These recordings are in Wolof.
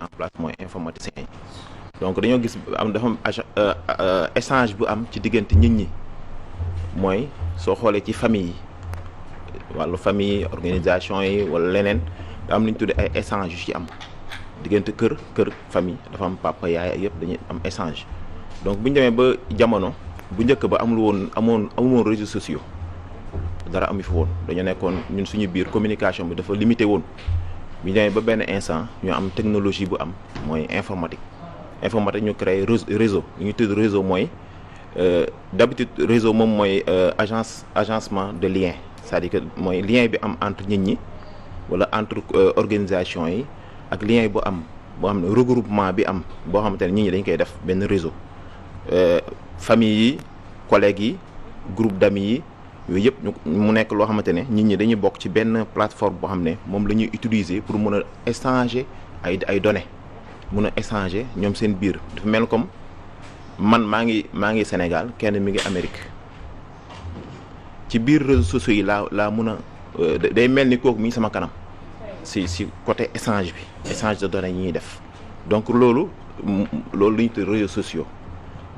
en place mooy informaticien yi donc dañoo gis am dafa am échange bu am ci diggante nit ñi mooy soo xoolee ci famille yi wàllu famille organisation yi wala leneen da am lu ñu tuddee ay échange yu ci am diggante kër famille dafa am papa yaay yëpp dañuy am échange donc bu ñu demee ba jamono bu njëkk ba amul woon réseaux sociaux dara amu fi woon dañoo nekkoon ñun suñu biir communication bi dafa limité woon bu ñu demee ba benn instant ñu am technologie bu am mooy informatique ñu créé réseau li ñuy tudd réseau mooy d'habitude réseau moom mooy agencement de lien c'est-à-dire que mooy lien bi am entre nit ñi wala entre organisation yi ak lien boo xam ne regroupement bi am boo xamante ne nit ñi dañ koy def benn réseau famille yi collègues yi groupe d'amis yi yooyu yëpp mu nekk loo xamante ne nit ñi dañuy bokk ci benn plateforme boo xam ne moom la ñuy utiliser pour mën a échanger ay données mën a échanger ñoom seen biir dafa mel comme man maa ngi Sénégal kenn mi ngi Amérique ci biir réseaux sociaux yi laa mën a day mel ni kooku mi ngi sama kanam si côté échange bi échange de données yi ñuy def donc loolu la ñuy tudd réseaux sociaux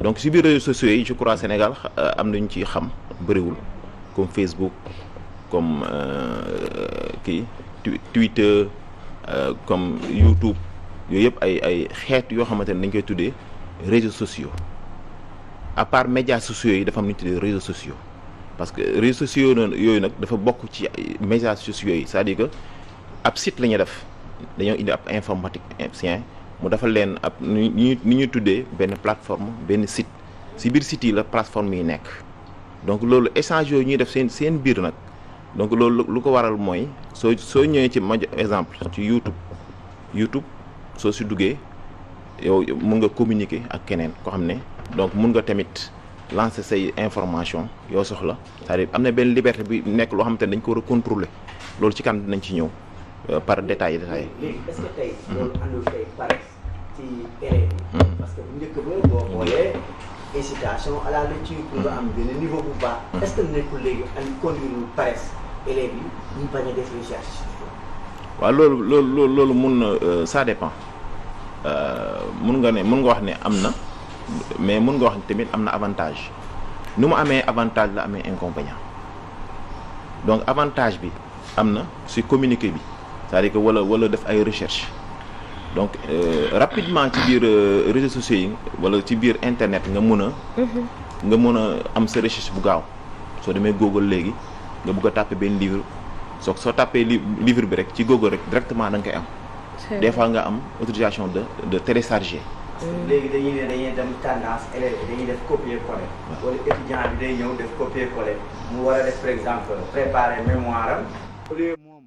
donc si biir réseaux sociaux yi je crois Sénégal am nañu ci xam bëriwul comme Facebook comme Twitter comme YouTube yooyu yëpp ay xeet yoo xamante ne dañ koy tuddee réseaux sociaux à part médias sociaux yi dafa am lu ñu tuddee réseaux sociaux parce que réseaux sociaux yooyu nag dafa bokk ci médias sociaux yi c'est-à-dire que ab site la ñuy def dañoo indi ab informaticien mu defal leen ab ni ñuy tuddee benn plateforme benn site si biir site yi la plateforme yi nekk donc loolu échange yooyu ñuy def seen biir nag donc loolu lu ko waral mooy soo ñëwee ci exemple ci YouTube soo si duggee yow mun nga communiquer ak keneen koo xam ne donc mun nga tamit lancer say information yoo soxla c'est-à-dire am na benn liberté bi nekk loo xamante ne dañ ko war a contrôler loolu ci kanam dinañ ci ñëw par détail. léegi est-ce que tey loolu àndul tey paresse ci élèves yi parce que bu njëkk ba boo xoolee incitation à la lecture pour nga am benn niveau bu baax est-ce que nekkul léegi and conduire paresse élèves yi ñu bañ a def recherche. waaw loolu mun na ça dépend mun nga wax ne am na mais mun nga wax ne tamit am na avantage nu mu amee avantage la amee inconvénient donc avantage bi am na si communiquer bi c'est-à-dire que wala def ay recherche donc rapidement ci biir réseaux sociaux yi wala ci biir internet nga mën a am sa recherche bu gaaw soo demee Google léegi nga bëgg a tàppe benn livre soo tàppee livre bi rek ci Google rek directement da nga koy am des fois nga am autorisation de télécharger. léegi dañuy dem tendance élèves dañuy def copier coller wala étudiant bi day ñëw def copier coller mu war a def par exemple préparer mémoire am au lieu moom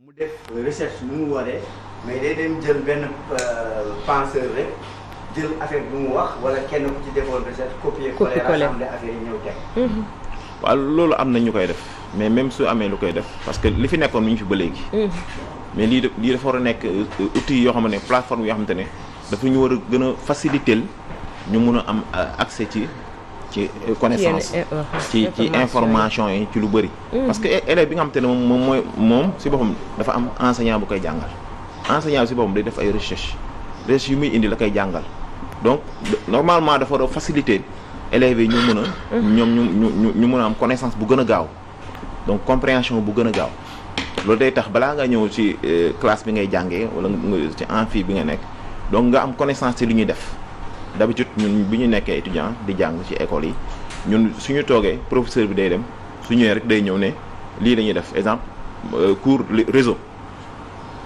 mu def recherche nu mu waree mais day dem jël benn penseur rek jël affaire bi mu wax wala kenn ku ci defoon recherche copier coller rassembler affaire yi ñëw teg. waaw loolu am na ñu koy def mais même su amee lu koy def parce que li fi nekkoon mi ngi fi ba léegi. mais lii dafa war a nekk outils yoo xam ne plateforme yoo xamante ne dafa ñu war a gën a faciliter ñu mun a am accès ci connaissance ci information yi ci lu bëri. parce que élève bi nga xamante ne moom si boppam dafa am enseignant bu koy jàngal enseignant bi si boppam day def ay recherche yu muy indi la koy jàngal donc normalement dafa war a faciliter élèves yi ñu mën a ñoom ñu mën a am connaissance bu gën a gaaw donc compréhension bu gën a gaaw loolu day tax balaa nga ñëw ci classe bi ngay jàngee wala ci amphi bi nga nekk donc nga am connaissance ci li ñuy def d'habitude ñun bi ñu nekkee étudiant di jàng ci école yi ñun suñu toogee professeur bi day dem su ñëwee rek day ñëw ne lii la ñuy def exemple cours réseau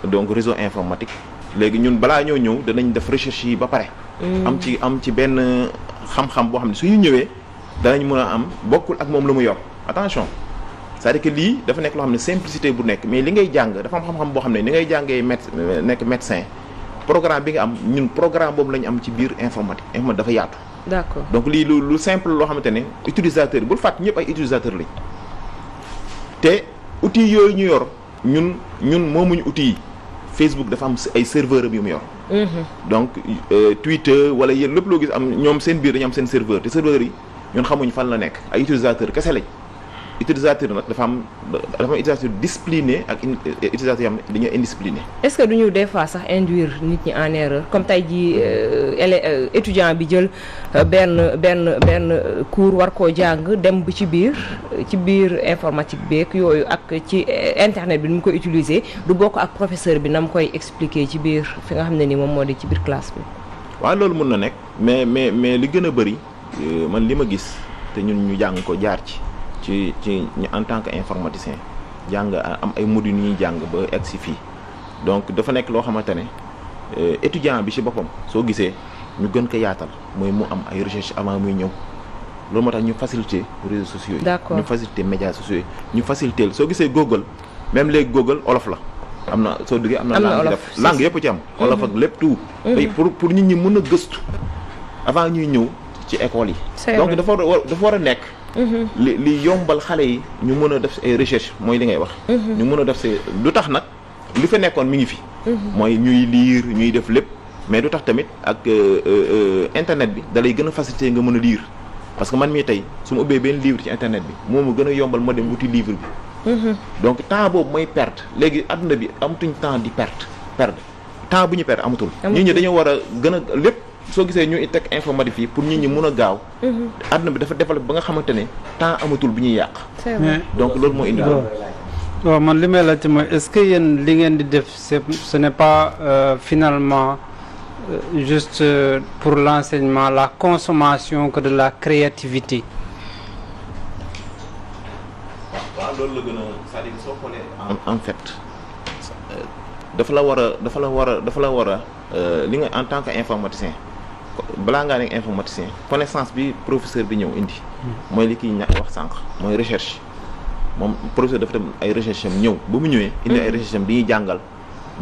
donc réseau informatique léegi ñun balaa ñoo ñëw danañ def recherche yi ba pare am ci benn xam-xam boo xam ne suñu ñëwee danañ mën a am bokkul ak moom lu mu yor attention c'est-à-dire que lii dafa nekk loo xam ne simplicité bu nekk mais li ngay jàng dafa am xam-xam boo xam ne ni ngay jàngee nekk médecin programme bi nga am ñun programme boobu la ñu am ci biir informatique dafa yaatu. D'accord. donc lii lu simple loo xamante ne utilisateur bul fàtt ñëpp ay utilisateur lañ te outils yooyu ñu yor ñun moomuñu outils yi Facebook dafa am ay serveur yu mu yor. donc Twitter wala yéen lépp loo gis am ñoom seen biir dañu am seen serveur te serveur yi ñun xamuñ fan la nekk ay utilisateur kese lañ utilisateur nag dafa am utilisateur discipliné ak utilisateur yoo xam ne dañoo indiscipliné. est-ce que duñu des fois sax induire nit ñi en erreur comme tey jii étudiant bi jël benn cours war koo jàng dem ba ci biir informatique beeg yooyu ak ci internet bi ni mu koy utiliser du bokk ak professeur bi na mu koy expliquer ci biir fi nga xam ne ni moom moo di ci biir classe bi. waaw loolu mën na nekk mais li gën a bëri man li ma gis te ñun ñu jàng ko jaar ci en tant que informaticien jàng am ay modules ñuy jàng ba egg si fii donc dafa nekk loo xamante ne étudiant bi ci boppam soo gisee ñu gën ko yaatal mooy mu am ay recherche avant muy ñëw loolu moo tax ñu faciliter réseaux sociaux yi. d'accord ñu faciliter médias sociaux yi ñu faciliter soo gisee Google même léegi Google olof la am na soo duggee am na langue yëpp ci am olof ak lépp tout pour nit ñi mën a gëstu avant ñuy ñëw ci école yi donc dafa war a nekk li yombal xale yi ñu mën a def ay recherche mooy li ngay wax ñu mën a def si lu tax nag li fa nekkoon mi ngi fi mooy ñuy lire ñuy def lépp mais du tax tamit ak internet bi da lay gën a faciliter nga mën a lire parce que man mii tey su ma ubbee benn livre ci internet bi moo ma gën a yombal ma dem wuti livre bi donc temps boobu mooy perte léegi adduna bi amatuñ temps di perdre temps bu ñu perdre amatul nit ñi dañoo war a gën a lépp soo gisee ñu teg informatique fii pour nit ñi mun a gaaw adduna bi dafa développé ba nga xamante ne temps amatul bu ñuy yàq donc loolu moo indi waaw man li may laajte mooy est-ce que yéen li ngeen di def ce n'est pas finalement juste pour l'enseignement, la consommation que de la créativité. waaw loolu la gën a c'est-à-dire soo xoolee en fait dafa la war a li nga en tant que informaticien balaa ngaa nekk informaticien connaissance bi professeur bi ñëw indi mooy li kiy wax sànq mooy recherche moom professeur dafa dem ay recherche am ñëw ba mu ñëwee indi ay recherche am di ñuy jàngal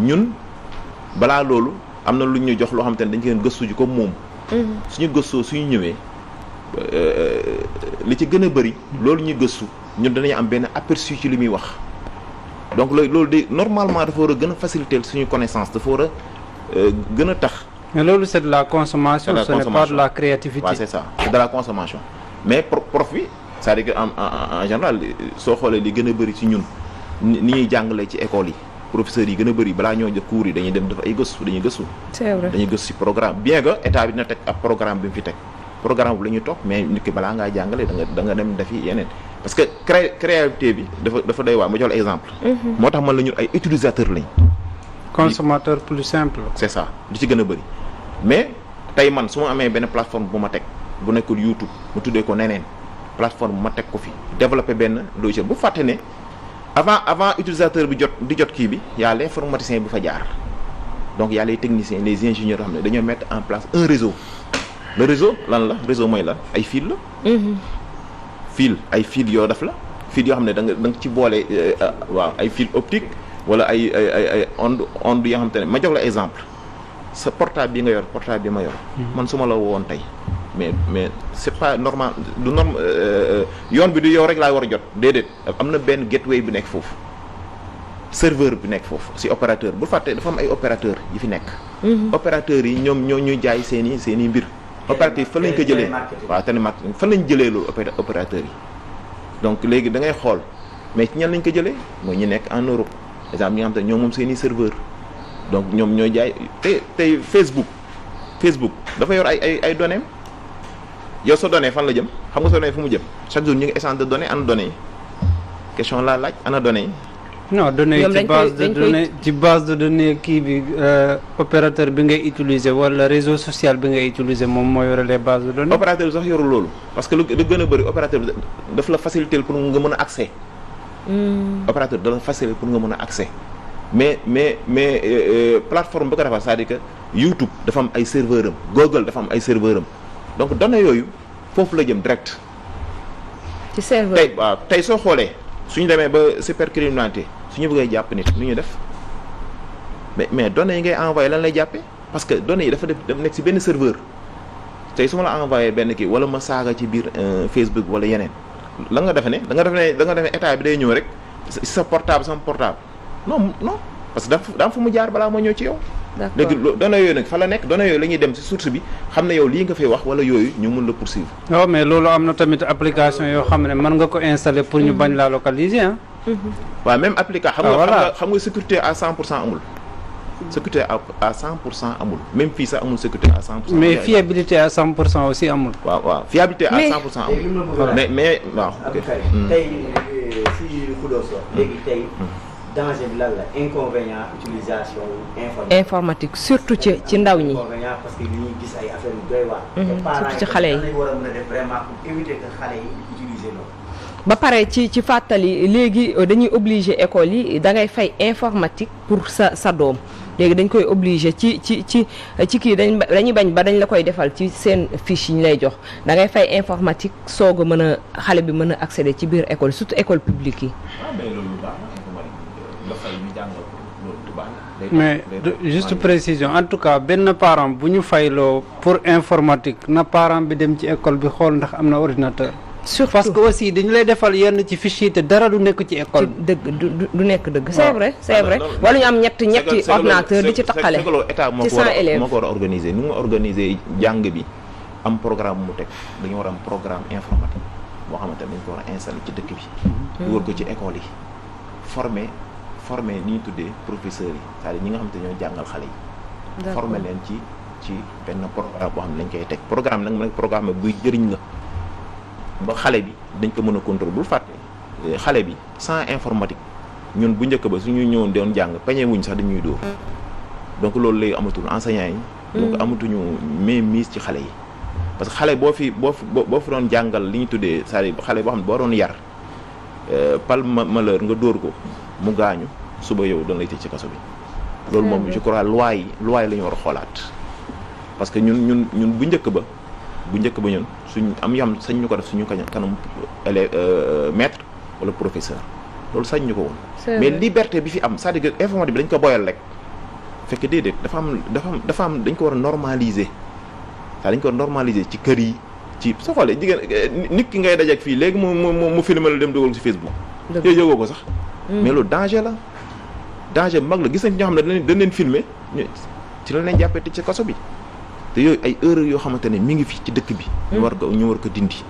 ñun balaa loolu am na lu ñu jox loo xam te ne dañ koy gëstu ji comme moom suñu gëstoo suñu ñëwee li ci gën a bëri loolu ñuy gëstu ñun danañu am benn aperçu ci li muy wax donc loolu de normalement dafa war a gën a faciliter suñu connaissance dafa war a gën a tax. mais loolu c'est de la consommation. Ce n'est pas de la créativité. waaw c'est ça c'est de la consommation mais prof bi c'est-à-dire que en général soo xoolee li gën a bëri ci ñun ni ñuy jàngalee ci école yi professeurs yi gën a bëri balaa ñoo jox cours yi dañuy dem def ay gëstu dañuy gëstu. c'est vrai dañuy gëstu ci programme bien que état bi dina teg ab programme bi mu fi teg programme bu la ñuy topp mais nit ki balaa ngaa jàngale da nga dem defi yeneen. parce que créativité bi dafa doy waar ma jox la exemple. moo tax man la ñun ay utilisateurs lañ. consommateur plus simple. c'est ça du ci gën a bëri mais tey man su ma amee benn plateforme bu ma teg bu nekkul YouTube mu tuddee ko neneen plateforme bu ma teg ko fi développer benn logiciel bu fàtte ne avant utilisateur bi di jot kii bi y a l'informaticien bu fa jaar donc y a les techniciens les ingénieurs yoo xam ne dañoo mettre en place un réseau le réseau lan la réseau mooy lan ay fil la. ay fil yoo def la fil yoo xam ne da nga ci boole waaw ay fil optique wala ay onde yoo xam te ne ma jox la exemple sa portable bi nga yor portable bi ma yor man su ma la woon tey mais c'est pas normal du norme yoon bi du yow rek laa war a jot déedéet am na benn gateway bi nekk foofu serveur bi nekk foofu si opérateur bu fàtte dafa am ay opérateur yi fi nekk opérateurs yi ñoom ñoo ñuy jaay seen i mbir opérateur fan lañ ko jëlee waaw télémarketing fan lañ jëlee loolu opérateurs yi donc léegi da ngay xool mais ci ñan lañ ko jëlee mooy ñu nekk en Europe exemple ñi nga xam te ñoom moom seen i serveur donc ñoom ñooy jaay tey Facebook dafa yor ay données yow sa données fan la jëm xam nga sa données fu mu jëm chaque jour ñu ngi échange de données ana données yi question laa laaj ana données yi. non données yi ci base de données kii bi opérateur bi ngay utiliser wala réseau social bi ngay utiliser moom moo yore les bases de données. opérateur bi sax yorul loolu parce que lu gën a bëri opérateur bi daf la faciliter pour nga mën a accès. opérateur da la faciliter pour nga mën a accès mais plateforme bi ko defar c'est-à-dire que YouTube dafa am ay serveur am Google dafa am ay serveur am donc données yooyu foofu la jëm direct. ci serveur tey waaw tey soo xoolee suñu demee ba cybercriminalité suñu bëggee jàpp nit nu ñuy def mais données yi ngay envoyé lan lay jàppee parce que données yi dafa nekk ci benn serveur tey su ma la envoyé benn kii wala ma saaga ci biir Facebook wala yeneen la nga defe ne da nga defe ne état bi day ñëw rek ci sa portable sama portable non parce que daa am fu mu jaar balaa moo ñëw ci yow. d'accord léegi données yooyu nag fa la nekk données yooyu la ñuy dem ci source bi xam ne yow lii nga fay wax wala yooyu ñu mun la poursuivre. waaw mais loolu am na tamit application yoo xam ne mën nga ko installer pour ñu bañ laa localiser ah. waaw même application. voilà xam nga sécurité à 100% amul. sécurité à 100% amul même fii sax amul sécurité à 100%. mais fiabilité à 100% aussi amul. waaw fiabilité à 100% amul. mais waaw. ok tey si Khoudoss léegi tey danger bi lan la inconvénient utilisation informatique surtout ci ndaw ñi. inconvénient parce que ñuy gis ay affaire yu doy waar. surtout ci xale yi parents yi war a mën a def vraiment pour éviter que xale yi utiliser loolu. ba pare ci fàttali léegi dañuy obligé école yi da ngay fay informatique pour sa doom léegi dañ koy obligé ci kii dañuy bañ ba dañ la koy defal ci seen fiche yi ñu lay jox da ngay fay informatique soog a mën a xale bi mën a accéder ci biir école surtout école publique yi. mais loolu baax nga fay ñu jàngal ko loolu du baax. mais juste précision en tout cas benn parent bu ñu fayloo pour informatique na parent bi dem ci école bi xool ndax am na ordinateur. surtout parce que aussi dañu lay defal yenn ci fichier te dara du nekk ci école bi. dëgg du nekk dëgg. c'est vrai c'est vrai wala ñu am ñetti ordinateur di ci taxale ci 100 élèves moo ko war a organiser nu mu organiser jàng bi am programme mu teg dañu war a am programme informatique boo xamante ne dañ ko war a installer ci dëkk bi. dugal ko ci école yi former ni ñu tuddee professeurs yi c'est-à-dire ñi nga xamante ne ñoo jàngal xale yi. former leen ci benn programme boo xam ne dañ koy teg programme nag programme buy jëriñ la. ba xale bi dañ ko mën a contrôler bul fàtte xale bi sans informatique ñun bu njëkk ba suñu ñëwoon doon jàng peñe wuñ sax dañuy dóor donc loolu léegi amatul enseignants yi. donc amatuñu mainmise ci xale yi. parce que xale boo fi doon jàngal li ñu tuddee c'est-à-dire xale boo xam ne boo doon yar par malheur nga dóor ko mu gaañu suba yow dañ lay tëj ci kaso bi. loolu moom je crois loi yi la ñu war a xoolaat parce que ñun bu njëkk ba ñun suñ am yam sañ ñu ko def suñu kanam élève maître wala professeur loolu sañ ñu ko woon. mais liberté bi fi am c'est-à-dire que informatique bi dañ ko boyal rek fekk déedéet dafa am dañ ko war a normaliser dañ ko war a normaliser ci kër yi ci soo xoolee jigéen nit ki ngay dajeek fii léegi mu filmé la dem dugal ci Facebook. yooyu yëgoo ko sax. mais loolu danger la danger bu mag la gis nañ ñoo xam ne dañ leen filmé ci lañ leen jàppee tëj ci kaso bi. te yooyu ay erreurs yoo xamante ne mi ngi fi ci dëkk bi. ñu war ko dindi.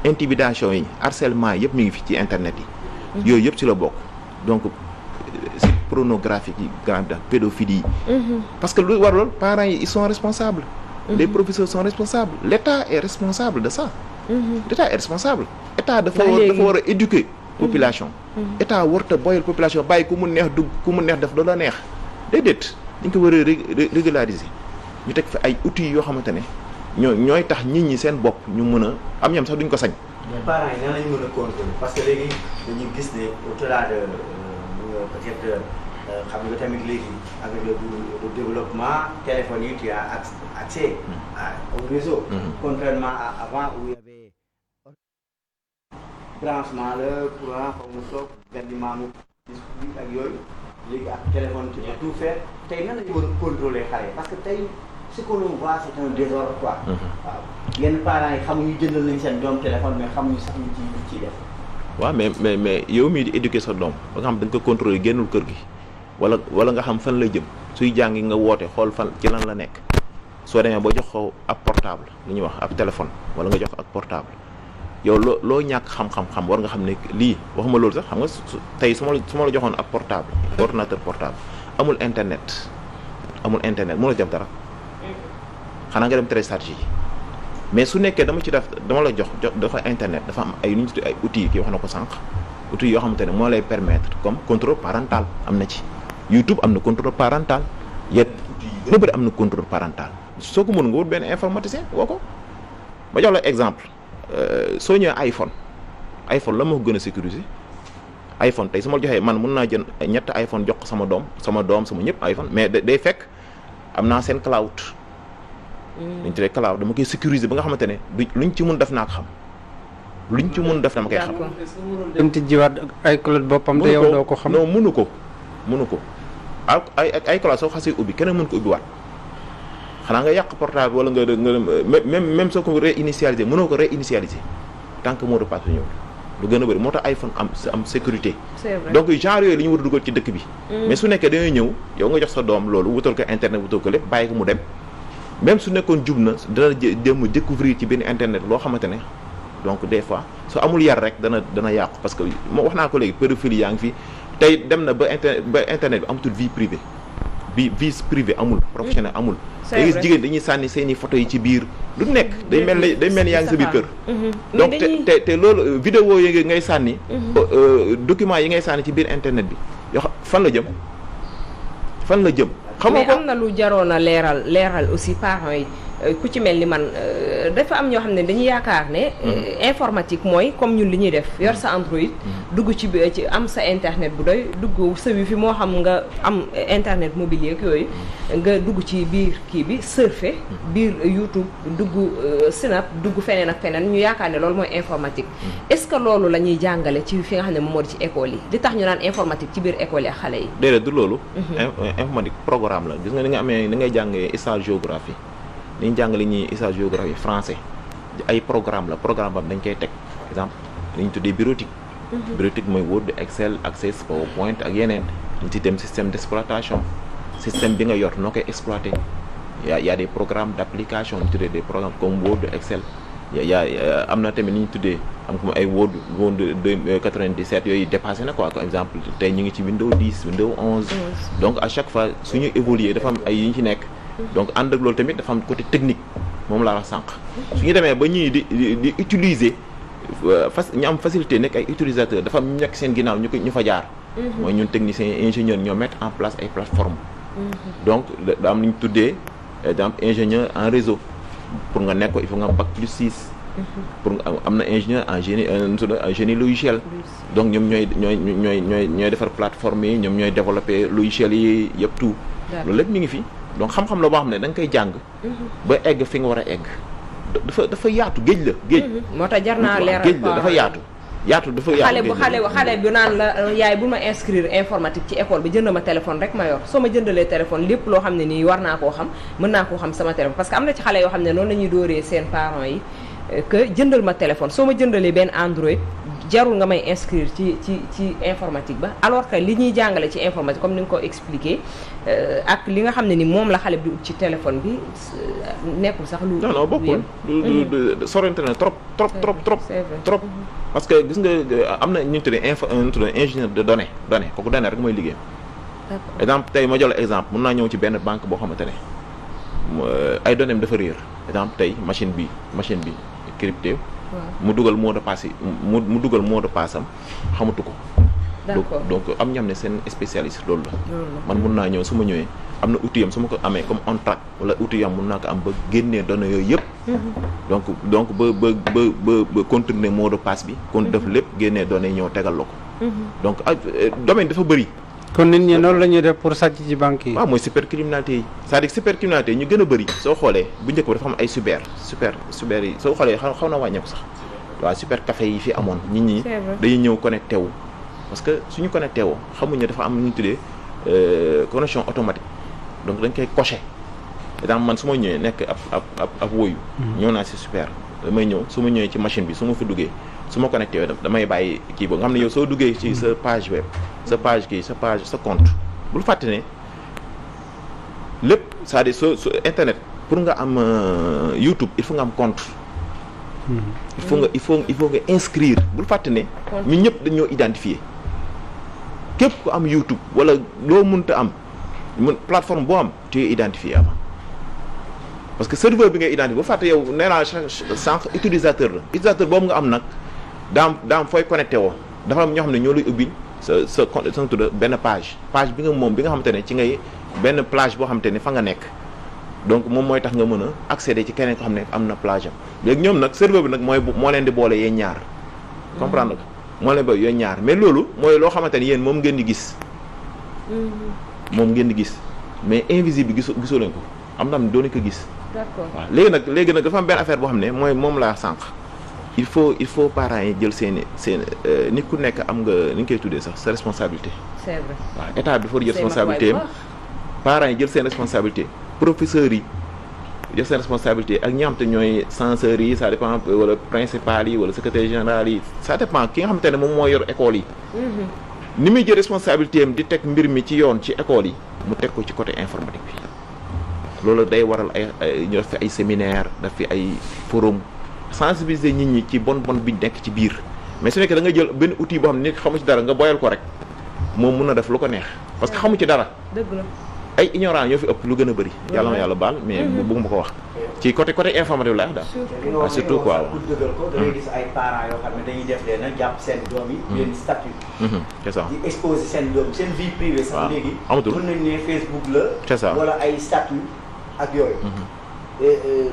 intimidation yi harcèlement yëpp mi ngi fi ci internet yi. yooyu yëpp ci la bokk. donc site pornographique yi grave pédophilie yi. parce que lu war loolu parents yi ils sont responsables. les professeurs sont responsables l'État est responsable de ça. l'État est responsable. État dafa war a éduquer population. État warut a boyal population bàyyi ku mu neex dugg ku mu neex def loola neex déedéet dañ ko war a régulariser. ñu teg fi ay outils yoo xamante ne ñooy tax nit ñi seen bopp ñu mën a am ñam sax duñ ko sañ. mais parents yi nan lañ mën a contrôler parce que léegi dañuy gis ne au-delà de peut-être xam nga tamit léegi avec le développement téléphone yi tu as accès au réseau. Contrairement à avant où il y avait branchement la courant fa mu toog benn maamu ak yooyu léegi ak téléphone tu peux tout faire tey nan lañu war a contrôler xale parce que tey. ce que l'on voit c'est un désordre quoi. waaw yenn parents yi xamuñu jëndal nañ seen doom téléphone mais xamuñu sax ñu ciy def. waaw mais yow mii di éduquer sa doom ba nga xam da nga ko contrôler génnul kër gi wala nga xam fan lay jëm suy jàngi nga woote xool fan ci lan la nekk soo demee ba jox ko ab portable li ñuy wax ab téléphone wala nga jox ko ak portable yow loo ñàkk xam-xam war nga xam ne lii waxuma loolu sax xam nga tey su ma la joxoon ab portable ordinateur portable amul internet mënoo def dara. xanaa nga dem télécharge yi mais su nekkee dama la jox dafa internet dafa am ay nu ñu tuddee ay outils ki wax na ko sànq outils yoo xamante ne moo lay permettre comme contrôle parental am na ci YouTube am na contrôle parental yet lu bëri am na contrôle parental soo ko mën nga wut benn informaticien woo ko ma jox la exemple soo ñëwee iPhone la moo ko gën a sécuriser iPhone tey su ma la joxee man mën naa jël ñett iPhone jox ko sama doom sama ñëpp iPhone mais day fekk am naa seen cloud. dañ tuddee cloud dama koy sécuriser ba nga xamante ne luñ ci mun def naa ko xam luñ ci mun def dama koy xam. dem ti jiwaat ay cloud boppam te yow doo ko xam. non mënu ko ay cloud soo xasee ubbi keneen mën ko ubbi waat xanaa nga yàq portable wala nga même soo ko réinitialiser mënoo ko réinitialiser tant que mot de passe ñëw lu gën a bëri moo tax iPhone am sécurité. c'est vrai. donc genre yooyu li ñu war a dugal ci dëkk bi. mais su nekkee dañuy ñëw yow nga jox sa doom loolu wutal ko internet wutal ko lépp bàyyi ko mu dem même su nekkoon jub na dana jéem a découvrir ci benn internet loo xamante ne donc des fois su amul yar rek dana yàqu parce que moo wax naa ko léegi pédophilie yaa ngi fi tey dem na ba internet bi amatul vie privée vie privée amul professionnel amul. c'est gis vrai. jigéen dañuy sànni seeni photo yi ci biir lu nekk day mel ni yaa ngi sa biir kër. donc te loolu vidéo yi ngay sànni. document yi ngay sànni ci biir internet bi yoo fan la jëm fan la jëm. xamoo mais ko am na lu jaroon a leeral aussi parents yi ku ci mel ni man dafa am ñoo xam ne dañuy yaakaar ne informatique mooy comme ñun li ñuy def yor sa Android dugg ci am sa internet bu doy dugg sa wifi moo xam nga am internet mobile ak yooyu nga dugg ci biir kii bi surfer biir YouTube dugg Snap dugg feneen ak feneen ñu yaakaar ne loolu mooy informatique est-ce que loolu la ñuy jàngale ci fi nga xam ne moom moo di ci école yi li tax ñu naan informatique ci biir école yi ak xale yi. déedéet du loolu. informatique programme la gis nga ni nga amee ni ngay jàngee histoire géographie ni ñu jàngale ñuy histoire géographie français ay programme la programme bam dañ koy teg exemple li ñu tuddee bureautique. bureautique mooy Word Excel Access PowerPoint ak yeneen ñu ci dem système d'exploitation système bi nga yor noo koy exploiter y a des programmes d'application ñu tuddee des programmes comme Word Excel am na tamit ni ñu tuddee am comme ay Word 97 yooyu dépassé na quoi comme exemple tey ñu ngi ci Windows 10 Windows 11 donc à chaque fois suñu évoluer dafa am ay yi ñu ci nekk donc ànd ak loolu tamit dafa am côté technique moom laa wax sànq su ñu demee ba ñuy di utiliser ñu am facilité nekk ay utilisateurs dafa am ñu nekk seen ginnaaw ñu fa jaar mooy ñun techniciens ingénieurs ñoo mettre en place ay plateformes donc da am lu ñu tuddee exemple ingénieur en réseau pour nga nekk ko il faut nga am bac plus 6 pour nga am na ingénieur en génie logiciel donc ñoom ñooy defar plateforme yi ñoom ñooy développer logiciel yi yëpp tout loolu lépp mi ngi fi donc xam-xam la boo xam ne da nga koy jàng ba egg fi nga war a egg dafa yaatu géej la géej moo tax jar naa leeral géej la dafa yaatu xale bu naan la yaay bu ma inscrire informatique ci école bi jënd ma téléphone rek ma yor soo ma jëndalee téléphone lépp loo xam ne nii war naa koo xam mën naa koo xam sama téléphone parce que am na ci xale yoo xam ne noonu la ñuy dóoree seen parents yi que jëndal ma téléphone soo ma jëndalee benn Android jarul nga may inscrire ci informatique ba alors que li ñuy jàngale ci informatique comme ni nga ko expliqué ak li nga xam ne ni moom la xale bi ut ci téléphone bi nekkul sax lu non bokkul du sorante na trop parce que gis nga am na ñu tuddee ingénieur de données kooku données rek mooy liggéeyam exemple tey ma jox la exemple mën naa ñëw ci benn banque boo xamante ne ay données dafa réer exemple tey machine bi crypté mu dugal mot de passe yi mu dugal mot de passe am xamatu ko donc am ñam ne seen spécialiste loolu la man mun naa ñëw su ma ñëwee am na outil yam su ma ko amee comme on track wala outil yam mun naa ko am ba génnee données yooyu yëpp donc ba contourner mot de passe bi kon def lépp génnee données yi ñëw tegal la ko donc domaine dafa bëri kon nit ñi noonu la ñuy def pour sàcc ci banque yi. waaw mooy cybercriminalité yi c'est-à-dire cybercriminalité yi ñu gën a bëri soo xoolee bu njëkk ba dafa am ay cyber yi soo xoolee xaw na wàññeeku sax waaw cyber café yi fi amoon nit ñi dañuy ñëw connecté wu parce que suñu connecté woo xamuñu dafa am lu ñu tuddee connexion automatique donc dañ koy coché exemple man su ma ñëwee nekk ab woyu ñëw naa si super damay ñëw su ma ñëwee ci machine bi su ma fa duggee su ma connecté woo damay bàyyi kii boobu nga xam ne yow soo duggee ci sa page web sa compte bul fàtte ne lépp c'est-à-dire soo internet pour nga am YouTube il faut nga am compte il faut nga inscrire bul fàtte ne ñun ñëpp dañoo identifier képp ku am YouTube wala loo mënta am plateforme boo am tu es identifié avant parce que serveur bi ngay identifié bu fàtte yow nee naa sànq utilisateur boobu nga am nag daam fooy connecté woo dafa am ñoo xam ne ñoo lay ubbil sa compte sa tudd benn page bi nga moom bi nga xamante ne ci ngay benn plage boo xamante ne fa nga nekk donc moom mooy tax nga mën a accéder ci keneen ko xam ne am na plage am léegi ñoom nag serveur bi nag moo leen di boole yéen ñaar comprendre nga moo leen ba yéen ñaar mais loolu mooy loo xamante ne yéen moom ngeen di gis mais invisible bi gisoo leen ko am na doon ko gis d'accord waaw léegi nag dafa am benn affaire boo xam ne mooy moom laa sànq il faut parents yi jël seen nit ku nekk am nga ni ñu koy tuddee sax sa responsabilité c'est vrai waaw état bi dafa jël responsabilité am parents yi jël seen responsabilité professeurs yi jox seen responsabilité ak ñi nga xamante ne ñooy censeurs yi ça dépend wala principal yi wala secrétaire général yi ça dépend ki nga xamante ne moom moo yor école yi. ni muy jël responsabilité am di teg mbir mi ci yoon ci école yi mu teg ko ci côté informatique bi loolu day waral ay ñu def fi ay séminaire def fi ay forum sensibiliser nit ñi ci bon bi nekk ci biir mais su nekkee da nga jël benn outil boo xam ne nit xamu ci dara nga boyal ko rek moom mun na def lu ko neex parce que xamu ci dara. dëgg la. ay ignorant ñoo fi ëpp lu gën a bëri. yàlla na yàlla baal mais bëgguma ko wax. ci côté informatique la daal. surtout quoi pour dëggal ko da ngay gis ay parents yoo xam ne dañuy def leen a jàpp seen doom yi. leen statut. c'est ça di exposer seen doom seen vie privée sax léegi. amatul mën nañu ne Facebook la. c'est ça wala ay statut ak yooyu.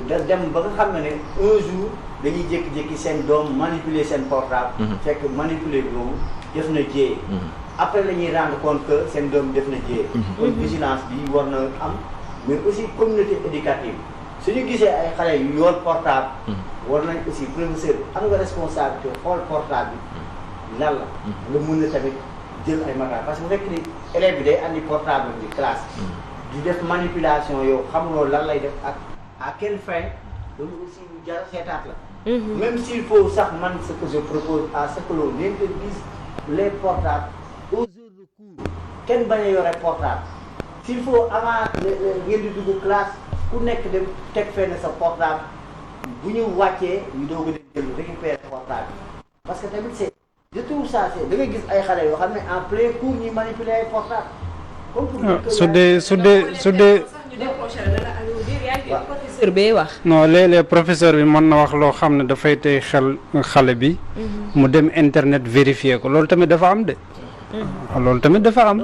da dem ba nga xam ne un jour dañuy jékki-jékki seen doom manipuler seen portable. fekk manipuler boobu def na jéey. après la ñuy rendre compte que seen doom def na jéey. kon vigilance bi war na am mais aussi communauté éducative suñu gisee ay xale yu yor portable. war nañ aussi professeur bi am nga responsabilité xool portable bi lan la. nga mun na tamit jël ay matuwaay parce que bu fekk ni élève bi day andi portable bi classe. di def manipulation yow xamuloo lan lay def ak à quelle fin loolu aussi lu jar seetaat la. même s'il faut sax man ce que je propose à ce que l'on interdise les portables aux heures de cours kenn bañ a yore portable s'il faut avant ngeen di dugg classe ku nekk dem teg fenn sa portable bu ñu wàccee ñu doog a dem jël récupérer portable parce que tamit c'est je trouve ça c'est da nga gis ay xale yoo xam ne en plein cours ñuy manipuler ay portable comme pour su dee professeur bee wax. non léeg-léeg professeur bi mën na wax loo xam ne dafay tey xale bi. mu dem internet vérifier ko loolu tamit dafa am de. loolu tamit dafa am.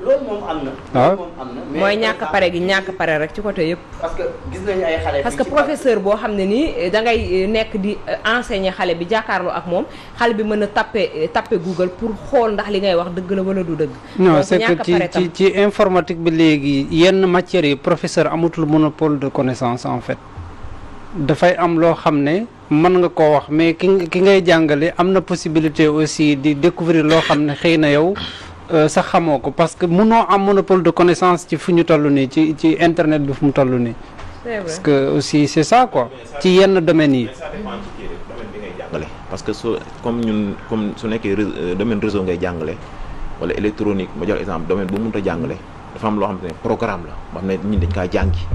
loolu moom am na. waaw mooy ñàkk pare gi ñàkk pare rek ci côté yëpp. parce que gis nañu ay xale. parce que professeur boo xam ne nii da ngay nekk di enseigner xale bi jàkkaarloo ak moom xale bi mën a tapé Google pour xool ndax li ngay wax dëgg la wala du dëgg. non c'est que ci informatique bi léegi yenn matières yi professeur amatul monopole de connaissance en fait. dafay am loo xam ne mën nga koo wax mais ki ngay jàngale am na possibilité aussi di découvrir loo xam ne xëy na yow sax xamoo ko parce que mënoo am monopole de connaissance ci fu ñu toll nii ci internet bi fu mu toll nii. c'est vrai parce que aussi c'est ça quoi ci yenn domaines yi. ça dépend ci domaine bi ngay jàngale parce que comme su nekkee domaine réseau ngay jàngale wala électronique ma jox exemple domaine bu mënut a jàngale dafa am loo xamante ne programme la boo xam ne ñun dañ kaa jàngi.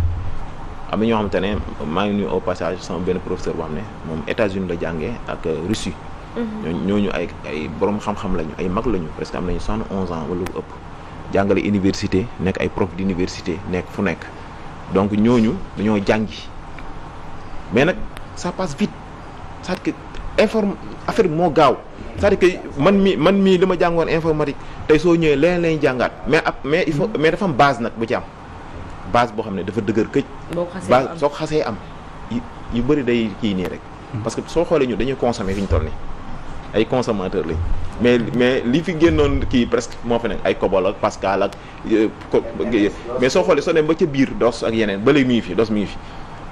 am na ñoo xamante ne maa ngi nuyu au passage sama benn professeur boo xam ne moom États-Unis la jàngee ak Russie. ñooñu ay borom xam-xam lañu ay mag lañu presque am nañu 71 ans wala lu ëpp. jàngale université nekk ay prof d'université nekk fu nekk donc ñooñu dañoo jàngi mais nag ça passe vite c'est-à-dire que affaire bi moo gaaw c'est-à-dire que man mii li ma jàngoon informatique tey soo ñëwee leneen lañuy jàngaat mais il faut mais dafa am base nag bu ci am. base boo xam ne dafa dëgër këj. base soo ko xasee am yu bëri day kii nii rek. parce que soo xoolee ñu dañuy consommer fi ñu toll nii ay consommateurs lañ mais li fi génnoon kii presque moo fa nekk ay COBOL ak Pascal ak mais soo xoolee soo dem ba ca biir DOS ak yeneen ba léegi mi ngi fi DOS mi ngi fi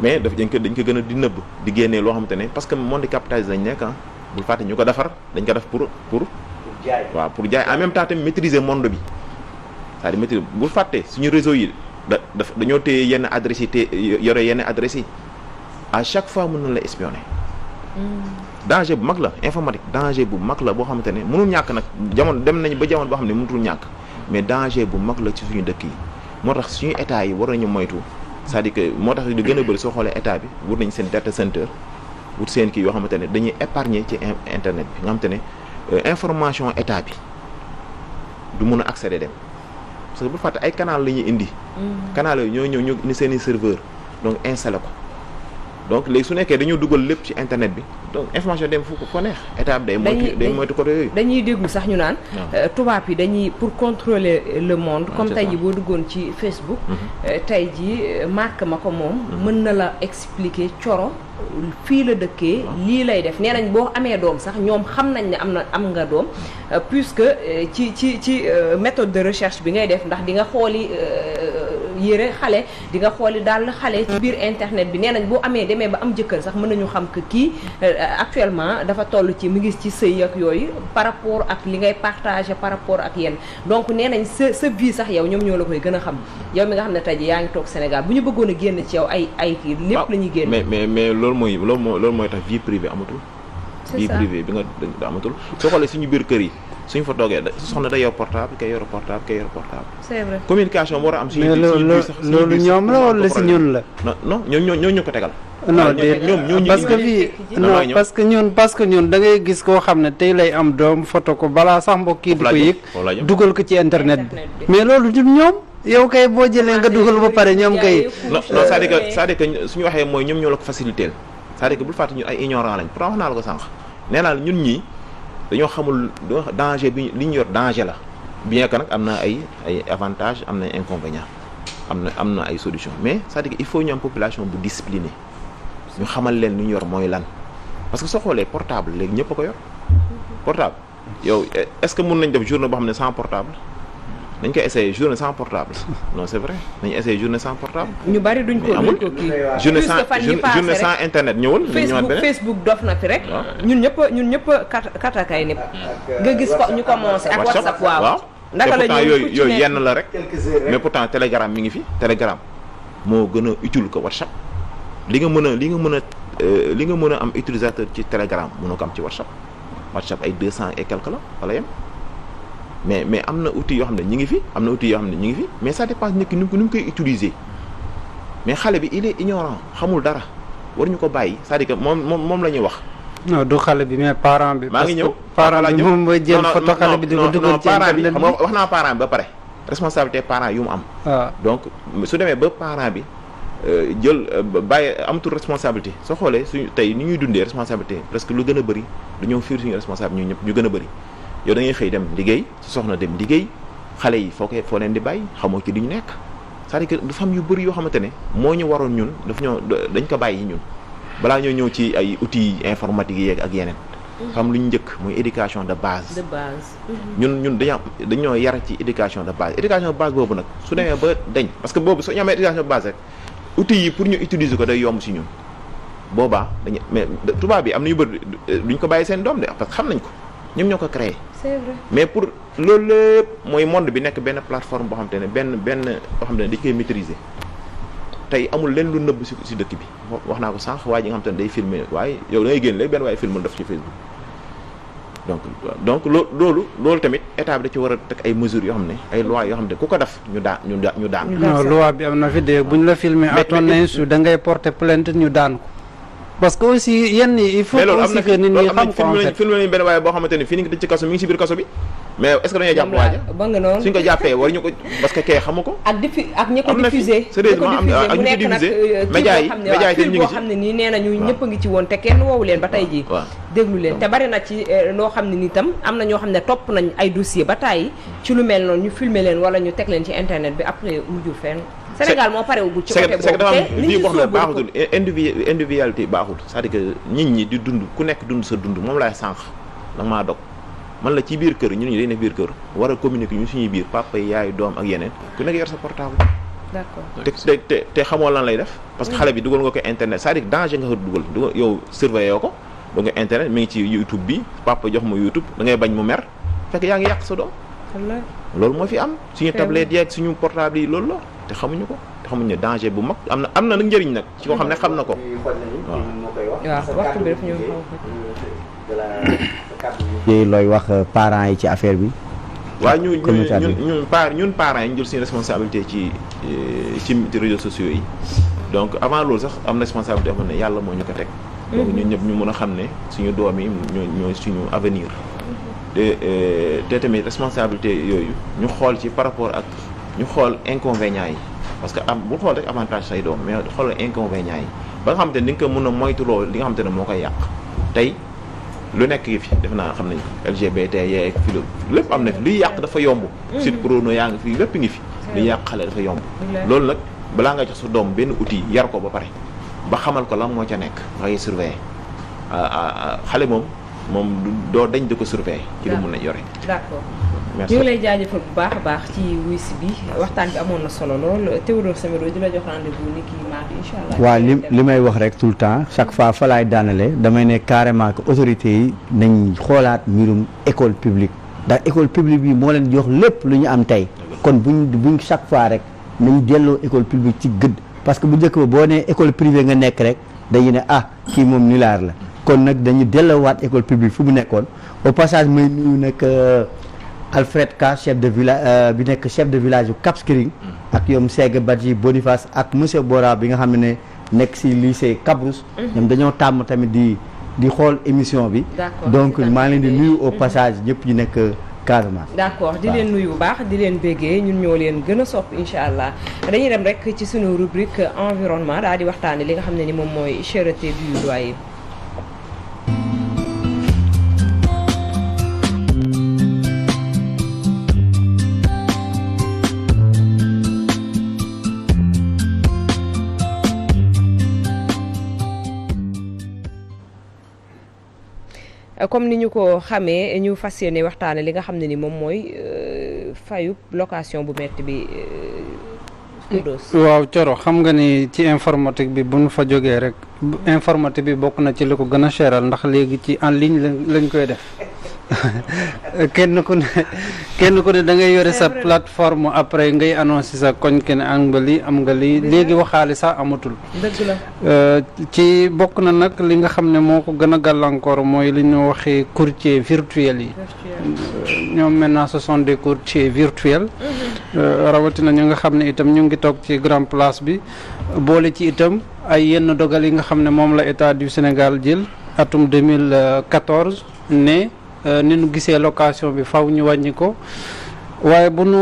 mais dañ ko gën a di nëbb di génnee loo xamante ne parce que monde capitaliste lañ nekk bul fàtte ñu ko defar dañ ko def pour jaay waaw pour jaay en même temps tamit maîtriser monde bi c'est-à-dire maîtriser bul fàtte suñu réseau yi. dañoo téye yenn adresse yi yore yenn adresse yi à chaque fois mën na la espionner. danger bu mag la informatique danger bu mag la boo xamante ne mënul ñàkk nag jamono dem nañu ba jamono boo xam ne mënutul ñàkk mais danger bu mag la ci suñu dëkk yi moo tax suñu état yi war nañu moytu c'est-à-dire que moo tax lu gën a bëri soo xoolee état bi wut nañ seen data center wut seen kii yoo xamante ne dañuy épargner ci internet bi nga xamante ne information état bi du mën a accéder dem. parce que bu fàtte ay canal la ñuy indi. canal yooyu ñoo ñëw ñu indi seen i serveur donc installé ko donc léegi su nekkee dañoo dugal lépp ci internet bi donc information dem fu ko neex état bi day moytu côté yooyu. dañuy déglu sax ñu naan. tubaab yi dañuy pour contrôler le monde. comme tey jii boo duggoon ci Facebook. tey jii marque ma ko moom. mën na la expliquer coro fii la dëkkee lii lay def nee nañ boo amee doom sax ñoom xam nañ ne am nga doom puisque ci méthode de recherche bi ngay def ndax di nga xooli yére xale di nga xooli daal xale ci biir internet bi nee nañ boo demee ba am jëkkër sax mën nañu xam que kii actuellement dafa toll ci mu ngi ci sëy ak yooyu par rapport ak li ngay partager par rapport ak yenn donc nee nañ sa vie sax yow ñoom ñoo la koy gën a xam yow mi nga xam ne tey yaa ngi toog Sénégal bu ñu bëggoon a génn ci yow ay kii lépp la ñuy génn. mais loolu mooy tax vie privée amatul. c'est vie ça. privée bi nga amatul soo xoolee suñu biir kër yi suñu fa toogee soxna day yor portable kay yor portable kay yor portable. c'est vrai. communication moo war a am. mais loolu ñoom la wala si ñun la. non ñoo ñu ko tegal. non parce que fii non parce que ñun da ngay gis koo xam ne tey lay am doom photo ko balaa sax mbokk yi di ko yëg dugal ko ci internet bi mais loolu ñun ñoom yow kay boo jëlee nga dugal ba pare ñoom kay. non c'est-à-dire que suñu waxee mooy ñoom ñoo la ko facilité c'est-à-dire que bul fàtte ñun ay ignorant lañ pourtant wax naa la ko sànq nee naa la ñun ñii dañoo xamul danger bi li ñu yor danger la bien que nag am na ay avantages am na inconvénients am na ay solutions mais c'est-à-dire que il faut ñu am population bu disciplinée ñu xamal leen lu ñu yor mooy lan parce que soo xoolee portable léegi ñëpp a ko yor portable yow est-ce que mën nañ def journée boo xam ne sans portable dañ koy essayer journée sans portable non c'est vrai nañ essayer journée sans portable. ñu bari duñ ko kii journée sans internet ñëwul. Facebook dof na fi rek. ñun ñëpp katakay ni nga gis ko ñu commencé ak WhatsApp waaw. ndaka la ñuy yooyu yenn la rek mais pourtant Telegram mi ngi fi Telegram moo gën a utile que WhatsApp li nga mën a am utilisateur ci Telegram mënoo ko am ci WhatsApp ay 200 et quelque la wala yem. mais am na outils yoo xam ne ñi ngi fi mais ça dépend nit ki ni mu koy utiliser mais xale bi il est ignorant xamul dara waruñu ko bàyyi c'est-à-dire que moom la ñuy wax. non du xale bi mais parent bi. maa ngi ñëw parent bi moom mooy jël photo xale bi di ko dugal ci internet bi xam nga wax naa parent bi ba pare responsabilité parent yu mu am. waaw donc su demee ba parent bi jël bàyyi amatul responsabilité soo xoolee suñu tey ni ñuy dundee responsabilité presque lu gën a bëri dañoo fiir suñu responsabilité ñun ñëpp ñu gën a bëri. yow da ngay xëy dem liggéey su soxna dem liggéey xale yi foo leen di bàyyi xamoo ci li ñu nekk c'est-à-dire que dafa am yu bëri yoo xamante ne moo ñu waroon ñun dañ ko bàyyi ñun balaa ñoo ñëw ci ay outils informatiques yeeg ak yeneen. xam lu ñu njëkk muy éducation de base. ñun dañoo yar ci éducation de base éducation de base boobu nag su demee ba dañ parce que boobu soo ñu amee éducation de base rek outils yi pour ñu utiliser ko day yomb si ñun boobaa mais tubaab bi am na yu bëri duñ ko bàyyi seen doom de parce que xam nañ ko. ñoom ñoo ko créé. c'est vrai mais pour loolu lépp mooy monde bi nekk benn plateforme boo xam te ne benn boo xam ne dañ koy maîtriser tey amul leen lu nëbb si dëkk bi wax naa ko sànq waa ji nga xam te ne day filmer waaye yow da ngay génn léegi benn waaye film def ci Facebook donc loolu tamit état bi da ci war a teg ay mesures yoo xam ne ay lois yoo xam ne ku ko def ñu daan non loi bi am na fi de buñ la filmer à ton insu da ngay porter plainte ñu daan ko parce que aussi yenn il faut aussi que nit ñi xam ko en fait film nañu benn waaye boo xamante ne fii ni ngi tëj ci kaso mi ngi si biir kaso bi mais est-ce que dañoo jàpp waaja ba nga noonu suñ ko jàppee war ñu ko parce que kee xamu ko ak ñi ko diffusé sérieusement am ak ñu ko diffusé média yi ñu ngi boo xam ne nii nee nañu ñëpp a ngi ci woon te kenn woowu leen ba tey jii déglu leen te bari na ci loo xam ne ni tam am na ñoo xam ne topp nañ ay dossier ba tàyyi ci lu mel noonu ñu filmer leen wala ñu teg leen ci internet bi après mujjul fenn Sénégal moo parewugul ci côté boobu te lii boo xam ne baaxutul individualité baaxul c'est-à-dire que nit ñi di dund ku nekk dund sa dund moom laay sànq danga maa dog man la ci biir kër ñun ñu day nekk biir kër war a communiquer ñu suñuy biir papa yaay doom ak yeneen ku nekk yor sa portable. d'accord te xamoo lan lay def parce que xale bi dugal nga ko internet c'est-à-dire danger nga ko dugal yow surveiller ko du nga internet mi ngi ci YouTube bi papa jox ma YouTube da ngay bañ mu mer fekk yaa ngi yàq sa doom. loolu moo fi am suñu tablette yeeg suñu portable yi loolu la te xamuñu ko te xamuñu ne danger bu mag am na nag njëriñ nag ci koo xam ne xam na ko. waaw waxtu bi daf ñu looy wax parents yi ci affaire bi. waaw ñun parents yi ñu jël suñu responsabilité ci réseaux sociaux yi donc avant loolu sax am na responsabilité am ne yàlla moo ñu ko teg. donc ñun ñëpp ñu mën a xam ne suñu doom yi ñooy suñu avenir. te tamit responsabilité yooyu ñu xool ci par rapport ak ñu xool inconvénients yi parce que bu xool rek avantage say doom mais xool inconvénients yi ba nga xam te ne di nga ko mën a moytuloo li nga xam te ne moo koy yàq tey lu nekk fi def naa xam nañ LGBT yeeg fi lépp am na fi luy yàq dafa yomb site porno yaa ngi fi lépp ngi fi luy yàq xale dafa yomb loolu nag balaa nga jox sa doom benn outil yar ko ba pare ba xamal ko lan moo ca nekk ngay surveiller xale moom moom doo dañ di ko surveiller ci lu mun a yore. d'accord merci ñu ngi lay jaajëfal bu baax a baax ci wuy si bi waxtaan bi amoon na solo lool Théodore Semedo di la jox rendez-vous ni kii mardi incha allah. waaw li may wax rek tout le temps chaque fois fa laay daanale damay ne carrément que autorités yi nañ xoolaat mbirum école publique ndax école publique bi moo leen jox lépp lu ñu am tey kon buñ chaque fois rek nañ delloo école publique ci gëdd parce que bu njëkk ba boo nee école privée nga nekk rek dañu ne kii moom nilaar la kon nag dañu delloowaat école publique fu mu nekkoon au passage may nuyu nag Alfred Ka chef de village bi nekk chef de village yu Cap Skirring ak yoom Sega Badji Boniface ak monsieur Bora bi nga xam ne nekk si lycée Cabrousse ñoom dañoo tàmm tamit di xool émission bi donc maa ngi leen di nuyu au passage ñëpp ñu nekk Casamance. d'accord di leen nuyu bu baax di leen béggee ñun ñoo leen gën a sopp incha allah dañuy dem rek ci sunu rubrique environnement daal di waxtaane li nga xam ne ni moom mooy cherté du loyer. comme ni ñu ko xamee ñu fas yéene waxtaane li nga xam ne ni moom mooy fayu location bu metti bi waaw Coro xam nga ni ci informatique bi bu ñu fa jógee rek informatique bi bokk na ci li ko gën a cheral ndax léegi ci en ligne lañ koy def kenn ku ne da ngay yore sa plateforme après ngay annoncé sa koñ ke ne am nga lii am nga lii léegi waxaale sax amatul. dëgg la ci bokk na nag li nga xam ne moo ko gën a gàllankoor mooy li ñu waxee courtier virtuel yi. ñoom maintenant ce sont des courtiers virtuels. rawatina ñu nga xam ne itam ñu ngi toog ci grand place bi boole ci itam ay yenn dogal yi nga xam ne moom la état du Sénégal jël atum 2014 ne. ni nu gisee location bi faw ñu wàññi ko waaye bu nu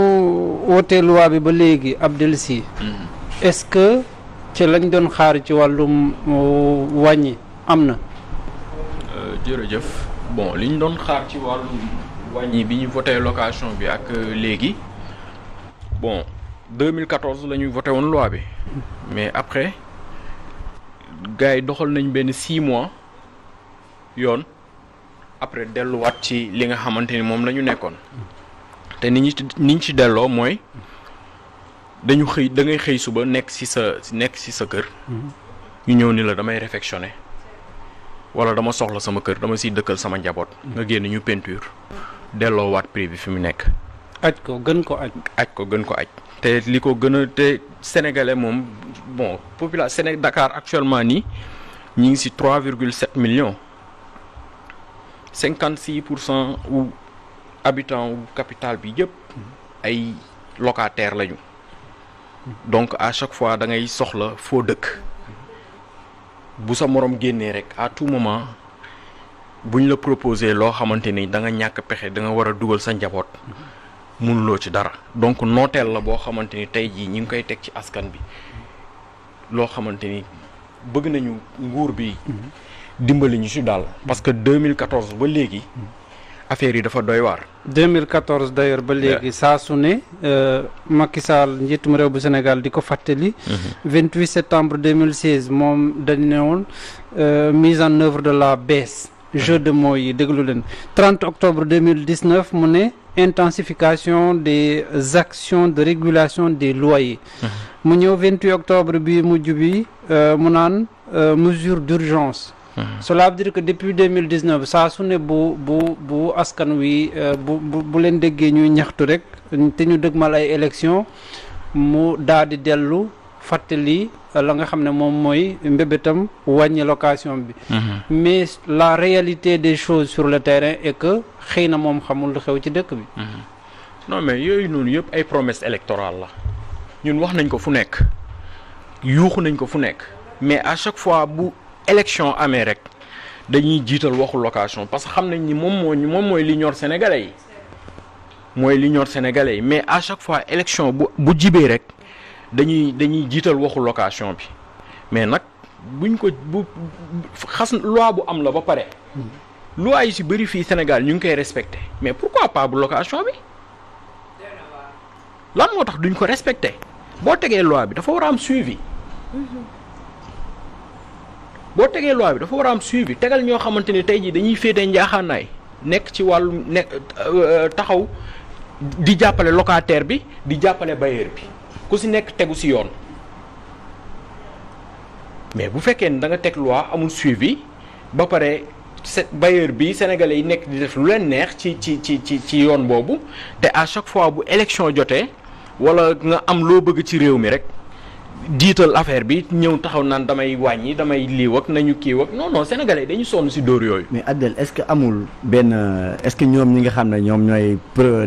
wootee loi bi ba léegi Abdel Sy est-ce que ci lañ doon xaar ci wàllum wàññi am na. jërëjëf bon li ñu doon xaar ci wàllum wàññi bi ñu voté location bi ak léegi bon 2014 la ñuy voté woon loi bi mais après gars yi doxal nañ benn 6 mois yoon. après delluwaat ci li nga xamante ni moom la ñu nekkoon te ni ñu ci delloo mooy dañu xëy da ngay xëy suba nekk ci sa kër ñu ñëw ni la damay réfectionner wala dama soxla sama kër dama siy dëkkal sama njaboot nga génn ñu peinture delloowaat prix bi fi mu nekk aj ko gën ko aj te li ko gën a te sénégalais moom bon population Dakar actuellement nii ñi ngi ci 3,7 millions 56% wu habitants wu capitale bi yëpp ay locataires lañu donc à chaque fois da ngay soxla foo dëkk bu sa morom génnee rek à tout moment buñ la proposer loo xamante ni da nga ñàkk pexe da nga war a dugal sa njaboot mënuloo ci dara donc nooteel la boo xamante ni tey jii ñi ngi koy teg ci askan bi loo xamante ni bëgg nañu nguur bi. dimbali ñu ci daal parce que 2014 ba léegi affaire yi dafa doy waar. 2014 d'ailleurs ba léegi saa su ne Macky Sall njiitum réew bu Sénégal di ko fàttali. 28 septembre 2016 moom dañ ne woon mise en œuvre de la baisse jeu de mots yi déglu leen 30 octobre 2019 mu ne intensification des actions de régulation des loyers. mu ñëw 28 octobre bi mujj bi mu naan mesure d'urgence. Cela veut dire que depuis 2019 saa su ne bu askan wi bu leen déggee ñuy ñaxtu rek te ñu dëgmal ay élection mu daal di dellu fàttali la nga xam ne moom mooy mbébétam wàññi location bi. Mais la réalité des choses sur le terrain est que xëy na moom xamul lu xew ci dëkk bi. non mais yooyu noonu yëpp ay promesse électorale la ñun wax nañ ko fu nekk yuuxu nañ ko fu nekk mais à chaque fois bu élection amee rek dañuy jiital waxu location parce que xam nañ ni moom mooy li ñor sénégalais yi mais à chaque fois élection bu jibee rek dañuy jiital waxu location bi mais nag buñ ko bu xas loi bu am la ba pare loi yi ci bëri fii Sénégal ñu ngi koy respecté mais pourquoi pas bu location bi lan moo tax duñ ko respecté boo tegee loi bi dafa war a am suivi boo tegee loi bi dafa war a am suivi tegal ñoo xamante ni tey jii dañuy féetee njaaxaanaay nekk ci wàllu taxaw di jàppale locataire bi di jàppale bailleur bi ku si nekk tegu si yoon mais bu fekkee ni da nga teg loi amul suivi ba pare bailleur bi sénégalais yi nekk di def lu leen neex ci yoon boobu te à chaque fois bu élection jotee wala nga am loo bëgg ci réew mi rek jiital affaire bi ñëw taxaw naan damay wàññi damay liiw ak nañu kii ak non sénégalais yi dañu sonn si dóor yooyu. mais Abdel est-ce que amul benn est-ce que ñoom ñi nga xam ne ñoom ñooy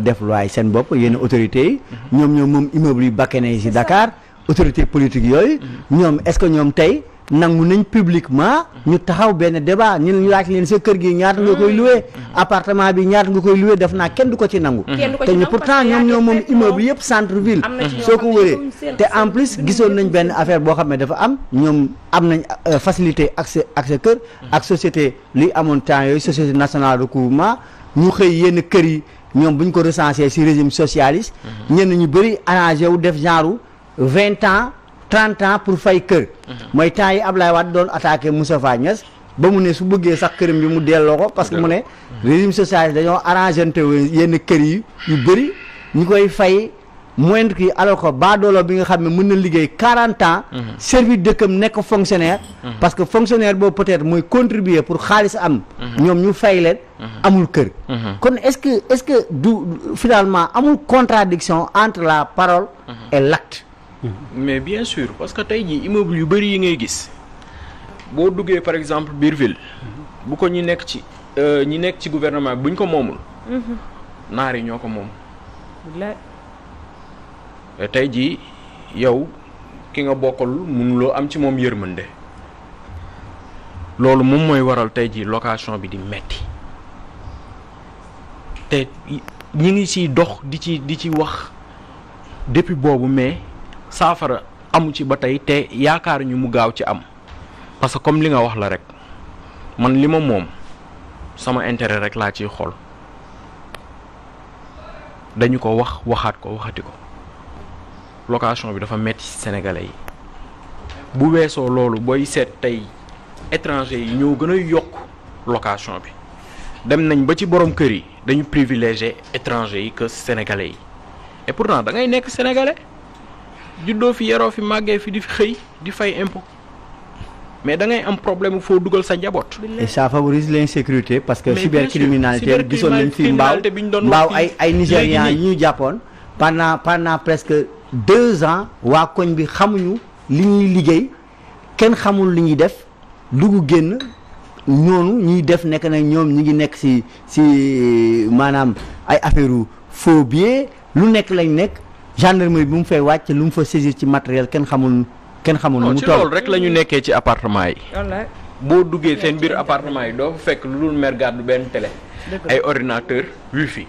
def loi seen bopp yenn autorités yi. ñoom moom immeuble yu bakkanee yi si Dakar autorité politique yooyu. ñoom est-ce que ñoom tey nangu nañ publiquement ñu taxaw benn débat ñu laaj leen sa kër gi ñaata nga koy loué appartement bi ñaata nga koy loué def naa kenn du ko ci nangu. te ñu pourtant ñoom moom immeuble yëpp centre ville. soo ko wëree te en plus gisoon nañ benn affaire boo xam ne dafa am ñoom am nañ facilité accès kër. ak société li amoon temps yooyu société nationale de recouvrement ñu xëy yenn kër yi ñoom bu ñu ko recensé ci régime socialiste. ñenn ñu bëri arrangé wu def genre 20 ans. 30 ans pour fay kër. mooy temps yi Ablaye Wade doon attaqué Moustapha Niasse ba mu ne su bëggee sax këram bi mu delloo ko parce que mu ne régime socialiste dañoo arrangante yenn kër yi yu bëri ñu koy fay moindre kii alors que baadoolo bi nga xam ne mën na liggéey 40 ans. service dëkkam nekk fonctionnaire. parce que fonctionnaire boobu peut-être mooy contribuer pour xaalis am. ñoom ñu fay leen. amul kër. kon est-ce que du finalement amul contradiction entre la parole et l'acte. mais bien sûr parce que tey jii immeuble yu bëri yi ngay gis boo duggee par exemple biir ville bu ko ñi nekk ci gouvernement bi buñ ko moomul. naar yi ñoo ko moom. te tey jii yow ki nga bokkal mënuloo am ci moom yërmande loolu moom mooy waral tey jii location bi di metti te ñi ngi ciy dox di ci wax depuis boobu mais. saafara amu ci ba tey te yaakaar ñu mu gaaw ci am parce que comme li nga wax la rek man li ma moom sama intérêt rek laa ciy xool dañu ko waxaat ko waxati ko location bi dafa metti ci sénégalais yi bu weesoo loolu booy seet tey étranger yi ñoo gën a yokk location bi dem nañ ba ci borom kër yi dañu privilégier étranger yi que sénégalais yi et pourtant da ngay nekk sénégalais. juddoo fi yaroo fi màggee fi di fi xëy di fay impôt mais da ngay am problème foo dugal sa njaboot. et ça favorise l'insécurité parce que cybercriminalité gisoon nañ fi mbaaw ay Nigérians yi ñu jàppoon pendant presque 2 ans waa koñ bi xamuñu li ñuy liggéey kenn xamul li ñuy def dugg génn ñoonu ñuy def nekk nag ñoom ñi ngi nekk ci maanaam ay affaire faux billets lu nekk lañ nekk. gendarmerie bi mu fay wàcc lu mu fa saisir ci matériel kenn xamul nu mu ci loolu rek la ñu nekkee ci appartement yi. boo duggee seen biir appartement yi doo fa fekk lu dul mer gàddu benn télé. ay ordinateur wifi.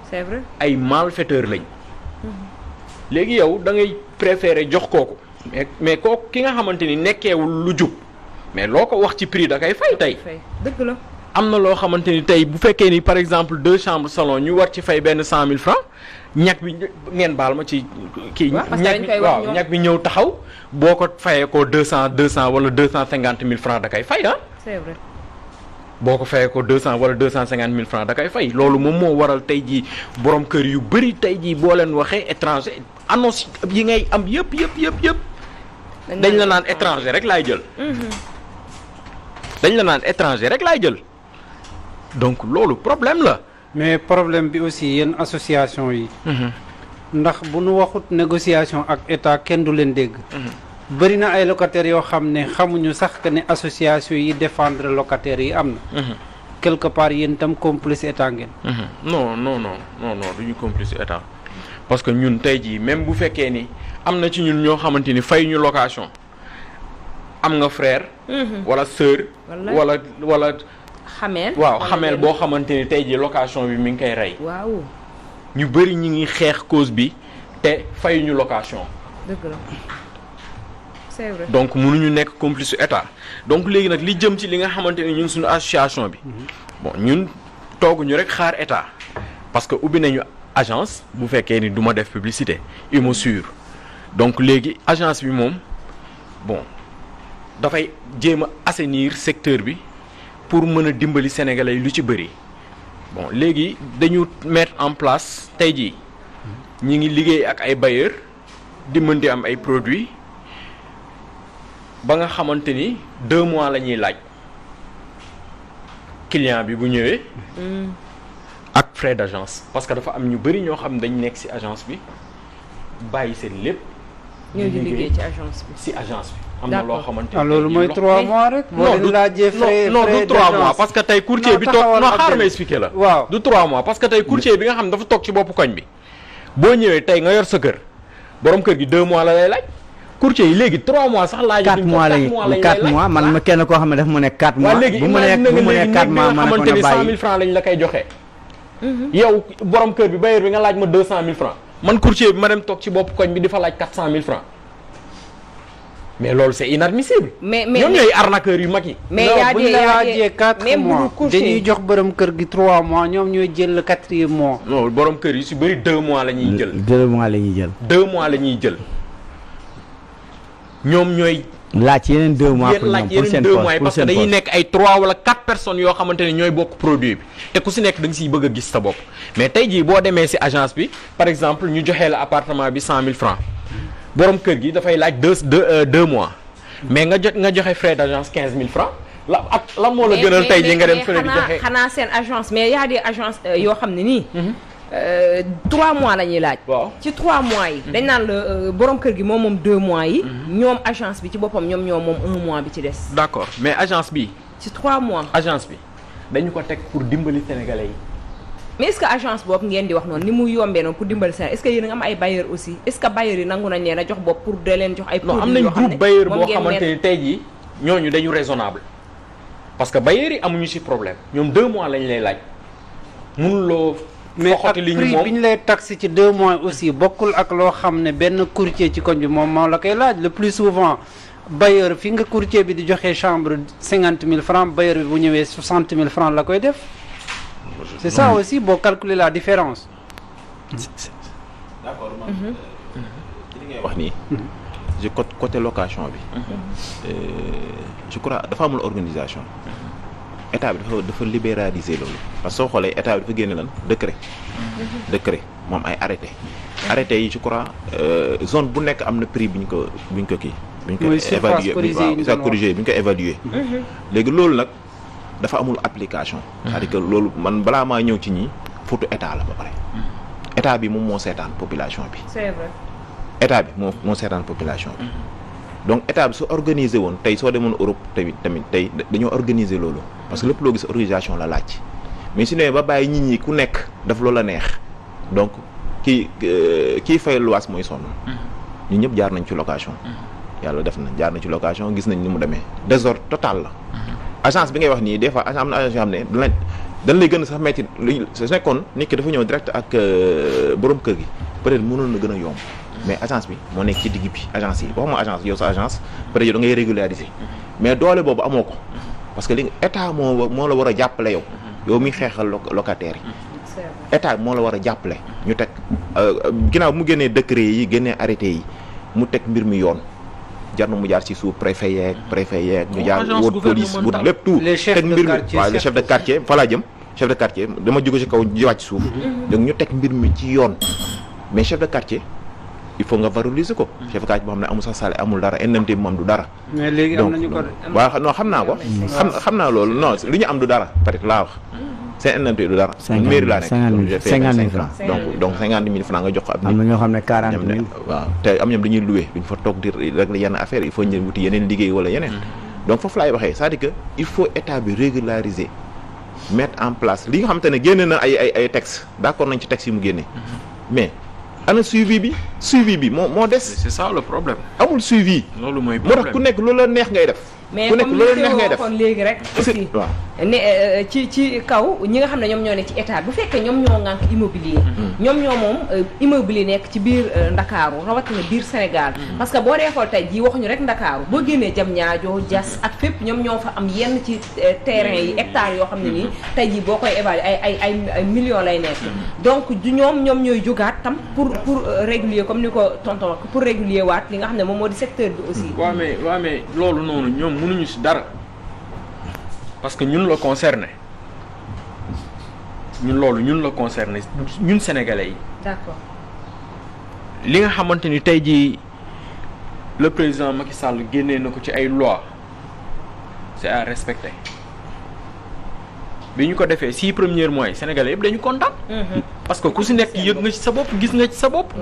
c'est vrai. ay malfaiteurs lañ. léegi yow da ngay préférer jox kooku. mais kooku ki nga xamante ni nekkeewul lu jub mais loo ko wax ci prix da kay fay tey. dëgg la. am na loo xamante ni tey bu fekkee ni par exemple 2 chambres salon ñu war ci fay benn 100 000 francs ñàkk bi ngeen baal ma ci kii. ñàkk bi ñëw taxaw boo ko fayee ko 200 wala 250 000 francs da kay fay ah. c'est vrai. boo ko fayee ko 200 wala 250 000 francs da kay fay loolu moom moo waral tey jii borom kër yu bëri tey jii boo leen waxee étranger annonce yi ngay am yëpp. dañ la naan étranger rek laay jël. dañ la naan étranger rek laay jël. donc loolu problème la. mais problème bi aussi yenn association yi. ndax bu nu waxut négociation ak état kenn du leen dégg. bëri na ay locataires yoo xam ne xamuñu sax que ne association yi défendre locataires yi am na. quelque part yéen itam complice état ngeen. non duñu complice état parce que ñun tey jii même bu fekkee ni am na ci ñun ñoo xamante ni fay ñu location am nga frère. wala sœur. wala. xameel boo xamante ni tey jii location bi mi ngi koy rey. waaw. ñu bëri ñi ngi xeex cause bi te fayuñu location. dëgg la c'est vrai. donc mënuñu nekk complice état donc léegi nag li jëm ci li nga xamante ni ñun suñu association bi. bon ñun tooguñu rek xaar état parce que ubbi nañu agence bu fekkee ni du ma def publicité UMOSUR donc léegi agence bi moom bon dafay jéem a assainir secteur bi pour mën a dimbali sénégalais yi lu ci bëri bon léegi dañu mettre en place tey jii ñi ngi liggéey ak ay bailleurs di mën di am ay produits ba nga xamante ni 2 mois la ñuy laaj client bi bu ñëwee. ak frais d'agence parce que dafa am ñu bëri ñoo xam ne dañ nekk ci agence bi bàyyi seen lépp. ñoo di liggéey ci agence bi. ci agence bi. am na loo xamante ni loolu mooy 3 mois rek. non du non du 3 mois parce que tey courtier bi toog non xaaral ma expliquer la. waaw du 3 mois parce que tey courtier bi nga xam ne dafa toog ci boppu koñ bi boo ñëwee tey nga yor sa kër borom kër gi 2 mois la lay laaj courtier yi léegi 3 mois sax laaj. 4 mois lañuy 4 mois man ma kenn koo xam ne daf mu nekk 4 mois. bu mu nekk 4 mois ma ne ko na bàyyi 100 000 francs lañ la koy joxe. yow borom kër bi bailleur bi nga laaj ma 200 000 francs man courtier bi ma dem toog ci bopp koñ bi di fa laaj 400 000 francs mais loolu c'est inadmissible. mais ñoom ñooy arnaqueurs yu mag yi. mais yaa bu ñu la laajee 4 mois dañuy jox borom kër gi 3 mois ñoom ñooy jël le 4e mois. non borom kër yi su bëri 2 mois la ñuy jël. 2 mois la ñuy jël. 2 mois la ñuy jël ñoom ñooy. laaj yeneen 2 mois pour ñoom pour seen poche parce que dañuy nekk ay 3 wala 4 personnes yoo xamante ne ñooy bokk produit bi te ku si nekk da nga siy bëgg a gis sa bopp mais tey jii boo demee si agence bi par exemple ñu joxee la appartement bi 100 000 francs borom kër gi dafay laaj 2 mois mais nga joxe frais d'agence 15 000 francs la ak lan moo la gënal tey jii nga dem fële di joxe xanaa seen agence mais y a des agences yoo xam ne nii 3 mois la ñuy laaj. waaw ci 3 mois yi. dañ naan la borom kër gi moom 2 mois yi. ñoom agence bi ci boppam ñoom moom 1 mois bi ci des. d'accord mais agence bi. ci 3 mois. agence bi dañu ko teg pour dimbali sénégalais yi. mais est-ce que agence boobu ngeen di wax noonu ni mu yombee noonu pour dimbali sénégalais est-ce que yéen a am ay bailleurs aussi est-ce que bailleurs yi nangu nañ leen a jox bopp pour de leen jox ay. produits non am nañ groupe bailleur boo xamante ni tey jii ñooñu dañu raisonnable parce que bailleurs yi amuñu ci problème ñoom 2 mois lañ lay laaj mënuloo. mais ak prix bi ñu lay taxé ci 2 mois aussi bokkul ak loo xam ne benn courtier ci koñ bi moom moo la koy laaj le plus souvent bailleur fi nga courtier bi di joxe chambre 50 000 francs bailleur bi bu ñëwee 60 000 francs la koy def. c'est ça aussi boo calculer la différence. d'accord man ci li ngay wax nii. je côté location bi. je crois dafa amul organisation. état bi dafa libéraliser loolu parce que soo xoolee état bi dafa génne lan décret moom ay arrêté yi je crois zone bu nekk am na prix bi ñu ko kii bi ñu ko évaluer bi ñu ko évaluer léegi loolu nag dafa amul application c'est-à-dire que loolu man balaa maa ñëw ci ñi photo état la ba pare état bi moom moo seetaan population bi c'est vrai état bi moo seetaan population bi donc état bi su organisé woon tey soo demoon Europe tamit tey dañoo organiser loolu parce que lépp loo gis organisation la laaj mais su ne ba bàyyi nit ñi ku nekk daf loola neex donc kii fay luwaas mooy sonn ñun ñëpp jaar nañ ci location yàlla def na jaar nañ ci location gis nañ ni mu demee désordre total la agence bi ngay wax nii des fois am na agence yoo xam ne dañ lay gën a sax metti su nekkoon nit ki dafa ñëw direct ak borom kër gi peut-être mënoon na gën a yomb mais agence bi moo nekk ci digg bi agence yi waxuma agence yow sa agence peut-être yow da ngay régulariser mais doole boobu amoo ko parce que li état moo la war a jàppale yow mi xeexal locataire yi état moo la war a jàppale ñu teg ginnaaw mu génnee décret yi génnee arrêté yi mu teg mbir mi yoon jar na mu jaar ci suuf préfet yeeg ñu jaar wut police wut lépp tout teg mbir mi waaw les chefs de quartier fa laa jëm chef de quartier dama jóge ci kaw ji wàcc suuf donc ñu teg mbir mi ci yoon mais chef de quartier il faut nga valoriser ko chef de quartier boo xam ne amul sax salaire amul dara indemnité bi moom du dara mais léegi am nañu ko waaw non xam naa ko xam naa loolu non li ñu am du dara peut-être laa wax seen indemnité du dara mairie laa nekk 50 000 francs donc 50 000 francs nga jox ko ab am na ñoo xam ne 40 000 waaw te am ñoom dañuy louer duñ fa toog di régler yenn affaire il faut ñu wuti yeneen liggéey wala yeneen donc foofu laay waxee c'est-à-dire que il faut état bi régulariser mettre en place li nga xamante ne génne na ay textes d'accord nañ ci textes yi mu génne mais ana suivi bi moo des. c'est ça le problème. amul suivi. loolu mooy moo tax ku nekk lu la neex ngay def. mais ku nekk comme lu la li neex ngay nga def waxoon léegi rek. aussi ne ci kaw ñi nga xam ne ñoom ñoo ne ci état bu fekkee ñoom ñoo ŋànk immobilier. ñoom ñoo moom immobilier nekk ci biir Ndakaaru rawatina biir Sénégal. parce que boo dee xool tey jii waxuñu rek Ndakaaru boo génnee Diamniadio Diass ak fépp ñoom ñoo fa am yenn ci terrain yi hectares yoo xam ne nii tey jii boo koy évaluer ay millions lay nekk. donc du ñoom ñooy jógaat tam pour régulier ko. comme ni ko tonton wax pour régulier waat li nga xam ne moom moo di secteur bi aussi. waaw mais loolu noonu ñoom mënuñu ci dara parce que ñun la concerné ñun la concerné ñun sénégalais yi. d'accord. li nga xamante ni tey jii le président Macky Sall génnee na ko ci ay loi c'est à respecter bi ñu ko defee 6 premiers mois yi sénégalais yëpp dañu kontaan. parce que ku si nekk yëg nga ci sa bopp gis nga ci sa bopp.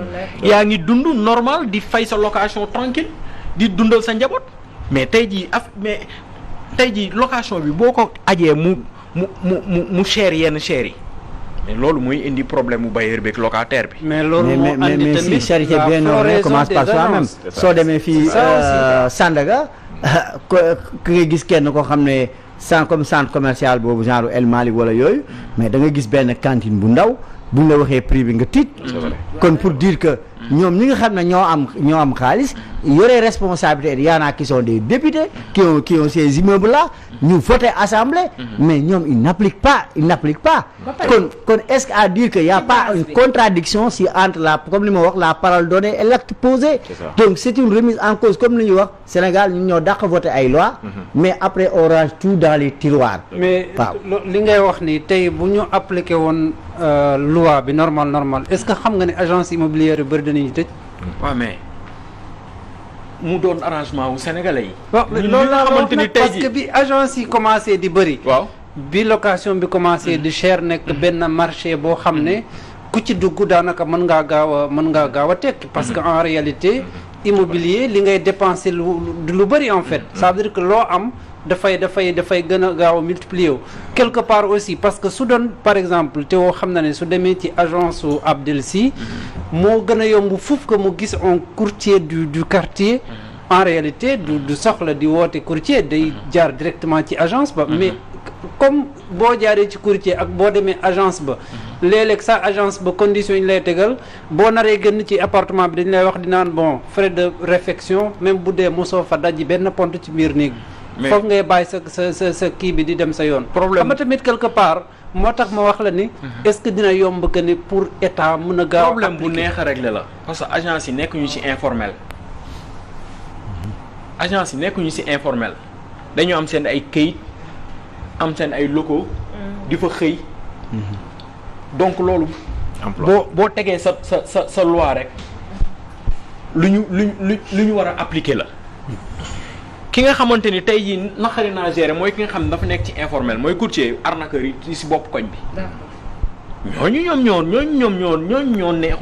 yaa ngi dund normal di fay sa location tranquille di dundal sa njaboot mais tey jii location bi boo ko ajee mu cher yenn cher yi. mais loolu mooy indi problème mu bailleur beeg locataire bi. mais loolu moo andi mais si charité bien ordonnée commence par soi-même. soo demee fii Sandaga ku nga gis kenn koo xam ne comme centre commercial boobu genre El Malick wala yooyu mais da nga gis benn cantine bu ndaw buñ la waxee prix bi nga tiit. kon pour dire que ñoom ñi nga xam ne ñoo am xaalis yore responsabilité y en a qui sont des députés qui ont ces immeubles là ñu voté assemblée mais ñoom ils n'appliquent pas kon est-ce que à dire que y a pas une contradiction si entre comme li ma wax la parole donnée et l'acte posé. Donc c'est une remise en cause comme li ñuy wax Sénégal ñun ñoo dàq voté ay loi mais après on range tout dans les tiroirs. mais li ngay wax ni tey bu ñu appliqué woon loi bi normal est-ce que xam nga ne agence immobilière yu bëri danañu tëj. waaw mais mu doon arrangement wu sénégalais yi. waaw loolu la xamante ni tey parce que bi agence yi commencé di bëri. waaw bi location bi commencé di cher nekk benn marché boo xam ne ku ci dugg daanaka mën ngaa gaaw a tekki parce que en réalité immobilier li ngay dépenser lu bëri en fait. Ça veut dire que loo am dafay gën a gaaw a multiplier wu. quelque part aussi parce que su doon par exemple te woo xam na ne su demee ci agence su Abdel Sy moo gën a yomb fuuf que mu gis un courtier du quartier. En réalité du soxla di woote courtier day jaar directement ci agence ba. mais comme boo jaaree ci courtier ak boo demee agence ba. léeg-léeg sa agence ba conditions yi ñu lay tegal boo naree gën ci appartement bi dañ lay wax di naan bon frais de réfection même bu dee mosoo fa dajji benn pont ci biir néeg bi. foog ngay bàyyi sa kii bi di dem sa yoon. problème xam nga tamit quelque part moo tax ma wax la ni. est-ce que dina yomb que ni pour état mën a gaaw problème bu neex a régler la. parce que agence yi nekkuñu ci informel. agence yi nekkuñu ci informel dañoo am seen ay këyit am seen ay locaux. di fa xëy. donc loolu. boo tegee sa loi rek lu ñu war a appliquer la. ki nga xamante ni tey jii naqari naa gérer mooy ki nga xam ne dafa nekk ci informel mooy courtier arnaqueur yi ci bopp koñ bi. ñooñu ñoo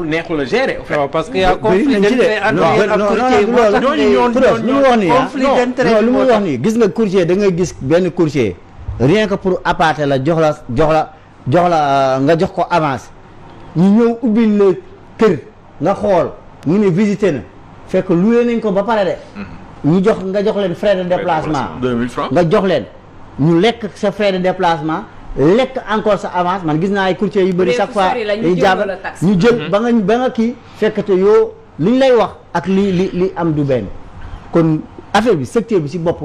neexul a gérer. waaw parce que y a conflit d'intérêt lu muy wax nii gis nga courtier da nga gis benn courtier rien que pour appâter la jox la nga jox ko avance ñu ñëw ubbil la kër nga xool ñu ne visité na fekk loué nañ ko ba pare de. nga jox leen frais de déplacement 2000 francs nga jox leen ñu lekk sa frais de déplacement lekk encore sa avance man gis naa ay courtiers yu bëri chaque fois dañuy jàppal ñu jël ba nga kii fekkate yoo li ñu lay wax ak li am du benn kon affaire bi secteur bi ci bopp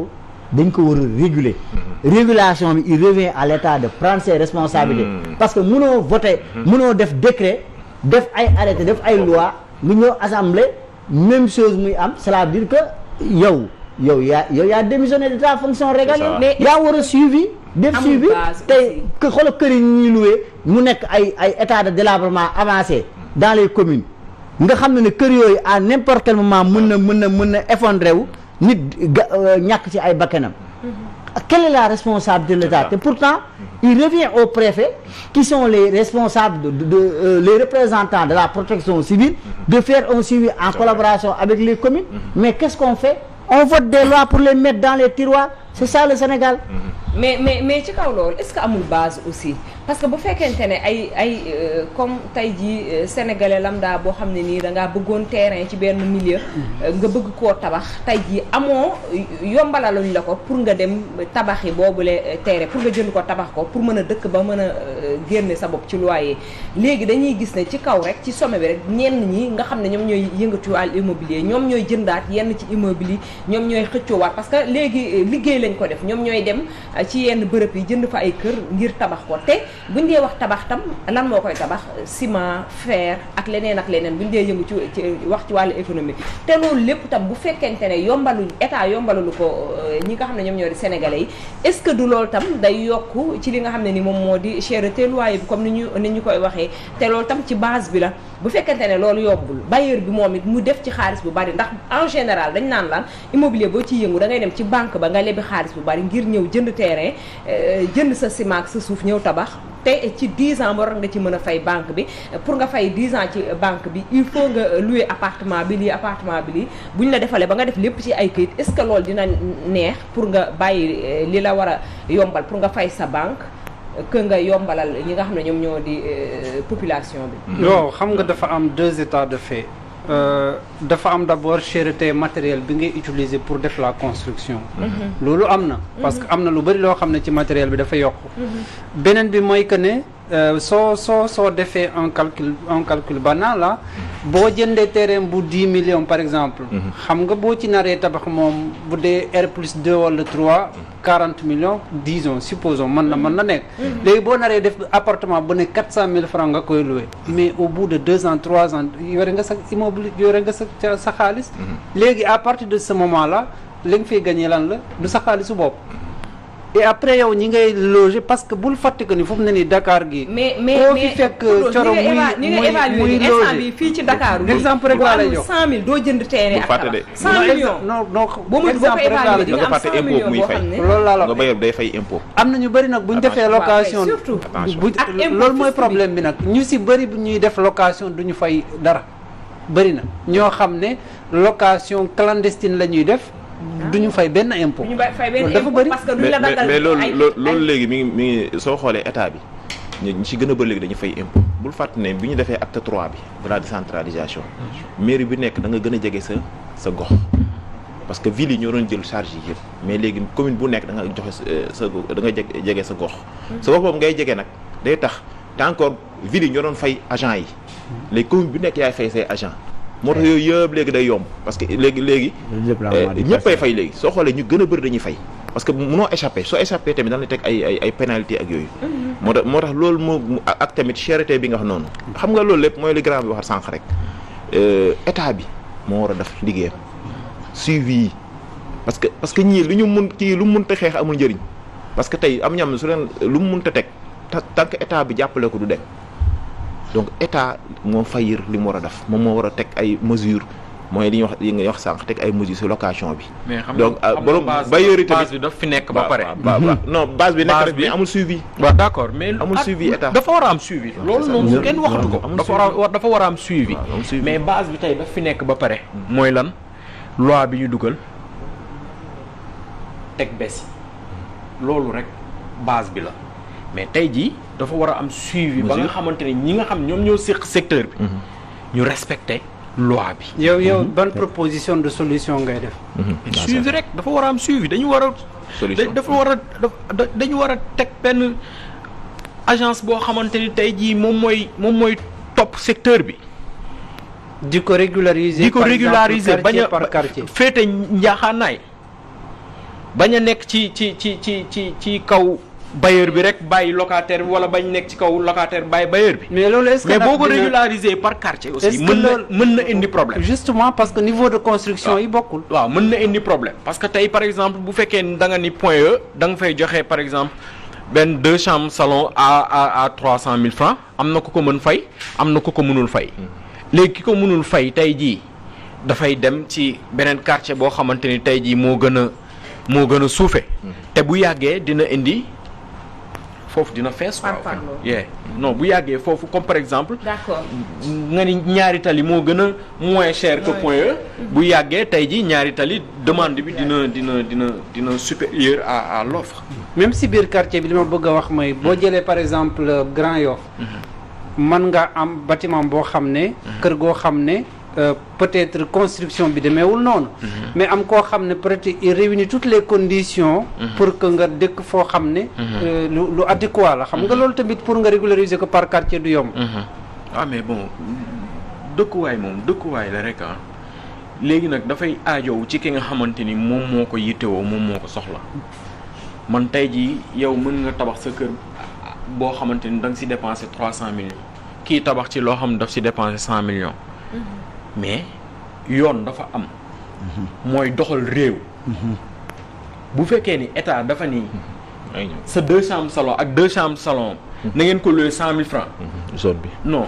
dañ ko war a réguler régulation bi il revient à l'État de prendre ses responsabilités parce que mënoo voter mënoo def décret def ay arrêté def ay loi nga ñëw assemblée même chose muy am cela veut dire que yow yaa démissionné de ta fonction régalienne mais yaa war a suivi def suivi tey xoolal kër yi ñuy loué mu nekk ay état de délabrement avancé dans les communes nga xam ne kër yooyu à n'importe quel moment mën na effondré wu nit ñàkk ci ay bakkanam quelle est la responsabilité de l'État et pourtant il revient aux préfets qui sont les responsables les représentants de la protection civile de faire un suivi en collaboration avec les communes mais qu'est-ce qu'on fait? On vote des lois pour les mettre dans les tiroirs c'est ça le Sénégal. mais ci kaw loolu est-ce que amul base aussi parce que bu fekkente ne ay comme tey jii sénégalais lambda boo xam ne nii da ngaa bëggoon terrain ci benn milieu. nga bëgg koo tabax tey jii amoo yombalaluñ la ko pour nga dem tabaxi boobule terrain pour nga jënd ko tabax ko pour mën a dëkk ba mën a génne sa bopp ci loyer léegi dañuy gis ne ci kaw rek ci sommet bi rek ñenn ñi nga xam ne ñoom ñooy yëngatu wàllu immobilier ñoom ñooy jëndaat yenn ci immobilier ñoom ñooy xëccoowaat parce que léegi liggéey lañ ko def ñoom ñooy dem ci yenn bërëb yi jënd fa ay kër ngir tabax ko te buñ dee wax tabax tam lan moo koy tabax ciment fer ak leneen buñ dee yëngu ci wax ci wàllu économie te loolu lépp tam bu fekkente ne yombaluñ état yombalulu ko ñi nga xam ne ñoom ñoo di sénégalais yi est-ce que du loolu tam day yokk ci li nga xam ne ni moom moo di cherté loyer bi comme ni ñu koy waxee te loolu tam ci base bi la bu fekkente ne loolu yombul bailleur bi moom it mu def ci xaalis bu bari ndax en général dañ naan laan immobilier boo ciy yëngu da ngay dem ci banque ba nga lebi xaalis bu bari ngir ñëw jënd terrain jënd sa ciment ak sa suuf ñëw tabax te ci 10 ans war nga ci mën a fay banque bi pour nga fay 10 ans ci banque bi il faut nga louer appartement bi lii bu ñu la defalee ba nga def lépp ci ay këyit est-ce que loolu dina neex pour nga bàyyi li la war a yombal pour nga fay sa banque que nga yombalal ñi nga xam ne ñoom ñoo di population bi. non xam nga dafa am 2 états de fait. dafa am d'abord cherté matériel bi ngay utiliser pour def la construction. loolu am na. parce que am na lu bari loo xam ne ci matériel bi dafa yokku. beneen bi mooy que ne soo defee un calcul banal la boo jëndee terrain bu 10 millions par exemple. xam nga boo ci naree tabax moom bu dee R+2 wala 3 40 millions disons supposons mën na nekk. léegi boo naree def appartement bu ne 400 000 francs nga koy louer mais au bout de 2 ans 3 ans yore nga sa immeuble yore nga sa xaalis. léegi à partir de ce moment là li nga fiy gagné lan la du sa xaalisu bopp. et après yow ñi ngay loger parce que bul fàtte que ni foofu ne ni Dakar gi. mais fi fekk coro muy instant bi fii ci Dakar. exemple rek laa lay jox 100000 doo jënd terrain ak tabax 100 millions. non exemple rek laa lay jox nga fàtte impôt muy fay. loolu laa la nga bayam day fay impôt. am na ñu bëri nag bu ñu defee location loolu mooy problème bi nag ñu si bëri bu ñuy def location du ñu fay dara bëri na ñoo xam ne location clandestine la ñuy def. duñu fay benn impôt. duñu fay benn dafa bëri parce que duñu la dagal mais loolu léegi mi ngi soo xoolee état bi ñu ci gën a bëri léegi dañu fay impôt bul fàtte ne bi ñu defee acte 3 bi de la décentralisation mairie bi nekk da nga gën a jege sa gox parce que ville yi ñoo doon jël charge yi yëpp mais léegi commune bu nekk da nga joxe da nga jege sa gox sa gox boobu ngay jege nag day tax te encore ville yi ñoo doon fay agent yi léegi commune bu nekk yaay fay say agent moo tax yooyu yëpp léegi day yomb parce que léegi ñëppay fay léegi soo xoolee ñu gën a bëri dañuy fay parce que mënoo échappé soo échappé tamit dañ la teg ay pénalité ak yooyu moo tax loolu moo ak tamit cherté bi nga wax noonu xam nga loolu lépp mooy li grand bi wax sànq rek état bi moo war a def liggéeyam suivi yi parce que ñii lu ñu mun kii lu mu mënta xeex amul njëriñ parce que tey am ñam su leen lu mu mënta teg tant que état bi jàppale ko du dem donc état moo fayir li mu war a def moom moo war a teg ay mesures mooy li nga wax sànq teg ay mesures ci location bi. mais xam donc borom bailleurs yi tamit base bi daf fi nekk ba pare. non base bi nekk rek mais amul suivi. waaw d'accord mais amul suivi état. dafa war a am suivi. loolu noonu kenn waxatu ko. dafa war a am suivi. mais base bi tey daf fi nekk ba pare. mooy lan loi bi ñu dugal teg bes loolu rek base bi la mais tey jii dafa war a am suivi. ba nga xamante ne ñi nga xam ñoom ñoo séq secteur bi. ñu respecté loi bi. yow ban proposition de solution ngay def. suivi rek dafa war a am suivi dañu war a. solution dañu war a teg benn agence boo xamante ni tey jii moom mooy topp secteur bi. di ko régulariser bañ a par quartier féete njaaxaanaay bañ a nekk ci kaw. bailleur bi rek bàyyi locataire bi wala bañ nekk ci kaw locataire bàyyi bailleur bi. mais loolu est-ce que mais boo ko régulariser par quartier aussi. mën na indi problème. justement parce que niveau de construction yi bokkul. waaw mën na indi problème parce que tey par exemple bu fekkee da nga ni Point E da nga fay joxe par exemple benn 2 chambres salon à 300 000 francs am na ku ko mën fay am na ku ko mënul fay. léegi ki ko mënul fay tey jii dafay dem ci beneen quartier boo xamante ni tey jii moo gën a suufe te bu yàggee dina indi. foofu dina fees quoi non bu yàggee foofu comme par exemple. d'accord nga ni ñaari tali moo gën a moins cher que Point E. bu yàggee tey ji ñaari tali demande bi dina supérieur à l'offre. même si biir quartier bi li ma bëgg a wax mooy boo jëlee par exemple Grand Yoff mën nga am bâtiment boo xam ne kër goo xam ne peut-être construction bi demeewul noonu mais am koo xam ne peut-être il réunit toutes les conditions pour que nga dëkk foo xam ne lu adéquat la xam nga loolu tamit pour nga régulariser ko par quartier du yomb mais bon dëkkuwaay la rek léegi nag dafay aajow ci ki nga xamante ni moom moo ko yittewoo moom moo ko soxla man tey jii yow mën nga tabax sa kër boo xamante ni da nga si dépensé 300 millions kii tabax ci loo xam ne daf si dépensé 100 millions mais yoon dafa am mooy doxal réew bu fekkee ni état dafa nii sa 2 chambres salon ak 2 chambres salon na ngeen ko loué 100 000 francs zone bi non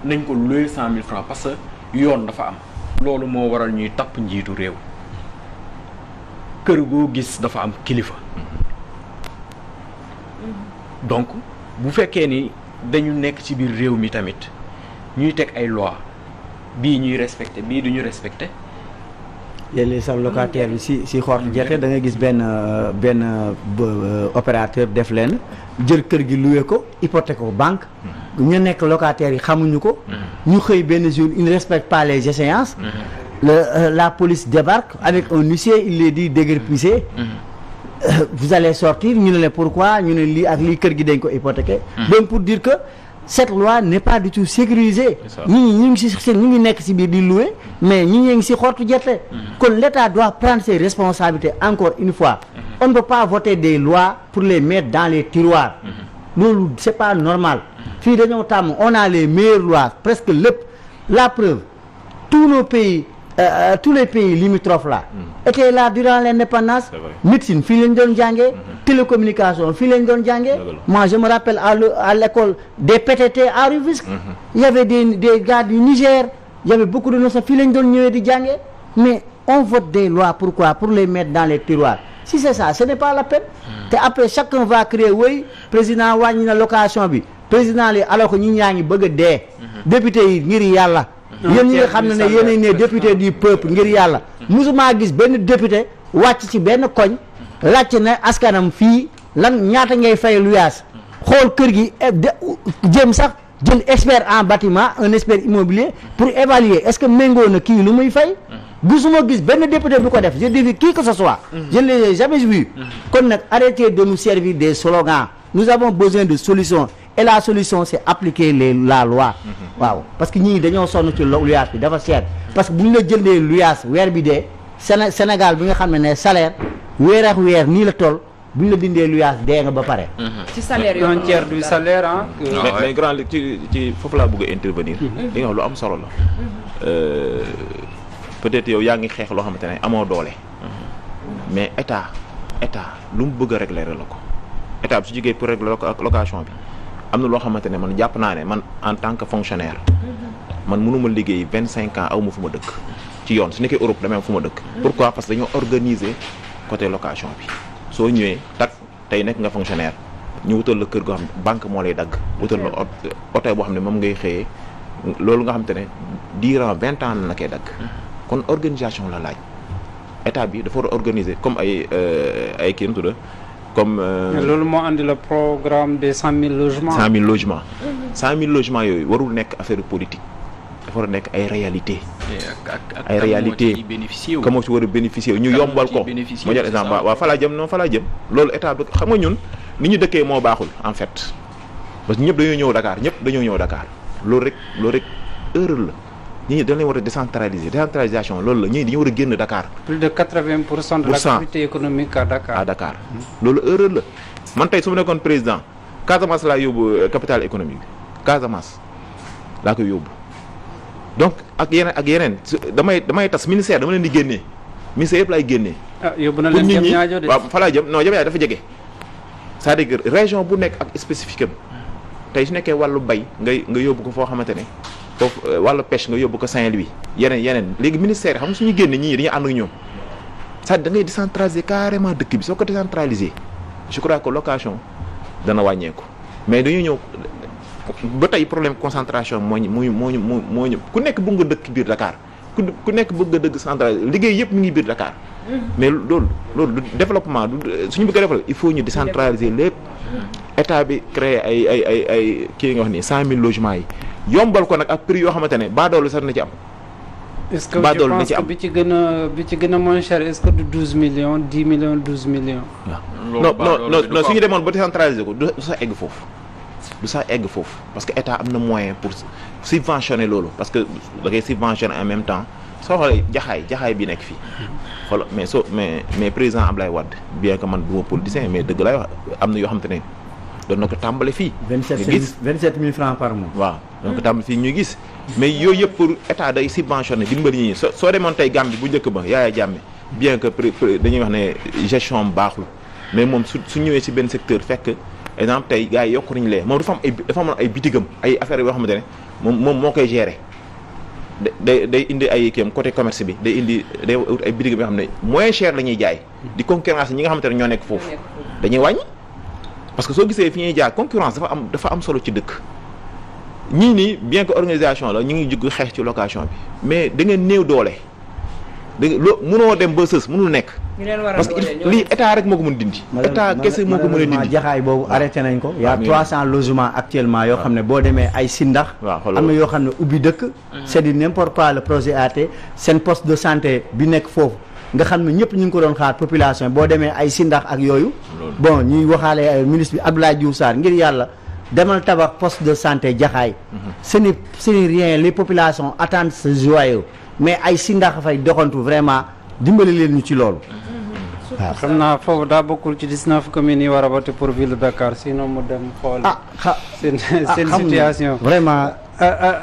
nañ ko loué 100 000 francs parce que yoon dafa am loolu moo waral ñuy tapp njiitu réew kër goo gis dafa am kilifa donc bu fekkee ni dañu nekk ci biir réew mi tamit ñuy teg ay loi bii ñuy respecté bii duñu respecté yéen sax locataire bi si xortu gerte da nga gis benn opérateur def leen jël kër gi loué ko hypothèque ko banque ñu nekk locataires yi xamuñu ko ñu xëy benn jour il ne respecte pas les échéances la police débarque avec un huissier il les dit déguerpissez vous allez sortir ñu ne la pourquoi ñu ne lii ak lii kër gi dañ ko hypothéqué donc pour dire que cette loi n'est pas du tout sécurisée ñu ngi nekk ci biir di louer mais ñi ngi ci xortu gerte kon l'État doit prendre ses responsabilités encore une fois on ne peut pas voter des lois pour les mettre dans les tiroirs loolu c'est pas normal fii dañoo tàmm on a les meilleures lois presque lépp la preuve tous nos pays tous les pays limitrophes là étaient là durant l'indépendance médecine fii lañ doon jàngee télécommunication fii lañ doon jàngee moi je me rappelle à l'école des PTT à Rufisque il y avait des gars du Niger il y avait beaucoup de notions fii lañ doon ñëwee di jàngee mais on vote des lois pourquoi pour les mettre dans les tiroirs si c'est ça ce n'est pas la peine te après chacun va créer oui président wàññi na location bi président li alors que ñi ñaa ngi bëgg a dee député yi ngir yàlla yéen ñi nga xam ne yéenay ne député du peuple ngir yàlla musuma gis benn député wàcc ci benn koñ laajte na askanam fii lan ñaata ngay fay luyaas xool kër gi jëm sax jël expert en bâtiment un expert immobilier pour évaluer est-ce que méngoo na kii lu muy fay gisuma gis benn député bu ko def je dis qui que ce soit je ne l'ai jamais vu kon nag arrêtez de nous servir des slogans nous avons besoin de solutions et la solution c'est appliquer la loi waaw parce que ñii dañoo sonn ci luyaas bi dafa seet parce que bu ñu la jëndee luyaas weer bi dee Sénégal bi nga xam ne salaire weer ak weer nii la toll bu ñu la dindee luyaas dee nga ba pare ci salaire yoo un tiers du salaire ah mais grand ci foofu laa bëgg a intervenir li nga wax lu am solo la peut-être yow yaa ngi xeex loo xamante ne amoo doole mais état lu mu bëgg a régler la ko état bi su jógee pour régler location bi am na loo xamante ne man jàpp naa ne man en tant que fonctionnaire man mënuma liggéey 25 ans aw ma fu ma dëkk ci yoon su nekkee Europe damay am fu ma dëkk pourquoi parce que dañoo organiser côté location bi soo ñëwee tak tey nekk nga fonctionnaire ñu wutal la kër goo xam ne banque moo lay dagg wutal la oto boo xam ne moom ngay xëyee loolu nga xamante ne durant 20 ans na koy dagg kon organisation la laaj état bi dafa war a organiser comme ay kii nu tudda comme loolu moo andi le programme des 100 000 logements 100 000 logements 100 000 logements yooyu warul nekk affaire politique dafa war a nekk ay réalité ay réalité ka moo ci war a bénéficier ñu yombal ko ma jël exemple waaw fa laa jëm noonu fa laa jëm loolu état bi xam nga ñun ni ñu dëkkee moo baaxul en fait parce que ñëpp dañoo ñëw Dakar loolu rek erreur la ñi dañ leen war a décentralisation loolu la ñii dañu war a génn Dakar. plus de 80% de l'activité économique à Dakar. loolu erreur la man tey su ma nekkoon président Casamance laa yóbbu capital économique Casamance laa koy yóbbu donc ak yeneen damay tas ministère dama leen di génnee ministère yëpp laay génnee. yóbbu na leen jëm ñaajo de waaw fa laa jëm non jëm ñaajo dafa jege c'est-à-dire que région bu nekk ak spécifique am tey su nekkee wàllu bay nga yóbbu ko foo xamante ne. foofu wàllu pêche nga yóbbu ko Saint-Louis yeneen léegi ministère yi xam nga suñu génne ñii dañuy ànd ak ñoom c'est-à-dire da ngay décentraliser carrément dëkk bi soo ko décentraliser je crois que location dana wàññeeku mais dañuy ñëw ba tey problème concentration moo ñu ku nekk bëgg nga dëkk biir Dakar ku nekk bëgg nga dëgg centralisé liggéey yëpp mi ngi biir Dakar mais loolu du développement suñu bëgg a développer il faut ñu décentraliser lépp état bi créer ay kii nga wax nii 100 000 logements yi yombal ko nag ak prix yoo xamante ne baadoolu sax na ci am. est-ce que je pense que bi ci gën a moins cher est-ce que du 12 millions 10 millions 12 millions. waaw non su ñu demoon ba décentraliser ko du sax egg foofu parce que état am na moyen pour subventionner loolu parce que da ngay subventionner en même temps soo xoolee jaxaay bi nekk fii xool mais président Ablaye Wade bien que man du ma politicien mais dëgg laay wax am na yoo xamante ne doon na ko tàmbale fii. 27000 francs par mois. waaw doon na ko tàmbale fii ñuy gis mais yooyu yëpp pour état day subventionné dimbali ñi soo demoon tey Gambie bu njëkk ba Yaya Jammeh bien que dañuy wax ne gestion baaxul mais moom su ñëwee si benn secteur fekk exemple tey gars yi yokku nañu lee moom dafa am ay bitigam ay affaires yoo xamante ne moom moo koy gérer day indi ay kéem côté commerce bi day wut ay bitigam yoo xam ne moins cher la ñuy jaay di concurrence ñi nga xamante ne ñoo nekk foofu dañuy wàññi parce que soo gisee fi ñuy jaay concurrence dafa am solo ci dëkk ñii nii bien que organisation la ñu ngi jug xeex ci location bi mais da ngeen néew doole mënoo dem ba sës mënul nekk. parce que lii état rek moo ko mën dindi. état kese moo ko mën a dindi jaxaay boobu arrêté nañ ko. y a 300 logements actuellement yoo xam ne boo demee ay Sindax. am na yoo xam ne ubbi dëkk. c'est du n'importe quoi le projet AT seen poste de santé bi nekk foofu nga xam ne ñëpp ñu ngi ko doon xaar population boo demee ay Sindax ak yooyu. bon ñuy waxaale ministre bi Abdoulaye Diouf Sarr ngir yàlla demal tabax poste de santé jaxaay. ce n'est rien les populations attendent ce joyau mais ay Sindax fay doxantu vraiment dimbali leen ñu ci loolu. waaw xam naa foofu daa bokkul ci 19 communes yi war a voter pour ville de Dakar sinon mu dem xool. seen situation vraiment.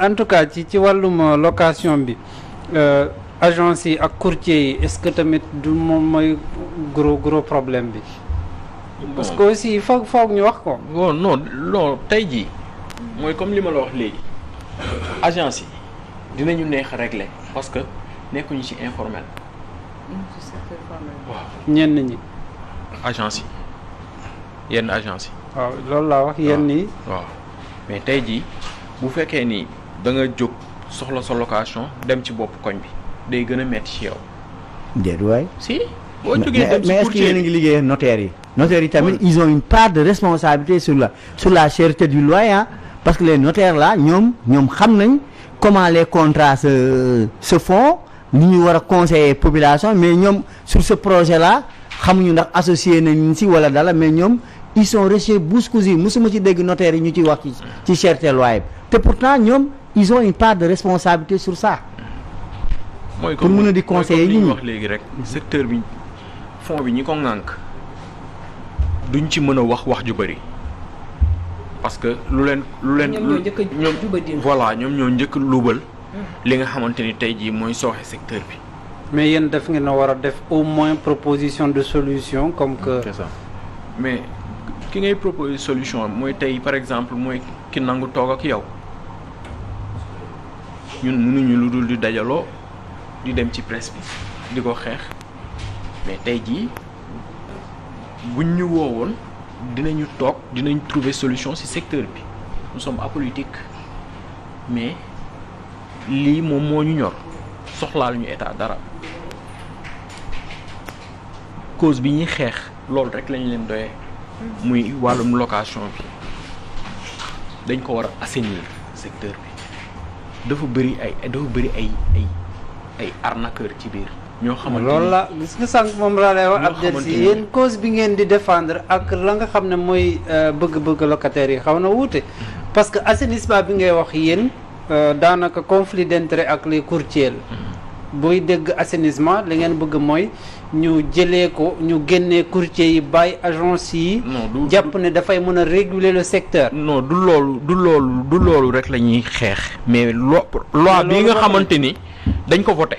en tout cas ci wàllum location bi agence yi ak courtier yi est-ce que tamit du moom mooy gros problème bi. parce que aussi foog ñu wax ko. non tey jii mooy comme li ma la wax léegi agence yi dinañu neex a régler parce que nekkuñu ci informel. waaw ñenn ñi. agence yi yenn agence yi. waaw loolu laa wax yenn yi. waaw mais tey jii bu fekkee ni da nga jóg soxla sa location dem ci bopp koñ bi day gën a metti ci yow. déet waay. si boo jógee dem ci mais est-ce que yéen a ngi liggéey notaires yi. notaires yi tamit ils ont une part de responsabilité sur la cherté du loyer parce que les notaires là ñoom xam nañ comment les contrats se font. ni ñu war a conseiller population mais ñoom sur ce projet là xamuñu ndax associé nañ si wala dala mais ñoom ils sont restés bouche cousue mosuma ci dégg notaire yi ñu ci wax ci cherté loyer te pourtant ñoom ils ont une part de responsabilité sur ça. mooy pour mën a di conseiller li ñu wax léegi rek secteur bi fond bi ñi ko ŋànk duñ ci mën a wax ju bëri parce que lu leen voilà ñoom ñoo njëkk luubal. li nga xamante ni tey jii mooy sooxe secteur bi. mais yéen def ngeen a war a def au moins proposition de solution comme que. c'est ça mais ki ngay proposer solution mooy tey par exemple mooy ki nangu toog ak yow ñun mënuñu lu dul di dajaloo di dem ci presse bi di ko xeex mais tey jii buñ ñu woowoon dinañu toog dinañ trouver solution ci secteur bi nous sommes apolitiques mais. lii moom moo ñu ñor soxlaal ñu état dara cause bi ñuy xeex loolu rek lañ leen doyee muy wàllum location bi dañ ko war a assainir secteur bi dafa bëri ay arnaqueur ci biir ñoo xamante ni loolu la gis nga sànq moom laa lay wax Abdel si yéen cause bi ngeen di défendre ak la nga xam ne mooy bëgg-bëgg locataires yi xaw na wuute parce que assainissement bi ngay wax yéen daanaka conflit d'intérêt ak les courtiers booy dégg assainissement li ngeen bëgg mooy ñu jëlee ko ñu génnee courtiers yi bàyyi agence yi. jàpp ne dafay mën a réguler le secteur. non du loolu rek la ñuy xeex. mais loi bi nga xamante ni dañ ko voté.